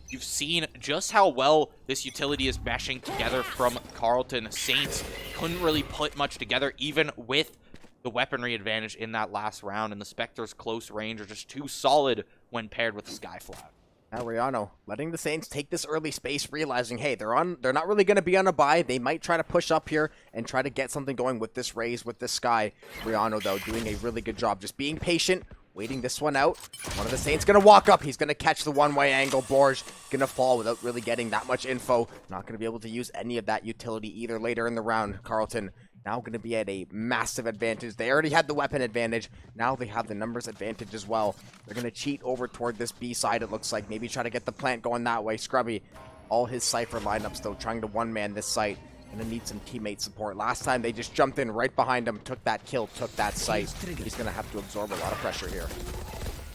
you've seen just how well this utility is meshing together from Carleton. Saints couldn't really put much together, even with the weaponry advantage in that last round, and the Spectre's close range are just too solid when paired with the Skyflat. Now Rihanna letting the Saints take this early space, realizing, hey, they're not really going to be on a buy. They might try to push up here and try to get something going with this Raise, with this Sky. Rihanna, though, doing a really good job, just being patient, waiting this one out. One of the Saints going to walk up. He's going to catch the one-way angle. Borge going to fall without really getting that much info. Not going to be able to use any of that utility either later in the round. Carleton now going to be at a massive advantage. They already had the weapon advantage. Now they have the numbers advantage as well. They're going to cheat over toward this B side, it looks like. Maybe try to get the plant going that way. Scrubby, all his Cypher lineups, though, trying to one-man this site. Going to need some teammate support. Last time, they just jumped in right behind him, took that kill, took that site. He's going to have to absorb a lot of pressure here.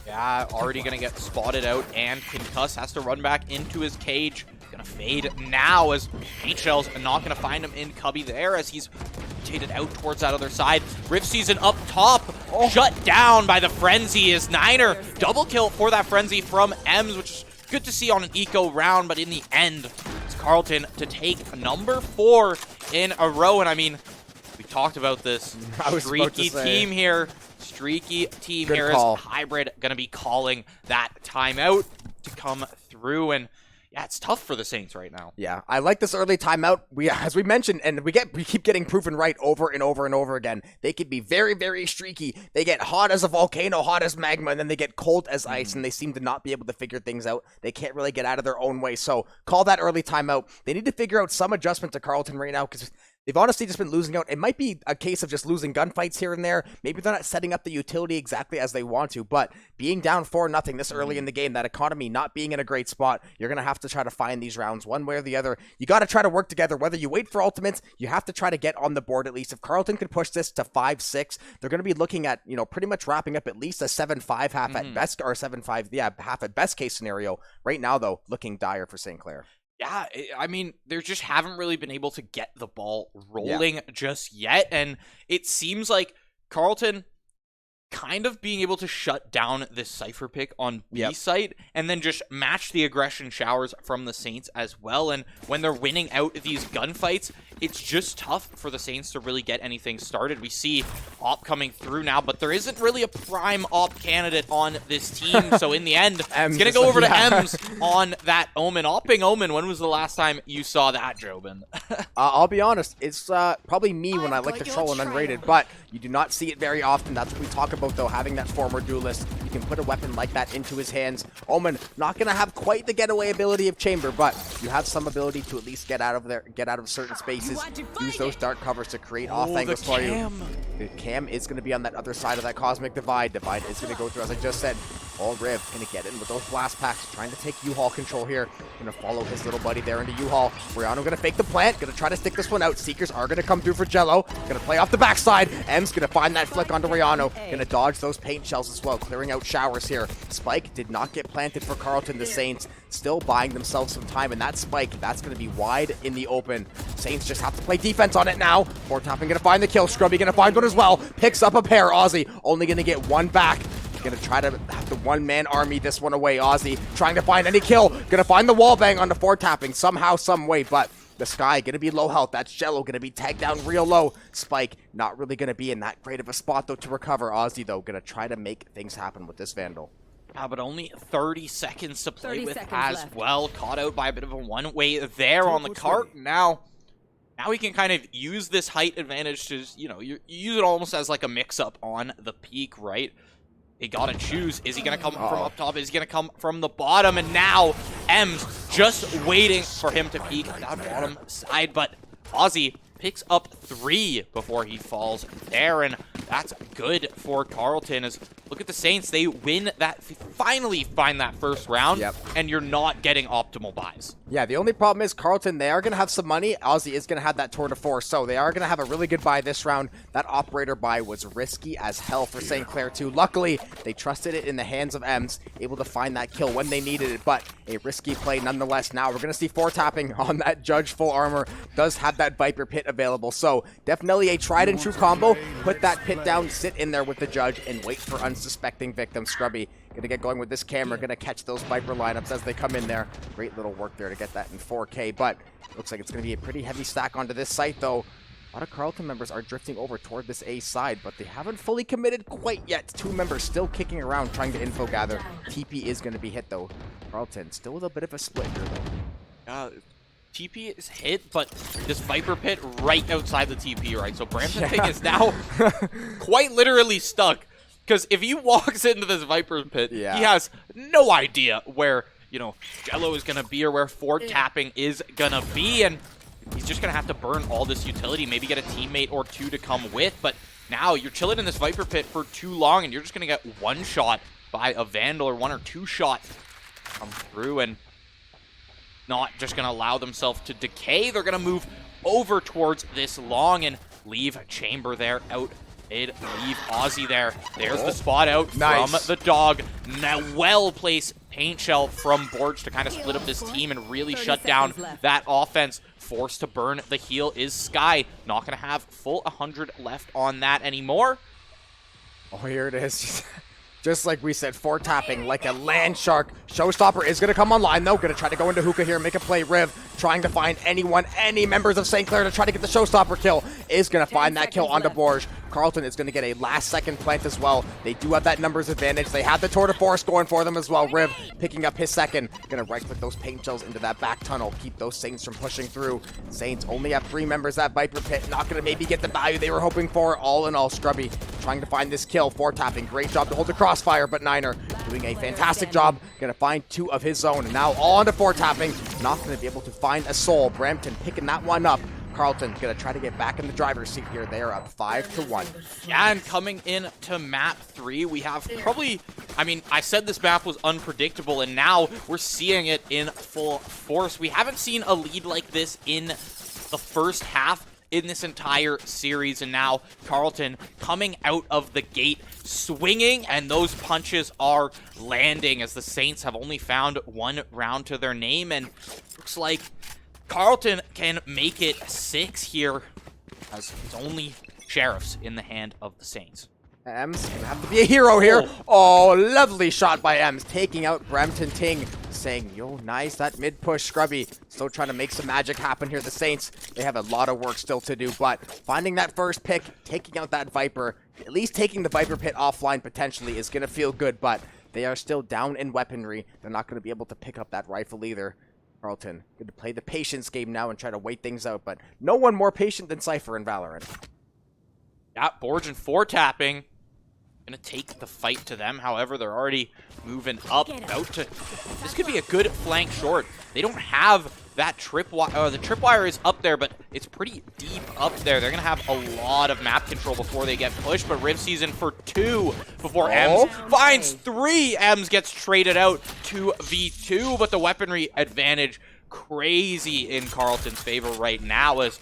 Yeah, already going to get spotted out, and Concuss has to run back into his cage. Going to fade now, as Paint Shells are not going to find him in Cubby there, as he's rotated out towards that other side. Rivseason up top, shut down by the Frenzy, as Niner double kill for that Frenzy from Ems, which is good to see on an eco round, but in the end, it's Carleton to take number 4 in a row. And I mean, we talked about this streaky team here. Streaky team here is Hybrid going to be calling that timeout to come through, and yeah, it's tough for the Saints right now. Yeah, I like this early timeout. As we mentioned, and we keep getting proven right over and over and over again. They could be very, very streaky. They get hot as a volcano, hot as magma, and then they get cold as ice, and they seem to not be able to figure things out. They can't really get out of their own way. So call that early timeout. They need to figure out some adjustment to Carleton right now, because they've honestly just been losing out. It might be a case of just losing gunfights here and there. Maybe they're not setting up the utility exactly as they want to, but being down 4-0 this early in the game, that economy not being in a great spot, you're going to have to try to find these rounds one way or the other. You got to try to work together. Whether you wait for ultimates, you have to try to get on the board at least. If Carleton can push this to 5-6, they're going to be looking at, pretty much wrapping up at least a 7-5 half at best, or 7-5, half at best case scenario. Right now, though, looking dire for St. Clair. Yeah, I mean, they just haven't really been able to get the ball rolling just yet, and it seems like Carleton kind of being able to shut down this Cypher pick on B site and then just match the aggression showers from the Saints as well. And when they're winning out these gunfights, it's just tough for the Saints to really get anything started. We see Op coming through now, but there isn't really a prime Op candidate on this team. So in the end, it's going to go over to Ems on that Omen. Opping Omen, when was the last time you saw that, Jobin? I'll be honest, it's probably me when I like to troll an unrated, but you do not see it very often. That's what we talk about, though, having that former duelist. You can put a weapon like that into his hands. Omen not going to have quite the getaway ability of Chamber, but you have some ability to at least get out of there, get out of certain spaces, use those dark covers to create off angles for you. The cam is going to be on that other side of that Cosmic Divide. Divide is going to go through, as I just said. All Riv going to get in with those blast packs, trying to take U-Haul control here. Going to follow his little buddy there into U-Haul. WR1 going to fake the plant, going to try to stick this one out. Seekers are going to come through for Jello. Going to play off the backside. M's going to find that flick onto WR1. Going to dodge those paint shells as well, clearing out showers here. Spike did not get planted for Carleton. The Saints still buying themselves some time, and that Spike, that's going to be wide in the open. Saints just have to play defense on it now. Fortapping going to find the kill. Scrubby going to find one as well. Picks up a pair. Aussie only going to get one back. Gonna try to have the one-man army this one away. Aussie trying to find any kill. Gonna find the wall bang on the Fortapping somehow, some way, but the Sky gonna be low health. That's Jello gonna be tagged down real low. Spike not really gonna be in that great of a spot, though, to recover. Aussie, though, gonna try to make things happen with this Vandal. But only 30 seconds to play with as well. Caught out by a bit of a one-way there on the cart. Now he can kind of use this height advantage to, you use it almost as like a mix-up on the peak, right? He gotta choose. Is he gonna come from up top? Is he gonna come from the bottom? And now M's just waiting for him to peek that bottom side. But Aussie picks up 3 before he falls there, and that's good for Carleton. As look at the Saints, they win that, finally find that first round, and you're not getting optimal buys. Yeah, the only problem is Carleton, they are going to have some money. Aussie is going to have that tour de force, so they are going to have a really good buy this round. That operator buy was risky as hell for St. Clair too. Luckily, they trusted it in the hands of Ems, able to find that kill when they needed it, but a risky play nonetheless. Now we're going to see Fortapping on that Judge full armor. Does have that Viper pit available, so definitely a tried and true combo. Put that pit down, sit in there with the Judge, and wait for unsuspecting victims. Scrubby gonna get going with this camera, gonna catch those Viper lineups as they come in there. Great little work there to get that in 4K, but looks like it's gonna be a pretty heavy stack onto this site, though. A lot of Carleton members are drifting over toward this A side, but they haven't fully committed quite yet. 2 members still kicking around trying to info gather. TP is gonna be hit, though. Carleton still with a bit of a split here, though. TP is hit, but this Viper pit right outside the TP, right? So Brampton thing is now quite literally stuck. Because if he walks into this Viper pit, he has no idea where, Jello is going to be or where Fortapping is going to be. And he's just going to have to burn all this utility, maybe get a teammate or 2 to come with. But now you're chilling in this Viper pit for too long, and you're just going to get one shot by a Vandal, or 1 or 2 shots come through, and not just going to allow themselves to decay. They're going to move over towards this long and leave Chamber there out mid, leave Aussie there. There's the spot out from the dog. Now well-placed paint shell from Borge to kind of split up this team and really shut down that offense. Forced to burn the heal is Sky. Not going to have full 100 left on that anymore. Oh, here it is. Just like we said, Fortapping like a land shark. Showstopper is going to come online, though. Going to try to go into hookah here, make a play. Riv trying to find any members of St. Clair to try to get the Showstopper kill. Is going to find that kill onto Borge. Carleton is going to get a last-second plant as well. They do have that numbers advantage. They have the Tour de Force going for them as well. Riv picking up his second. Going to right-click those paint shells into that back tunnel. Keep those Saints from pushing through. Saints only have 3 members at Viper Pit. Not going to maybe get the value they were hoping for. All in all, Scrubby trying to find this kill. Fortapping, great job to hold the crossfire, but Niner doing a fantastic job. Going to find 2 of his own. And now all onto Fortapping. Not going to be able to find a soul. Brampton picking that one up. Carleton gonna try to get back in the driver's seat here. They are up 5-1. Yeah, and coming in to map 3, we have probably, I mean, I said this map was unpredictable, and now we're seeing it in full force. We haven't seen a lead like this in the first half in this entire series, and now Carleton coming out of the gate swinging, and those punches are landing as the Saints have only found 1 round to their name, and looks like Carleton can make it 6 here as it's only Sheriffs in the hand of the Saints. Ems gonna have to be a hero here. Oh, lovely shot by Ems, taking out Brampton Ting, saying, yo, nice, that mid push, Scrubby. Still trying to make some magic happen here. The Saints, they have a lot of work still to do, but finding that first pick, taking out that Viper, at least taking the Viper pit offline potentially is gonna feel good, but they are still down in weaponry. They're not gonna be able to pick up that rifle either. Carleton going to play the patience game now and try to wait things out, but no one more patient than Cypher in Valorant. Yeah, Borg and 4 tapping. Gonna take the fight to them. However, they're already moving up. Out to. This could be a good flank short. They don't have that tripwire. The tripwire is up there, but it's pretty deep up there. They're gonna have a lot of map control before they get pushed. But Riv season for 2 before Ems finds 3. Ems gets traded out to V2, but the weaponry advantage crazy in Carleton's favor right now as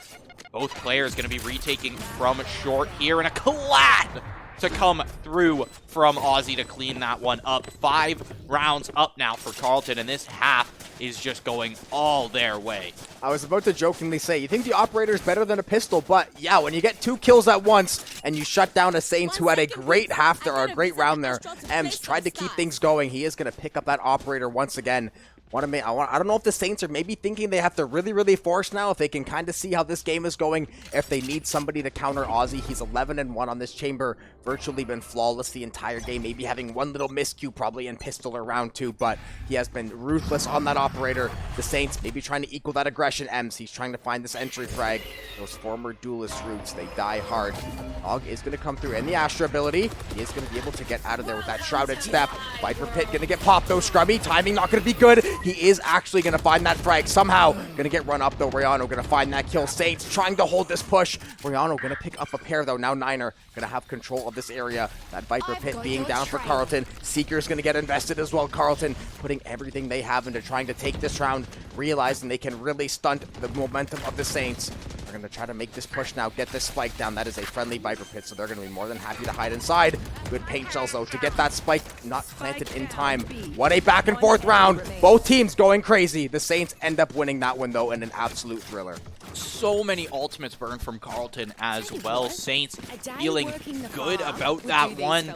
both players gonna be retaking from short here, and a collat to come through from Aussie to clean that one up. 5 rounds up now for Carleton, and this half is just going all their way. I was about to jokingly say, you think the operator's better than a pistol, but yeah, when you get 2 kills at once and you shut down a Saints who had a great half there, or a great round there, Ems tried to keep things going. He is going to pick up that operator once again. I don't know if the Saints are maybe thinking they have to really force now, if they can kind of see how this game is going, if they need somebody to counter Aussie. He's 11-1 on this chamber, virtually been flawless the entire game, maybe having one little miscue probably in pistol or round 2, but he has been ruthless on that operator. The Saints maybe trying to equal that aggression. Ems, he's trying to find this entry frag. Those former duelist roots, they die hard. Og is going to come through, and the Astra ability, he is going to be able to get out of there with that shrouded step. Viper pit going to get popped though. Scrubby, timing not going to be good. He is actually going to find that frag. Somehow going to get run up though. Riano going to find that kill. Saints trying to hold this push. Riano going to pick up a pair though. Now Niner going to have control of this area. That Viper pit being down for Carleton. Seeker's going to get invested as well. Carleton putting everything they have into trying to take this round, realizing they can really stunt the momentum of the Saints. They're going to try to make this push now, get this spike down. That is a friendly Viper pit, so they're going to be more than happy to hide inside. Good paint shells though to get that spike not planted in time. What a back and forth round. Both teams going crazy. The Saints end up winning that one though in an absolute thriller. So many ultimates burned from Carleton as well. Saints feeling good about that one.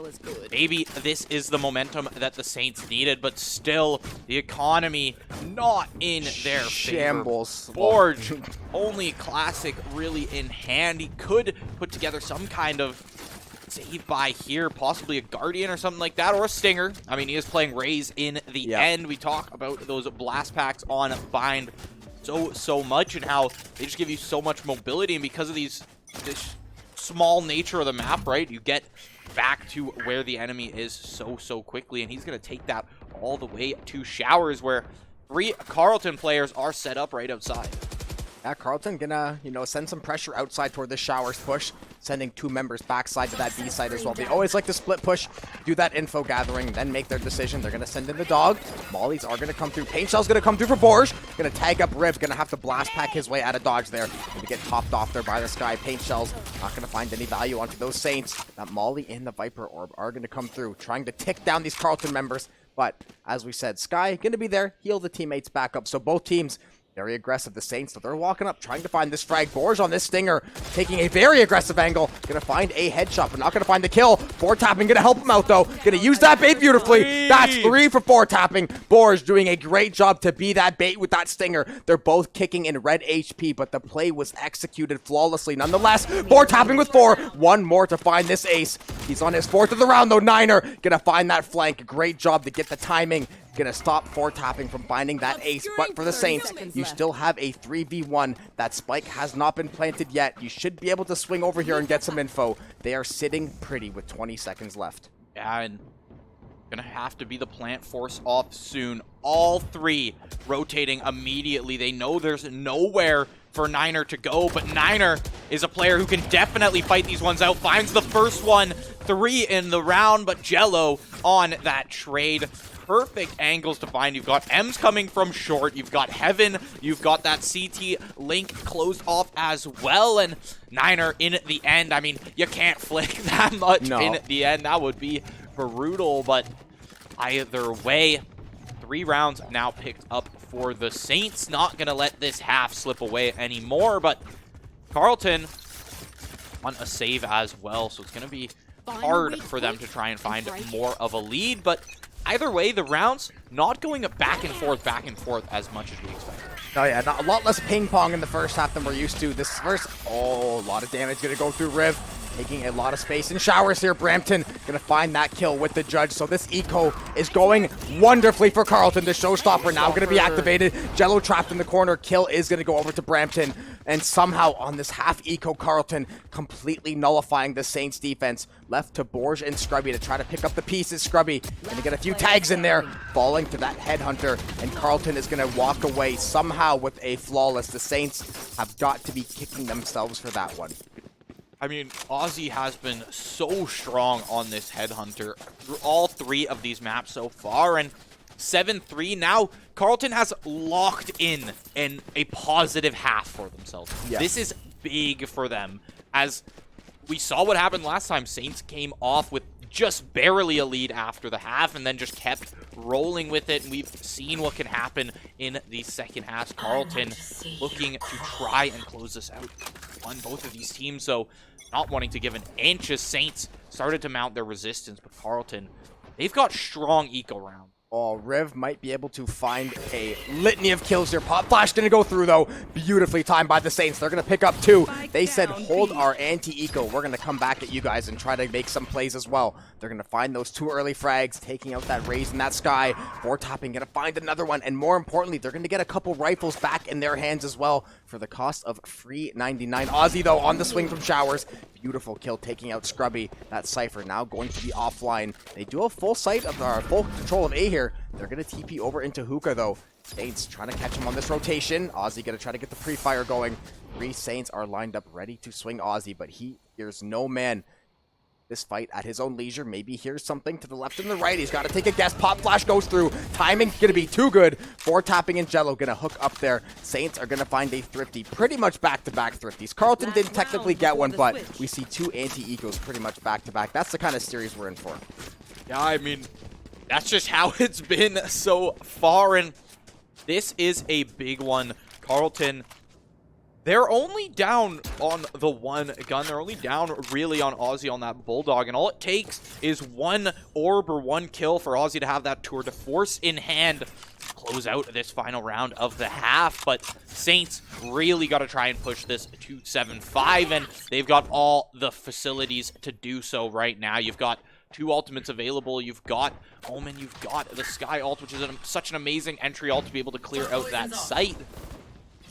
Maybe this is the momentum that the Saints needed, but still the economy not in their shambles. Favor. Forge, only classic really in hand. He could put together some kind of save by here, possibly a Guardian or something like that, or a Stinger. I mean, he is playing Raze in the end. We talk about those blast packs on Bind so much and how they just give you so much mobility, and because of this small nature of the map, right, you get back to where the enemy is so quickly, and he's going to take that all the way to Showers, where 3 Carleton players are set up right outside. Yeah, Carleton gonna, send some pressure outside toward the Showers push, sending 2 members backside to that B side as well. They always like to split push, do that info gathering, then make their decision. They're gonna send in the dog. Mollies are gonna come through. Paint Shell's gonna come through for Borge. Gonna tag up Riv, gonna have to blast pack his way out of dodge there. Gonna get topped off there by the Sky. Paint Shell's not gonna find any value onto those Saints. That Molly and the Viper Orb are gonna come through, trying to tick down these Carleton members. But as we said, Sky gonna be there, heal the teammates back up. So both teams very aggressive. The Saints, so they're walking up, trying to find this frag. Borge on this Stinger, taking a very aggressive angle. Gonna find a headshot, but not gonna find the kill. 4 tapping, gonna help him out though. Gonna use that bait beautifully. That's 3 for 4 tapping. Borge doing a great job to be that bait with that Stinger. They're both kicking in red HP, but the play was executed flawlessly. Nonetheless, 4 tapping with 4. One more to find this ace. He's on his 4th of the round though. Niner gonna find that flank. Great job to get the timing. Gonna stop 4 tapping from finding that ace, but for the Saints, you still have a 3v1. That spike has not been planted yet. You should be able to swing over here and get some info. They are sitting pretty with 20 seconds left. Yeah, and gonna have to be the plant force off soon. All 3 rotating immediately. They know there's nowhere for Niner to go, but Niner is a player who can definitely fight these ones out. Finds the first one, 3 in the round, but Jello on that trade. Perfect angles to find. You've got M's coming from short. You've got Heaven. You've got that CT link closed off as well. And Niner in the end, I mean, you can't flick that much in the end. That would be brutal, but either way, 3 rounds now picked up for the Saints. Not going to let this half slip away anymore, but Carleton on a save as well, so it's going to be hard for them to try and find more of a lead, but either way, the rounds not going back and forth as much as we expected. Oh yeah, a lot less ping pong in the first half than we're used to. This first, a lot of damage going to go through Riv, taking a lot of space in showers here. Brampton going to find that kill with the judge. So this eco is going wonderfully for Carleton. The showstopper now going to be activated. Jello trapped in the corner. Kill is going to go over to Brampton. And somehow on this half eco, Carleton completely nullifying the Saints defense. Left to Borge and Scrubby to try to pick up the pieces. Scrubby going to get a few tags in there, falling to that headhunter. And Carleton is going to walk away somehow with a flawless. The Saints have got to be kicking themselves for that one. I mean, Aussie has been so strong on this headhunter through all 3 of these maps so far, and 7-3 now. Carleton has locked in a positive half for themselves. Yeah. This is big for them, as we saw what happened last time. Saints came off with just barely a lead after the half and then just kept rolling with it, and we've seen what can happen in the second half. Carleton looking to try and close this out on both of these teams, so not wanting to give an inch as Saints started to mount their resistance, but Carleton, they've got strong eco round. Oh, Riv might be able to find a litany of kills here. Pop Flash going to go through, though. Beautifully timed by the Saints. They're going to pick up 2. They said, hold our anti-eco. We're going to come back at you guys and try to make some plays as well. They're going to find those 2 early frags, taking out that Raze in that sky. 4-topping, going to find another one. And more importantly, they're going to get a couple rifles back in their hands as well for the cost of free 99. Aussie, though, on the swing from Showers. Beautiful kill, taking out Scrubby. That Cypher now going to be offline. They do have full sight of full control of A here. They're going to TP over into Hookah, though. Saints trying to catch him on this rotation. Aussie going to try to get the pre-fire going. 3 Saints are lined up ready to swing Aussie, but he hears no man. This fight at his own leisure. Maybe here's something to the left and the right. He's got to take a guess. Pop Flash goes through. Timing going to be too good. 4-topping and Jello going to hook up there. Saints are going to find a Thrifty. Pretty much back-to-back Thrifties. Carleton didn't technically get one, but we see 2 anti-egos pretty much back-to-back. That's the kind of series we're in for. Yeah, I mean, that's just how it's been so far, and this is a big one. Carleton, they're only down on the 1 gun. They're only down really on Aussie on that Bulldog. And all it takes is 1 orb or 1 kill for Aussie to have that tour de force in hand. Close out this final round of the half. But Saints really got to try and push this to 7-5. And they've got all the facilities to do so right now. You've got 2 ultimates available. You've got Omen. You've got the Sky ult, which is such an amazing entry ult to be able to clear out that site.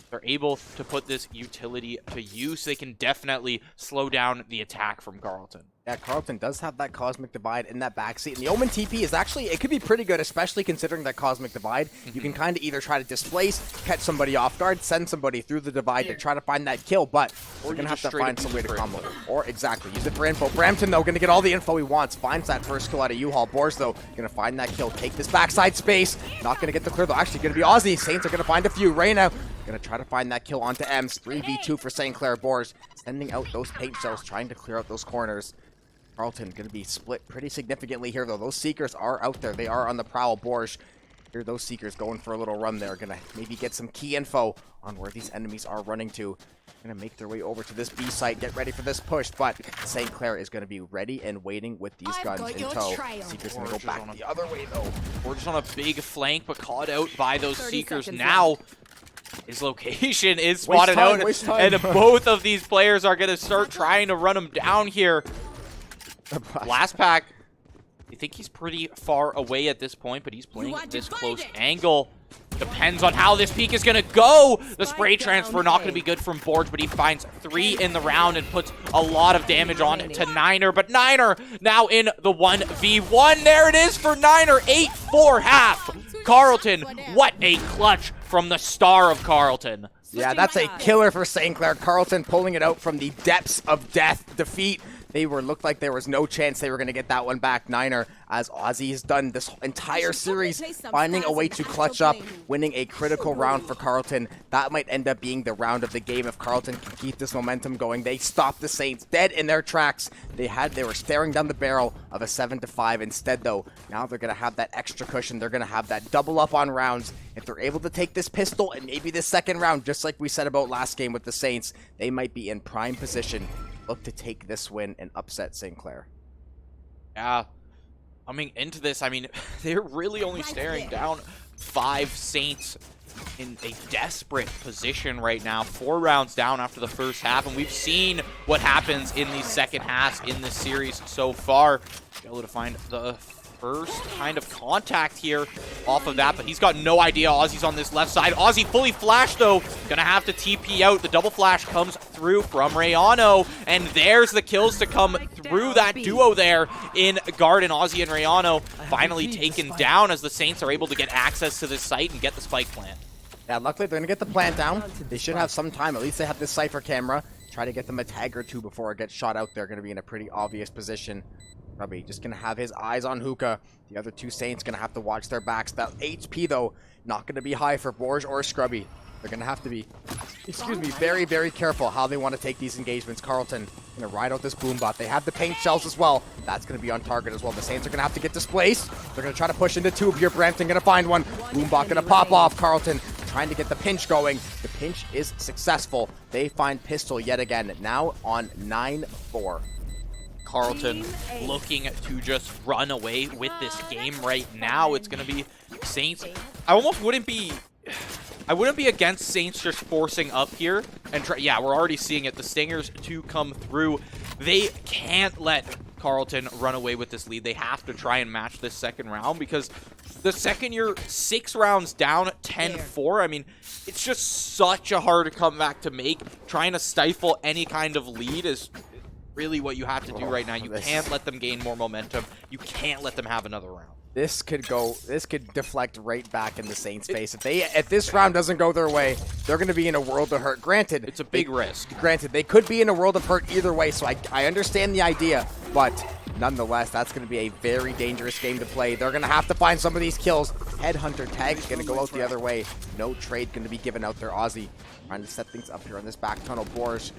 They're able to put this utility to use. They can definitely slow down the attack from Carleton. Yeah, Carleton does have that Cosmic Divide in that backseat. And the Omen TP is actually, it could be pretty good, especially considering that Cosmic Divide. You can kind of either try to displace, catch somebody off guard, send somebody through the divide to try to find that kill, but we're going to have to find some way to combo. Or exactly, use it for info. Brampton, though, going to get all the info he wants. Finds that first kill out of U-Haul. Bors, though, going to find that kill. Take this backside space. Not going to get the clear, though. Actually, going to be Aussie. Saints are going to find a few. Reyna going to try to find that kill onto Ems. 3v2 for St. Clair. Bors sending out those paint shells, trying to clear out those corners. Carleton going to be split pretty significantly here, though. Those Seekers are out there. They are on the prowl. Borge, here those Seekers going for a little run there. Going to maybe get some key info on where these enemies are running to. Going to make their way over to this B site. Get ready for this push, but St. Clair is going to be ready and waiting with these guns in tow. Seekers going to go back the other way, though. We're just on a big flank, but caught out by those Seekers now. His location is spotted out, and both of these players are going to start trying to run him down here. Last pack, you think he's pretty far away at this point, but he's playing this close angle. Depends on how this peak is going to go. The spray transfer not going to be good from Borge, but he finds 3 in the round and puts a lot of damage on to Niner. But Niner now in the 1v1. There it is for Niner. 8-4 half. Carleton, what a clutch from the star of Carleton. Yeah, that's a killer for St. Clair. Carleton pulling it out from the depths of defeat. Looked like there was no chance they were going to get that one back. Niner, as Ozzy has done this entire series, finding a way to clutch up, winning a critical round for Carleton. That might end up being the round of the game if Carleton can keep this momentum going. They stopped the Saints dead in their tracks. They were staring down the barrel of a 7-5. Instead, though, now they're going to have that extra cushion. They're going to have that double up on rounds. If they're able to take this pistol and maybe this second round, just like we said about last game with the Saints, they might be in prime position. Look to take this win and upset St. Clair. Yeah, coming into this, I mean, they're really only staring down 5 Saints in a desperate position right now. 4 rounds down after the first half, and we've seen what happens in these second halves in this series so far. Able to find the first kind of contact here off of that, but he's got no idea Ozzy's on this left side. Ozzy fully flashed, though. Gonna have to TP out. The double flash comes through from Rayano, and there's the kills to come through that duo there in Garden. Ozzy and Rayano finally taken down as the Saints are able to get access to this site and get the spike plant. Yeah, luckily they're gonna get the plant down. They should have some time. At least they have this Cypher camera. Try to get them a tag or two before it gets shot out. They're gonna be in a pretty obvious position. Probably just going to have his eyes on Hookah. The other 2 Saints going to have to watch their backs. That HP, though, not going to be high for Borge or Scrubby. They're going to have to be, very, very careful how they want to take these engagements. Carleton going to ride out this Boombot. They have the paint shells as well. That's going to be on target as well. The Saints are going to have to get displaced. They're going to try to push into 2 here. Brampton going to find one. Boombot going to pop off. Carleton trying to get the pinch going. The pinch is successful. They find Pistol yet again. Now on 9-4. Carleton looking to just run away with this game right now. It's going to be Saints. I wouldn't be against Saints just forcing up here and try. Yeah, we're already seeing it. The Stingers to come through. They can't let Carleton run away with this lead. They have to try and match this second round, because the second you're 6 rounds down, 10-4, I mean, it's just such a hard comeback to make. Trying to stifle any kind of lead is really what you have to do right now. You can't let them gain more momentum. You can't let them have another round. This could deflect right back in the Saints' face. If this round doesn't go their way, they're going to be in a world of hurt. Granted, it's a big risk. Granted, they could be in a world of hurt either way, so I understand the idea, but nonetheless, that's going to be a very dangerous game to play. They're going to have to find some of these kills. Headhunter tag is going to go out the other way. No trade going to be given out there. Ozzy trying to set things up here on this back tunnel. Borge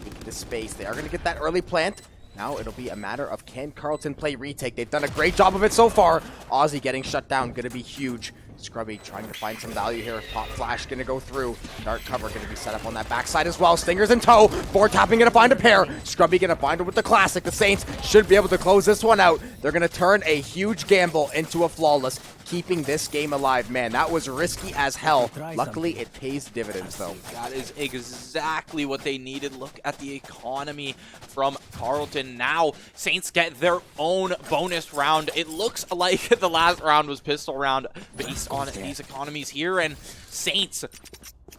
taking the space. They are going to get that early plant. Now it'll be a matter of, can Carleton play retake? They've done a great job of it so far. Ozzy getting shut down, going to be huge. Scrubby trying to find some value here. Pop flash going to go through. Dart cover going to be set up on that backside as well. Stingers in tow. Board tapping going to find a pair. Scrubby going to find it with the classic. The Saints should be able to close this one out. They're going to turn a huge gamble into a flawless, keeping this game alive. Man, that was risky as hell. Luckily, it pays dividends, though. That is exactly what they needed. Look at the economy from Carleton. Now, Saints get their own bonus round. It looks like the last round was pistol round based on these economies here, and Saints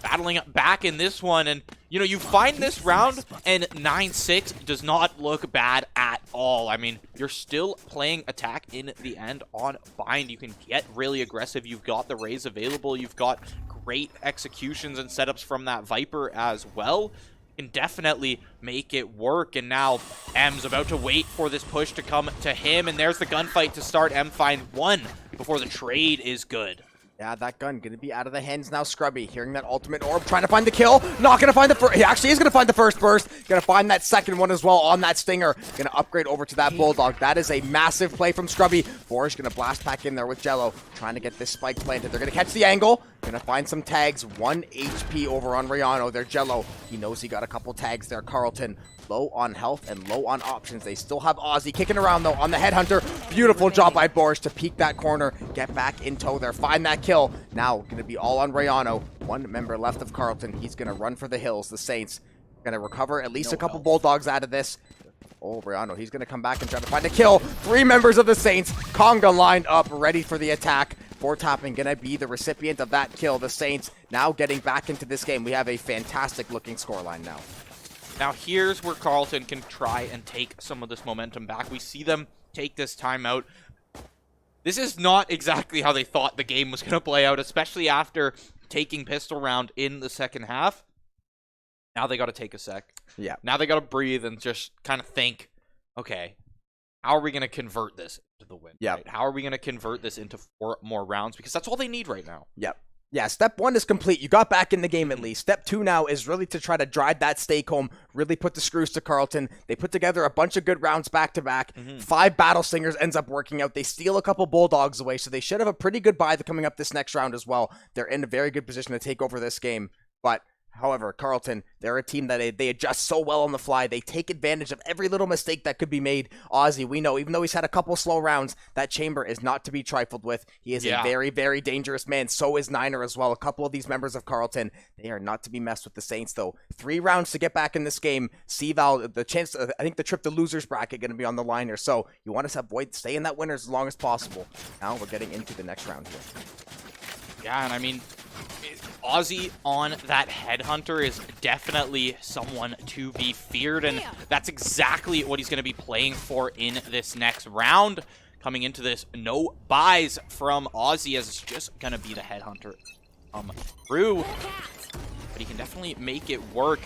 battling back in this one. And you know, you find this round, and 9-6 does not look bad at all. I mean, you're still playing attack in the end on bind. You can get really aggressive. You've got the raise available. You've got great executions and setups from that Viper as well. Can definitely make it work. And now M's about to wait for this push to come to him, and there's the gunfight to start. M find one before the trade is good. Yeah, that gun going to be out of the hands now. Scrubby hearing that ultimate orb, trying to find the kill. Not going to find the first. He actually is going to find the first burst. Going to find that second one as well on that Stinger. Going to upgrade over to that Bulldog. That is a massive play from Scrubby. Boris going to blast back in there with Jello, trying to get this spike planted. They're going to catch the angle. Going to find some tags. 1 HP over on Riano. Their Jello. He knows he got a couple tags there. Carleton low on health and low on options. They still have Ozzy kicking around, though, on the Headhunter. Beautiful job by Boris to peek that corner, get back in tow there, find that kill. Now, going to be all on Rayano. 1 member left of Carleton. He's going to run for the hills. The Saints going to recover at least a couple Bulldogs out of this. Oh, Rayano, he's going to come back and try to find a kill. 3 members of the Saints. Conga lined up, ready for the attack. Tapping going to be the recipient of that kill. The Saints now getting back into this game. We have a fantastic looking scoreline now. Now here's where Carleton can try and take some of this momentum back. We see them take this timeout. This is not exactly how they thought the game was going to play out, especially after taking pistol round in the second half. Now they got to take a sec. Yeah. Now they got to breathe and just kind of think, okay, how are we going to convert this into the win? Yeah. Right? How are we going to convert this into 4 more rounds? Because that's all they need right now. Yep. Yeah, step 1 is complete. You got back in the game at least. Step 2 now is really to try to drive that stake home, really put the screws to Carleton. They put together a bunch of good rounds back-to-back. 5 Battle Slingers ends up working out. They steal a couple Bulldogs away, so they should have a pretty good buy coming up this next round as well. They're in a very good position to take over this game, but however, Carleton, they're a team that they adjust so well on the fly. They take advantage of every little mistake that could be made. Ozzy, we know, even though he's had a couple slow rounds, that Chamber is not to be trifled with. He is a very, very dangerous man. So is Niner as well. A couple of these members of Carleton, they are not to be messed with the Saints, though. 3 rounds to get back in this game. CVAL, the chance, I think the trip to losers bracket going to be on the line here. So you want to avoid, stay in that winners as long as possible. Now we're getting into the next round here. Yeah, and I mean, Ozzy on that Headhunter is definitely someone to be feared, and that's exactly what he's going to be playing for in this next round. Coming into this, no buys from Ozzy, as it's just going to be the Headhunter through. But he can definitely make it work.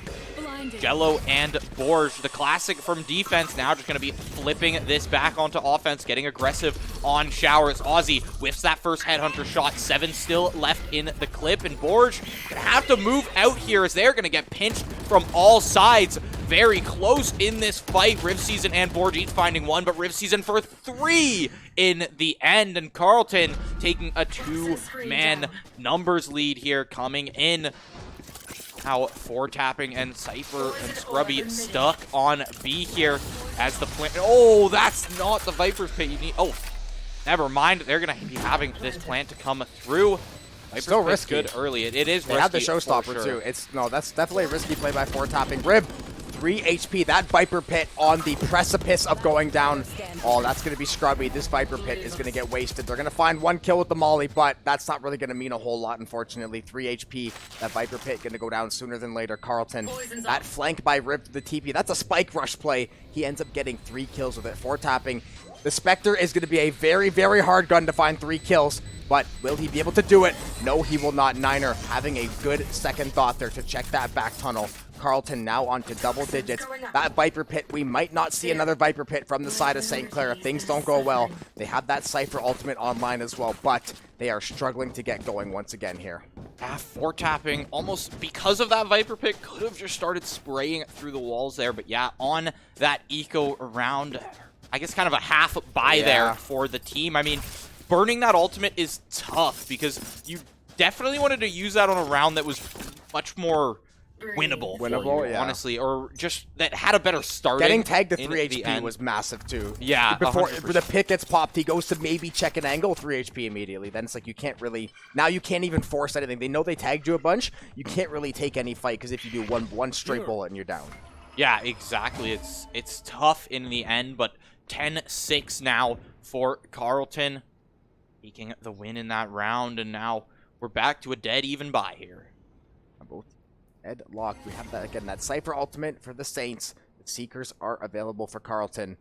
Jello and Borge, the classic from defense, now just going to be flipping this back onto offense, getting aggressive on Showers. Ozzy whiffs that first Headhunter shot. 7 still left in the clip, and Borge going to have to move out here as they're going to get pinched from all sides. Very close in this fight. Riv Season and Borge each finding 1, but Riv Season for 3 in the end, and Carleton taking a 2-man numbers lead here coming in. Now 4-tapping and Cypher and Scrubby stuck on B here as the plant. Oh, that's not the Viper's pit. You need. Oh, never mind. They're gonna be having this plant to come through. Viper's Still risky. Good early. It is. They have the showstopper too. That's definitely a risky play by 4-tapping. Rib. 3 HP. That Viper Pit on the precipice of going down. Oh, that's going to be scrubby. This Viper Pit is going to get wasted. They're going to find 1 kill with the Molly, but that's not really going to mean a whole lot, unfortunately. 3 HP. That Viper Pit going to go down sooner than later. Carleton, that flank by Rib to the TP. That's a spike rush play. He ends up getting 3 kills with it. 4-tapping. The Spectre is going to be a very, very hard gun to find 3 kills. But will he be able to do it? No, he will not. Niner having a good second thought there to check that back tunnel. Carleton now onto double digits. That Viper Pit, we might not see another Viper Pit from the side of St. Clair if things don't go well. They have that Cypher ultimate online as well, but they are struggling to get going once again here. 4-tapping, almost because of that Viper Pit, could have just started spraying through the walls there. But yeah, on that eco round, I guess kind of a half buy there for the team. I mean, burning that ultimate is tough because you definitely wanted to use that on a round that was much more winnable, yeah. Honestly, or just that had a better start. Getting tagged to 3 HP was massive too. Yeah, before 100%. The pit gets popped, he goes to maybe check an angle, 3 HP immediately. Then it's like you can't really, now you can't even force anything. They know they tagged you a bunch. You can't really take any fight because if you do one straight bullet and you're down. Yeah, exactly. It's tough in the end, but 10-6 now for Carleton, taking the win in that round, and now we're back to a dead even buy here. Both locked. We have that again, that Cypher ultimate for the Saints. The Seekers are available for Carleton.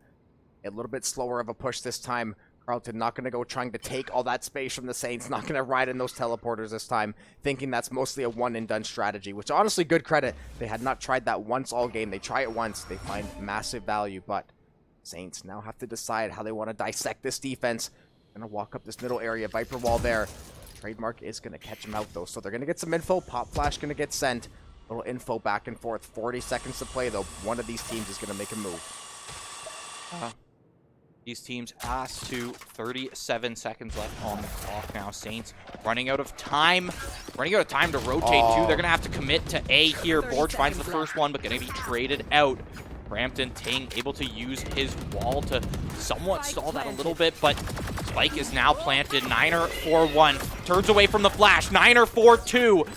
A little bit slower of a push this time. Carleton not going to go trying to take all that space from the Saints, not going to ride in those teleporters this time, thinking that's mostly a one-and-done strategy, which honestly, good credit. They had not tried that once all game. They try it once, they find massive value, but Saints now have to decide how they want to dissect this defense. Going to walk up this middle area, Viper wall there. Trademark is going to catch him out though, so they're going to get some info. Pop flash going to get sent. Little info back and forth. 40 seconds to play, though. One of these teams is going to make a move. These teams asked to 37 seconds left on the clock now. Saints running out of time. Running out of time to rotate, too. They're going to have to commit to A here. Borge finds the first one, but going to be traded out. Brampton Ting able to use his wall to somewhat stall that a little bit, but Spike is now planted. Niner 4-1. Turns away from the flash. Niner 4-2.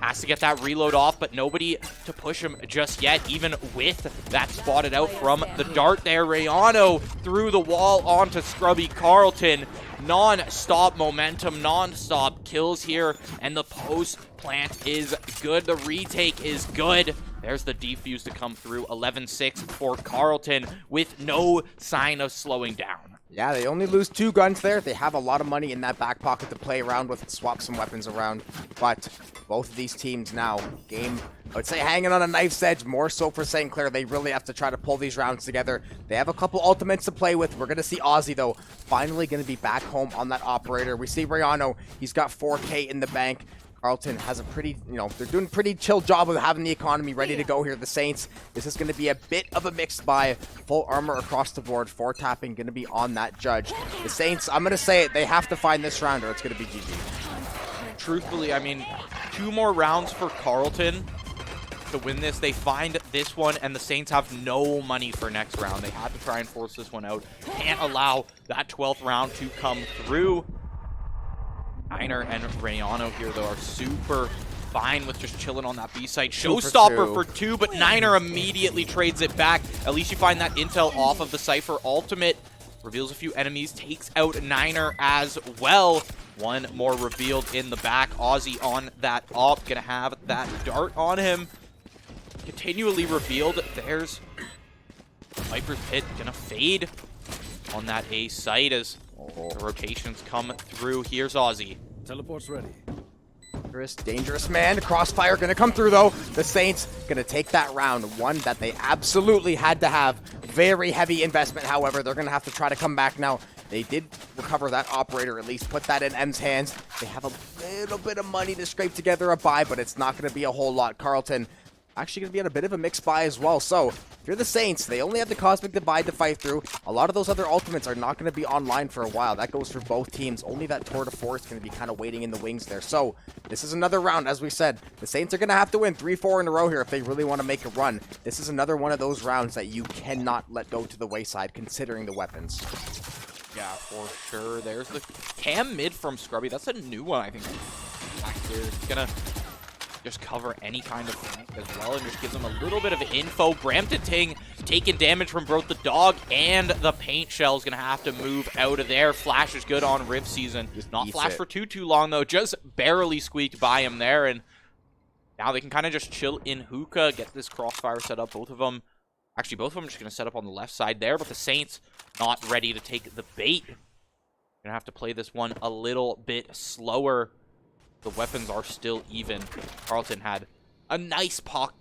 Has to get that reload off, but nobody to push him just yet, even with that spotted out from the dart there. Rayano through the wall onto Scrubby Carleton. Non-stop momentum, non-stop kills here, and the post plant is good. The retake is good. There's the defuse to come through. 11-6 for Carleton with no sign of slowing down. Yeah, they only lose 2 guns there. They have a lot of money in that back pocket to play around with, swap some weapons around. But both of these teams now, game, I would say hanging on a knife's edge, more so for St. Clair. They really have to try to pull these rounds together. They have a couple ultimates to play with. We're going to see Ozzy, though, finally going to be back home on that operator. We see Riano, he's got 4K in the bank. Carleton has a pretty, they're doing a pretty chill job of having the economy ready to go here. The Saints, this is going to be a bit of a mixed buy. Full armor across the board. 4 tapping going to be on that judge. The Saints, I'm going to say it, they have to find this round or it's going to be GG. Truthfully, I mean, 2 more rounds for Carleton to win this. They find this one, and the Saints have no money for next round. They had to try and force this one out. Can't allow that 12th round to come through. Niner and Rayano here, though, are super fine with just chilling on that B site. Showstopper for 2, but Niner immediately trades it back. At least you find that intel off of the Cypher. Ultimate reveals a few enemies, takes out Niner as well. One more revealed in the back. Ozzy on that op, gonna have that dart on him. Continually revealed. There's Viper's Pit, gonna fade on that A site as the rotations come through. Here's Ozzy. Teleport's ready. Dangerous man. Crossfire gonna come through though. The Saints gonna take that round. One that they absolutely had to have. Very heavy investment, however. They're gonna have to try to come back now. They did recover that operator, at least put that in M's hands. They have a little bit of money to scrape together a buy, but it's not gonna be a whole lot. Carleton actually going to be on a bit of a mixed buy as well. So, if you're the Saints, they only have the Cosmic Divide to fight through. A lot of those other ultimates are not going to be online for a while. That goes for both teams. Only that Tour de Force is going to be kind of waiting in the wings there. So, this is another round, as we said. The Saints are going to have to win 3-4 in a row here if they really want to make a run. This is another one of those rounds that you cannot let go to the wayside, considering the weapons. Yeah, for sure. There's the cam mid from Scrubby. That's a new one, I think. Back here. It's going to just cover any kind of flank as well, and just gives them a little bit of info. Brampton Ting taking damage from both the dog and the paint shell is going to have to move out of there. Flash is good on Riv Season. Not Flash for too long, though. Just barely squeaked by him there, and now they can kind of just chill in hookah, get this crossfire set up. Both of them just going to set up on the left side there, but the Saints not ready to take the bait. Going to have to play this one a little bit slower. The weapons are still even. Carleton had a nice pile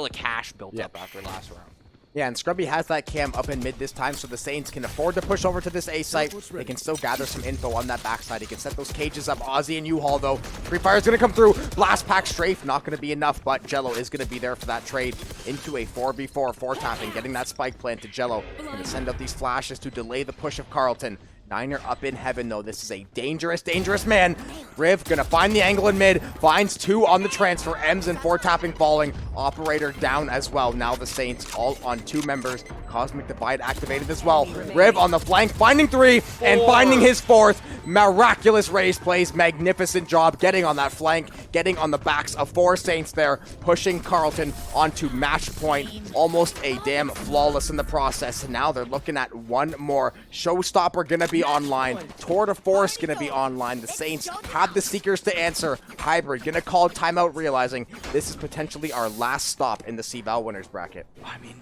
of cash built up after last round. Yeah, and Scrubby has that cam up in mid this time, so the Saints can afford to push over to this A site. They can still gather some info on that backside. He can set those cages up. Ozzy and U-Haul, though. Free Fire's going to come through. Blast Pack Strafe, not going to be enough, but Jello is going to be there for that trade into a 4v4, 4-tapping, getting that spike plant to Jello. Going to send out these flashes to delay the push of Carleton. Niner up in heaven, though. This is a dangerous, dangerous man. Riv gonna find the angle in mid. Finds 2 on the transfer. M's and 4-tapping falling. Operator down as well. Now the Saints all on 2 members. Cosmic Divide activated as well. Riv on the flank, finding 3 and finding his 4th. Miraculous raise plays. Magnificent job getting on that flank. Getting on the backs of 4 Saints there. Pushing Carleton onto match point. Almost a damn flawless in the process. Now they're looking at one more. Showstopper gonna be online. Tour de Force gonna be online. The Saints have the Seekers to answer. Hybrid gonna call timeout, realizing this is potentially our last stop in the CVAL winners bracket. I mean,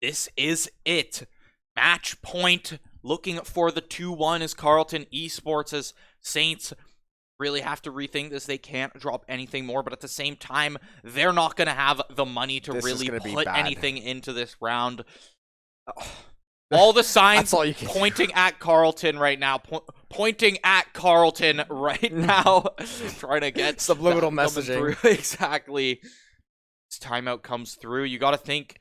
this is it. Match point. Looking for the 2-1 is Carleton Esports, as Saints really have to rethink this. They can't drop anything more, but at the same time, they're not going to have the money to really put anything into this round. All the signs pointing at Carleton right now. Pointing at Carleton right now. Trying to get subliminal messaging. Exactly. This timeout comes through. You got to think,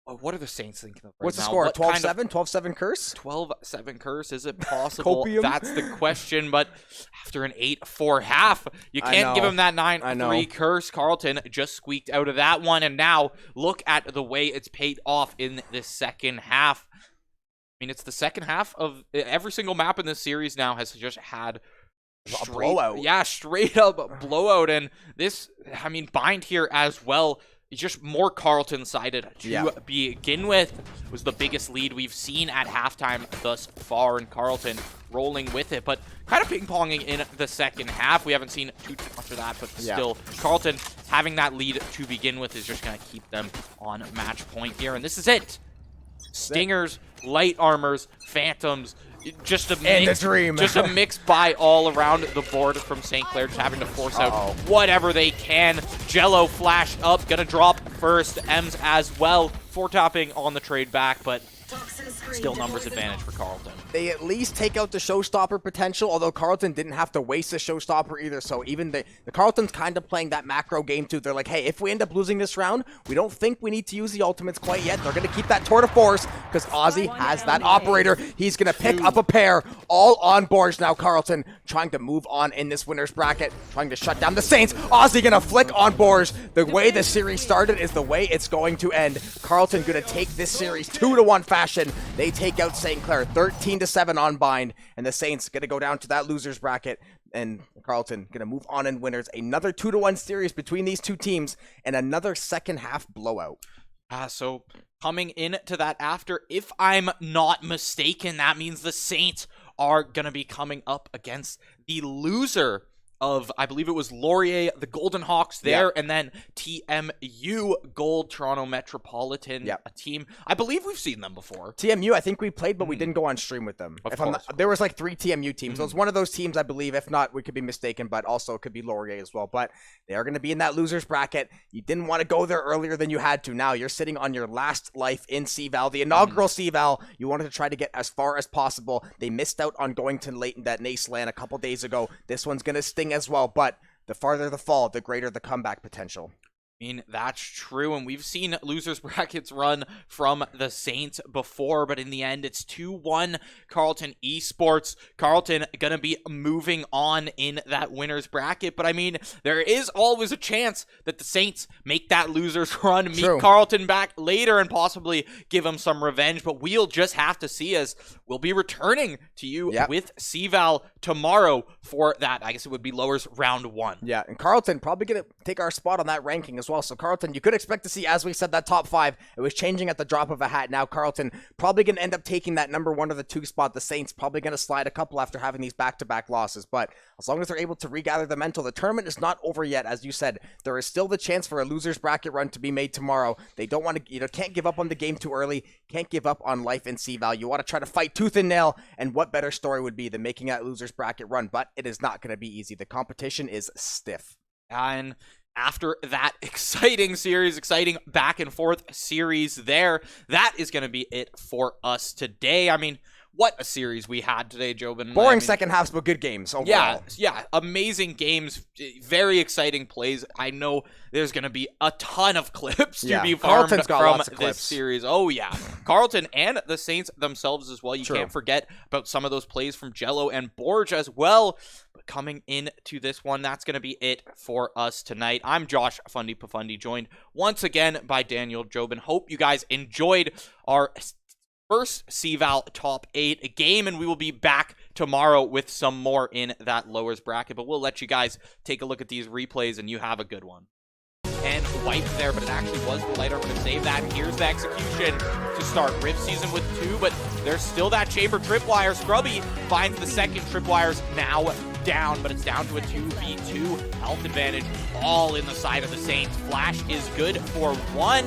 what are the Saints thinking of right now? What's the score? 12-7? 12-7 curse? 12-7 curse. Is it possible? That's the question. But after an 8-4 half, you can't give him that 9-3 curse. Carleton just squeaked out of that one. And now look at the way it's paid off in the second half. I mean, it's the second half of every single map in this series now has just had a blowout. Yeah, straight up blowout. And this, I mean, Bind here as well. It's just more Carleton-sided to begin with. Was the biggest lead we've seen at halftime thus far, and Carleton rolling with it, but kind of ping-ponging in the second half. We haven't seen too much of that, but still, Carleton having that lead to begin with is just going to keep them on match point here, and this is it. Stingers light armors, phantoms, just a And mix, a dream. just a mix by all around the board from St. Clair, just having to force out whatever they can. Jello flash up, gonna drop first. Ems as well, 4-tapping on the trade back, but still numbers advantage for Carleton. They at least take out the showstopper potential, although Carleton didn't have to waste a showstopper either. So even the Carleton's kind of playing that macro game too. They're like, hey, if we end up losing this round, we don't think we need to use the ultimates quite yet. They're going to keep that tour de force because Ozzy has that operator. He's going to pick up a pair all on boards now. Carleton trying to move on in this winner's bracket, trying to shut down the Saints. Ozzy going to flick on boards. The way the series started is the way it's going to end. Carleton going to take this series 2-1 fashion. They take out St. Clair 13-7 on bind, and the Saints going to go down to that loser's bracket, and Carleton going to move on in winners. Another 2-1 series between these two teams, and another second half blowout. So coming into that after, if I'm not mistaken, that means the Saints are going to be coming up against the loser of, I believe it was Laurier, the Golden Hawks there, and then TMU, Gold, Toronto Metropolitan, a team. I believe we've seen them before. TMU, I think we played, but we didn't go on stream with them. Of course. There was like 3 TMU teams. So it's one of those teams, I believe. If not, we could be mistaken, but also it could be Laurier as well. But they are going to be in that loser's bracket. You didn't want to go there earlier than you had to. Now you're sitting on your last life in CVAL, the inaugural CVAL. You wanted to try to get as far as possible. They missed out on going to late in that Nace land a couple days ago. This one's going to sting as well, but the farther the fall, the greater the comeback potential. I mean, that's true, and we've seen losers brackets run from the Saints before, but in the end, it's 2-1 Carleton Esports. Carleton gonna be moving on in that winner's bracket, but I mean, there is always a chance that the Saints make that losers run, meet Carleton back later, and possibly give them some revenge, but we'll just have to see, as we'll be returning to you with CVAL tomorrow for that. I guess it would be lowers round 1. Yeah, and Carleton probably gonna take our spot on that ranking as well. So Carleton, you could expect to see, as we said, that top 5. It was changing at the drop of a hat. Now Carleton probably going to end up taking that number 1 or the 2 spot. The Saints probably going to slide a couple after having these back-to-back losses. But as long as they're able to regather the mental, the tournament is not over yet. As you said, there is still the chance for a loser's bracket run to be made tomorrow. They don't want to, can't give up on the game too early. Can't give up on life in CVAL. You want to try to fight tooth and nail. And what better story would be than making that loser's bracket run? But it is not going to be easy. The competition is stiff. And after that exciting series, exciting back and forth series there, that is going to be it for us today. I mean, what a series we had today, Jobin. Boring second halves, but good games overall. Yeah, amazing games, very exciting plays. I know there's going to be a ton of clips to be farmed from this series. Oh, yeah. Carleton and the Saints themselves as well. You can't forget about some of those plays from Jello and Borge as well. But coming into this one, that's going to be it for us tonight. I'm Josh Fundy Pafundi, joined once again by Daniel Jobin. Hope you guys enjoyed our first CVAL top 8 game, and we will be back tomorrow with some more in that lowers bracket, but we'll let you guys take a look at these replays, and you have a good one. And wipe there, but it actually was the light armor to save that. Here's the execution to start Rift Season with 2, but there's still that chamber tripwire. Scrubby finds the second tripwires now down, but it's down to a 2v2 health advantage, all in the side of the Saints. Flash is good for 1.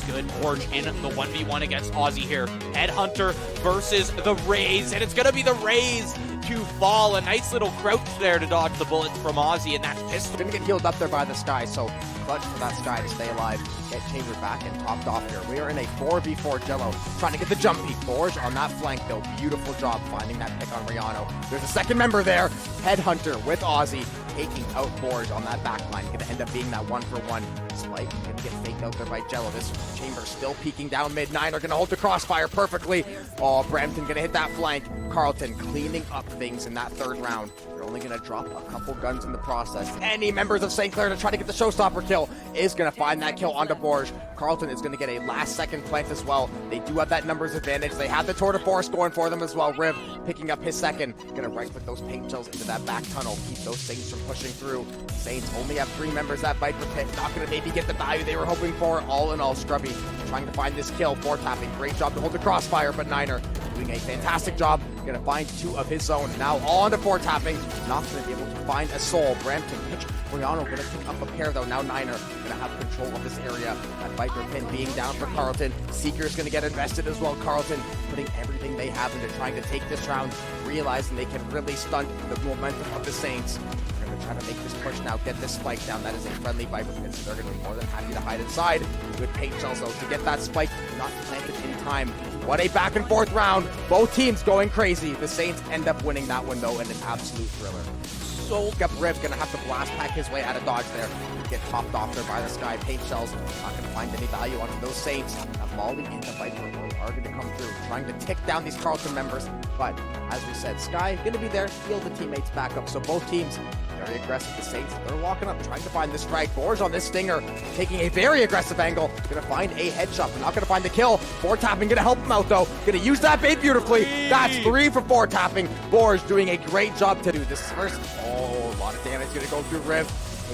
Good. Borge in the 1v1 against Ozzy here. Headhunter versus the Rays, and it's going to be the Rays to fall. A nice little crouch there to dodge the bullets from Ozzy, and that pistol. Going to get healed up there by the Sky, so clutch for that Sky to stay alive, get Chamber back and topped off here. We are in a 4v4 Jello, trying to get the jump peek. Borge on that flank, though. Beautiful job finding that pick on Rihanno. There's a second member there. Headhunter with Ozzy, taking out Borge on that back line. Going to end up being that 1-for-1. Spike going to get faked out there by Jello. This Chamber still peeking down mid. Niner going to hold the crossfire perfectly. Oh, Brampton going to hit that flank. Carleton cleaning up things in that 3rd round. They're only going to drop a couple guns in the process. Any members of St. Clair to try to get the showstopper kill is going to find that kill onto Borge. Carleton is going to get a last-second plant as well. They do have that numbers advantage. They have the tour de force going for them as well. Riv picking up his second. Going to right-click those paint shells into that back tunnel. Keep those things from pushing through. Saints only have 3 members that Viper pit. Not going to maybe get the value they were hoping for. All in all, Scrubby trying to find this kill. 4-tapping. Great job to hold the crossfire, but Niner doing a fantastic job. Going to find 2 of his own. Now all into 4-tapping. Not going to be able to find a soul. Brampton pitch Briano gonna pick up a pair though. Now Niner gonna have control of this area. That Viper pin being down for Carleton. Seeker's gonna get invested as well. Carleton putting everything they have into trying to take this round, realizing they can really stunt the momentum of the Saints. They're gonna try to make this push now, get this spike down. That is a friendly Viper pin, so they're gonna be more than happy to hide inside. Good paint shells though to get that spike not planted in time. What a back and forth round. Both teams going crazy. The Saints end up winning that one though in an absolute thriller. So Riv gonna have to blast pack his way out of dodge there. Get topped off there by the Sky. Paint shells not gonna find any value on those Saints. Molly and the Viper are gonna come through, trying to tick down these Carleton members. But as we said, Sky gonna be there, heal the teammates back up. So both teams very aggressive. The Saints, they're walking up, trying to find this frag. Borge on this stinger, taking a very aggressive angle. Gonna find a headshot, but not gonna find the kill. 4-tapping gonna help him out though. Gonna use that bait beautifully. That's 3 for 4-tapping. Borge doing a great job to do this first. Oh, a lot of damage gonna go through Riv.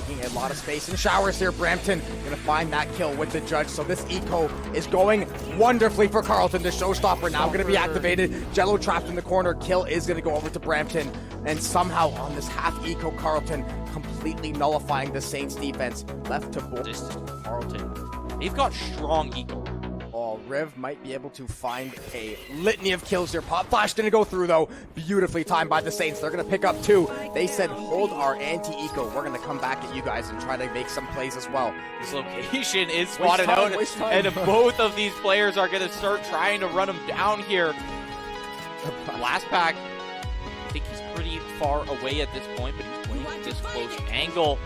Taking a lot of space and showers here. Brampton gonna find that kill with the judge. So this eco is going wonderfully for Carleton. The showstopper now gonna be activated. Jello trapped in the corner. Kill is gonna go over to Brampton. And somehow on this half eco, Carleton completely nullifying the Saints defense. Left to Carleton. They've got strong eco. Oh, Riv might be able to find a litany of kills here. Pop flash gonna go through though. Beautifully timed by the Saints. They're gonna pick up 2. They said hold our anti-eco. We're gonna come back at you guys and try to make some plays as well. This location is spotted out, and both of these players are gonna start trying to run him down here. Last pack, I think he's pretty far away at this point, but he's playing this close angle.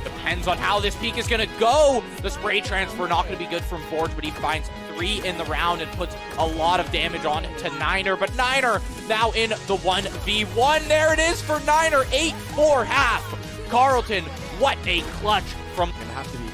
Depends on how this peak is going to go. The spray transfer not going to be good from Forge, but he finds 3 in the round and puts a lot of damage on to Niner. But Niner now in the 1v1. There it is for Niner. 8-4 half. Carleton, what a clutch from... Gonna have to be,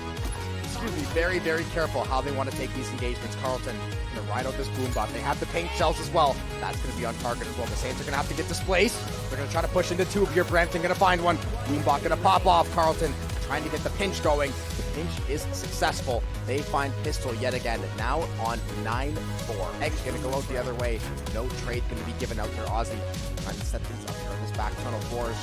very, very careful how they want to take these engagements. Carleton gonna ride out this boom bot. They have the paint shells as well. That's gonna be on target as well. The Saints are gonna have to get displaced. They're gonna try to push into 2 of your Brampton gonna find one. Boom bot gonna pop off. Carleton trying to get the pinch going. The pinch is successful. They find pistol yet again. Now on 9-4. Egg's gonna go out the other way. No trade gonna be given out there. Aussie trying to set things up here on this back tunnel. Forge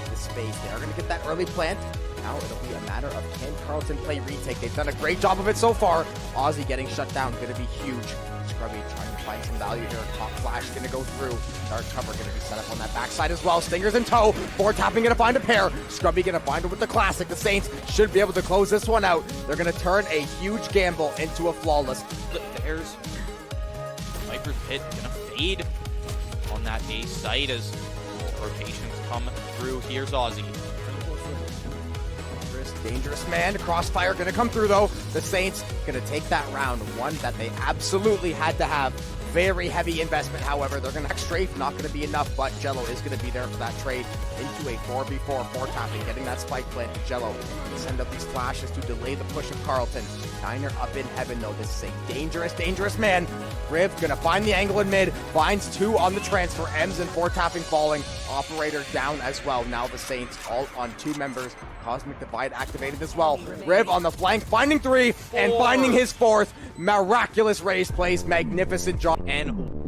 this space. They are gonna get that early plant. Now it'll be a matter of can Carleton play retake. They've done a great job of it so far. Aussie getting shut down, gonna be huge. Scrubby trying to find some value here. Top flash gonna go through. Dark cover gonna be set up on that backside as well. Stingers in tow. 4-tapping gonna find a pair. Scrubby gonna find it with the classic. The Saints should be able to close this one out. They're gonna turn a huge gamble into a flawless. There's Viper's Pit gonna fade on that A site as rotations come through. Here's Aussie. Dangerous man. Crossfire gonna come through though. The Saints gonna take that round. One that they absolutely had to have. Very heavy investment, however. They're gonna strafe, not gonna be enough, but Jello is gonna be there for that trade into a 4v4, 4-tapping, getting that spike plant to Jello. Send up these flashes to delay the push of Carleton. Niner up in heaven though. This is a dangerous, dangerous man. Riv gonna find the angle in mid, finds 2 on the transfer. M's and 4-tapping falling. Operator down as well. Now the Saints all on 2 members. Cosmic Divide activated as well. Riv on the flank, finding 3 and finding his 4th. Miraculous raise plays, magnificent job. And